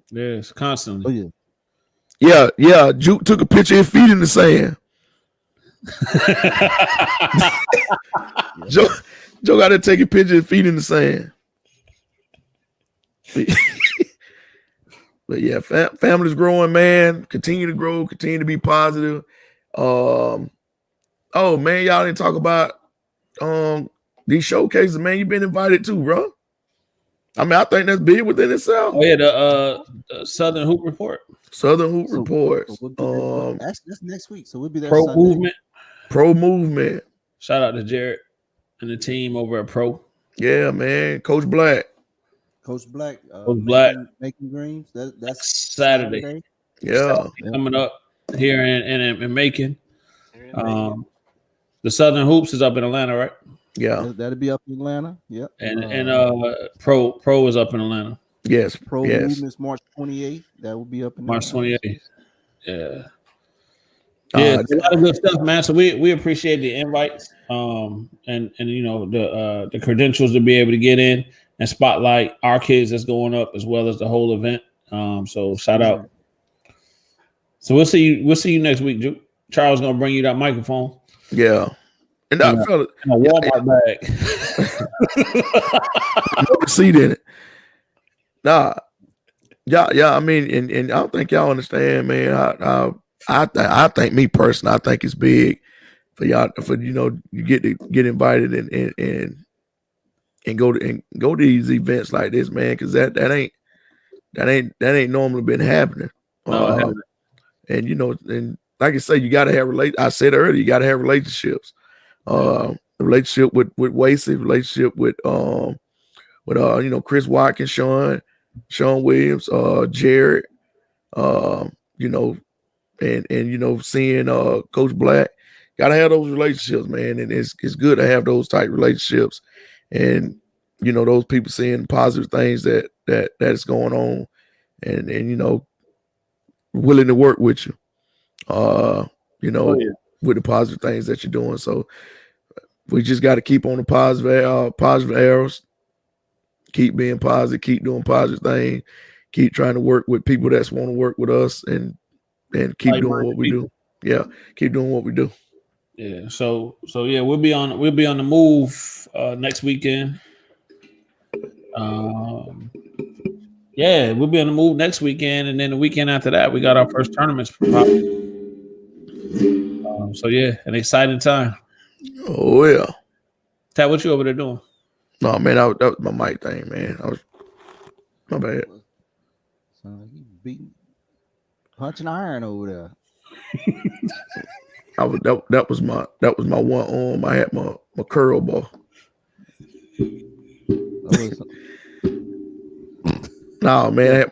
Yes, constantly. Oh, yeah. Juke took a picture of his feet in the sand. Joe got to take a picture of his feet in the sand. But yeah, family's growing, man. Continue to grow, continue to be positive. Oh man, y'all didn't talk about these showcases, man. You've been invited too, bro. I mean, I think that's big within itself. Oh yeah, the Southern Hoop Report. Southern Hoop Report. That's next week, so we'll be there. Pro Sunday. Movement. Pro Movement. Shout out to Jared and the team over at Pro. Yeah, man. Coach Black. Coach Black. Making Dreams. That's Saturday. Yeah. Coming up here in Macon. The Southern Hoops is up in Atlanta, right? Yeah. That'll be up in Atlanta. Yep. And Pro is up in Atlanta. Yes. Pro Movement's March 28th. That will be up in March Atlanta. 28th. Yeah. Yeah, a lot of good stuff, man. So we appreciate the invites, and you know the credentials to be able to get in and spotlight our kids that's going up as well as the whole event. So shout out. So we'll see you next week, Juke. Charles gonna bring you that microphone. Yeah, and I felt it in a Walmart bag. no receipt in it. Nah, yeah. I mean, and I don't think y'all understand, man. I think me personally, I think it's big for y'all you get invited and go to these events like this, man, because that ain't normally been happening. No, it hasn't. And and like I say, you got to have I said earlier, you got to have relationships. Relationship with Wasey, relationship with Chris Watkins, Sean Williams, Jared, and seeing Coach Black. Gotta have those relationships, man. And it's good to have those type relationships. And those people seeing positive things that's going on and willing to work with you. With the positive things that you're doing. So we just got to keep on the positive arrows, keep being positive, keep doing positive things, keep trying to work with people that want to work with us and keep doing what we do. Yeah, keep doing what we do. Yeah. So yeah, we'll be on the move next weekend. Yeah, we'll be on the move next weekend, and then the weekend after that, we got our first tournaments. So yeah, an exciting time. Oh yeah. Tad, what you over there doing? No, man, that was my mic thing, man. My bad. So you beating, punching iron over there. That was my one arm. I had my curl ball. No, man,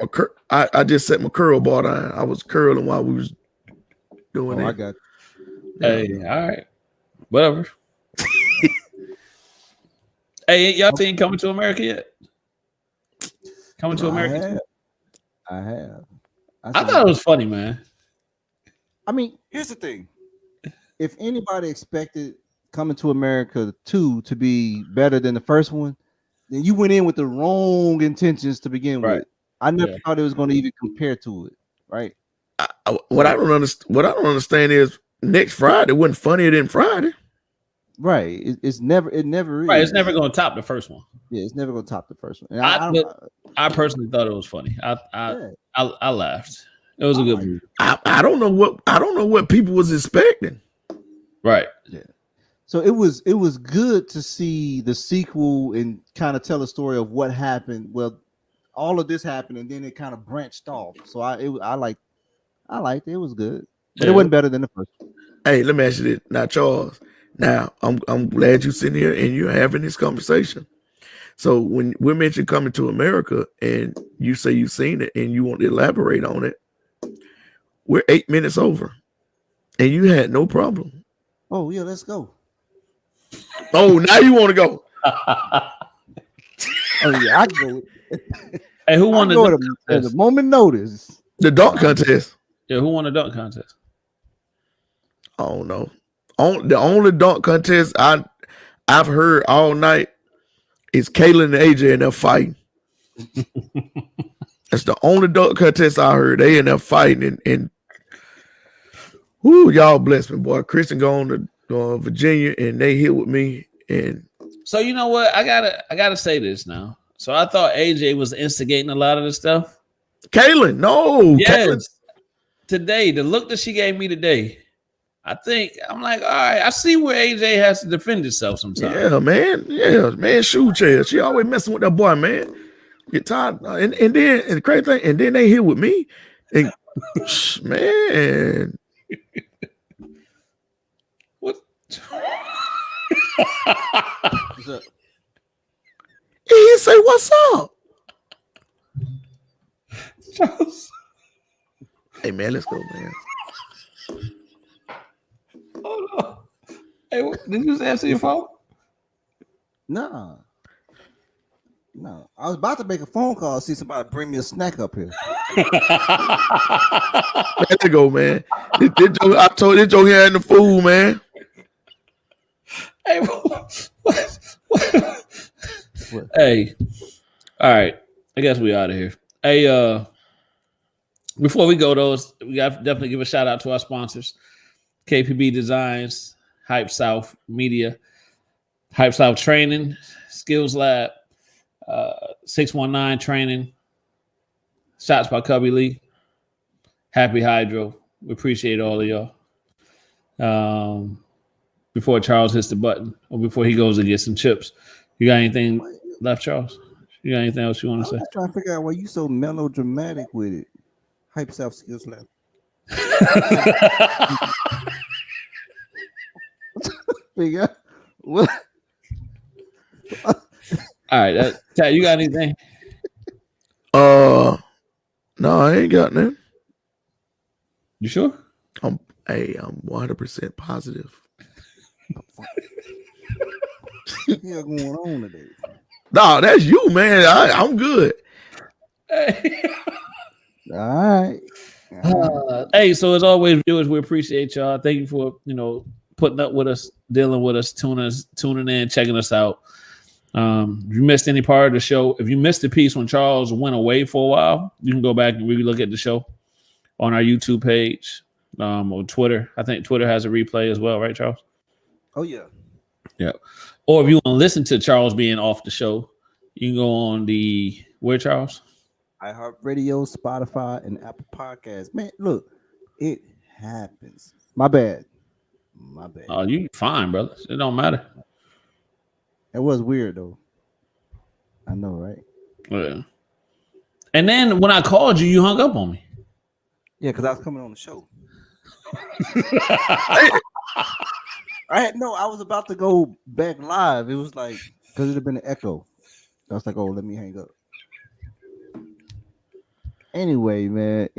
I had I just set my curl ball down. I was curling while we was doing it. I got. Hey, all right, whatever. Hey, y'all seen Coming to America yet? Coming to America? I have. I thought it was funny, man. I mean, here's the thing. If anybody expected Coming to America 2 to be better than the first one, then you went in with the wrong intentions to begin with. I never thought it was going to even compare to it, right? What I don't understand is next Friday wasn't funnier than Friday. Right. It never is. Right. It's never going to top the first one. Yeah, it's never going to top the first one. I personally thought it was funny. I laughed. It was a good movie. I don't know what people was expecting. Right. Yeah. So it was good to see the sequel and kind of tell a story of what happened. Well, all of this happened and then it kind of branched off. So I liked it. It was good, but it wasn't better than the first one. Hey, let me ask you this now, Charles. Now, I'm glad you're sitting here and you're having this conversation. So when we mentioned Coming to America and you say you've seen it and you want to elaborate on it, we're 8 minutes over and you had no problem. Oh, yeah, let's go. Oh, now you want to go. Oh, yeah, I go. Hey, who won the moment notice? The dunk contest. Yeah, who won the dunk contest? I don't know. The only dunk contest I've heard all night is Kaylin and AJ in there fighting. That's the only dunk contest I heard. They in there fighting and y'all bless me, boy. Christian going to Virginia and they hit with me. And so you know what? I gotta say this now. So I thought AJ was instigating a lot of this stuff. Kaylin, no. Yes. Kaylin. Today, the look that she gave me today, I'm like, all right, I see where AJ has to defend himself sometimes. Yeah, man. Shoe chair. She always messing with that boy, man. Get tired. And then the crazy thing, and then they here with me. And man. What? What's up? He say, what's up? Charles. Hey, man, let's go, man. Hold on. Hey, did you just answer your phone? No. I was about to make a phone call, see somebody bring me a snack up here. Let it go, man. I told this joke here in the food, man. Hey, hey, all right. I guess we out of here. Hey, before we go, though, we got to definitely give a shout out to our sponsors: KPB Designs, Hype South Media, Hype South Training, Skills Lab, 619 Training, Shots by Cubby Lee. Happy Hydro. We appreciate all of y'all. Before Charles hits the button or before he goes to get some chips. You got anything left, Charles? You got anything else you want to say? I'm trying to figure out why you so melodramatic with it. Hype South skills lab. Figure out what? All right, Chad, you got anything? No, I ain't got nothing. You sure? I'm 100% positive. What's going on today? No, that's you, man. I'm good. Hey. All right. Hey, so as always, viewers, we appreciate y'all. Thank you for putting up with us, dealing with us, tuning in, checking us out. If you missed any part of the show, if you missed the piece when Charles went away for a while, you can go back and re-look at the show on our YouTube page or Twitter. I think Twitter has a replay as well, right, Charles? Oh yeah. Yeah. Or if you want to listen to Charles being off the show, you can go on where, Charles? iHeartRadio, Spotify, and Apple Podcasts. Man, look, it happens. My bad. Oh, you fine, brother. It don't matter. It was weird though. I know, right? Yeah. And then when I called you, you hung up on me. Yeah, because I was coming on the show. I was about to go back live. It was like, because it had been an echo. I was like, oh, let me hang up. Anyway, man.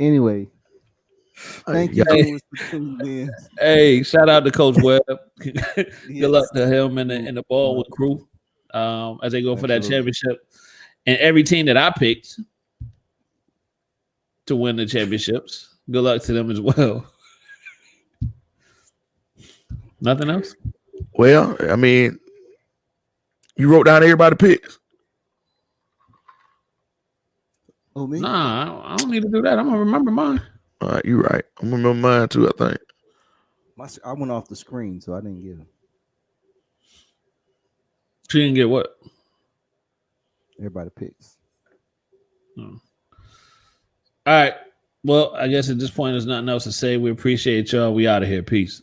Thank you for tuning in. Hey, shout out to Coach Webb. Good luck to him and the Baldwin crew as they go for that championship. And every team that I picked to win the championships, good luck to them as well. Nothing else? Well, I mean, you wrote down everybody's picks. Oh, me? Nah, I don't need to do that. I'm gonna remember mine. All right, you're right. I'm gonna remember mine too, I think. I went off the screen, so I didn't get them. She didn't get what? Everybody picks. All right. Well, I guess at this point, there's nothing else to say. We appreciate y'all. We out of here. Peace.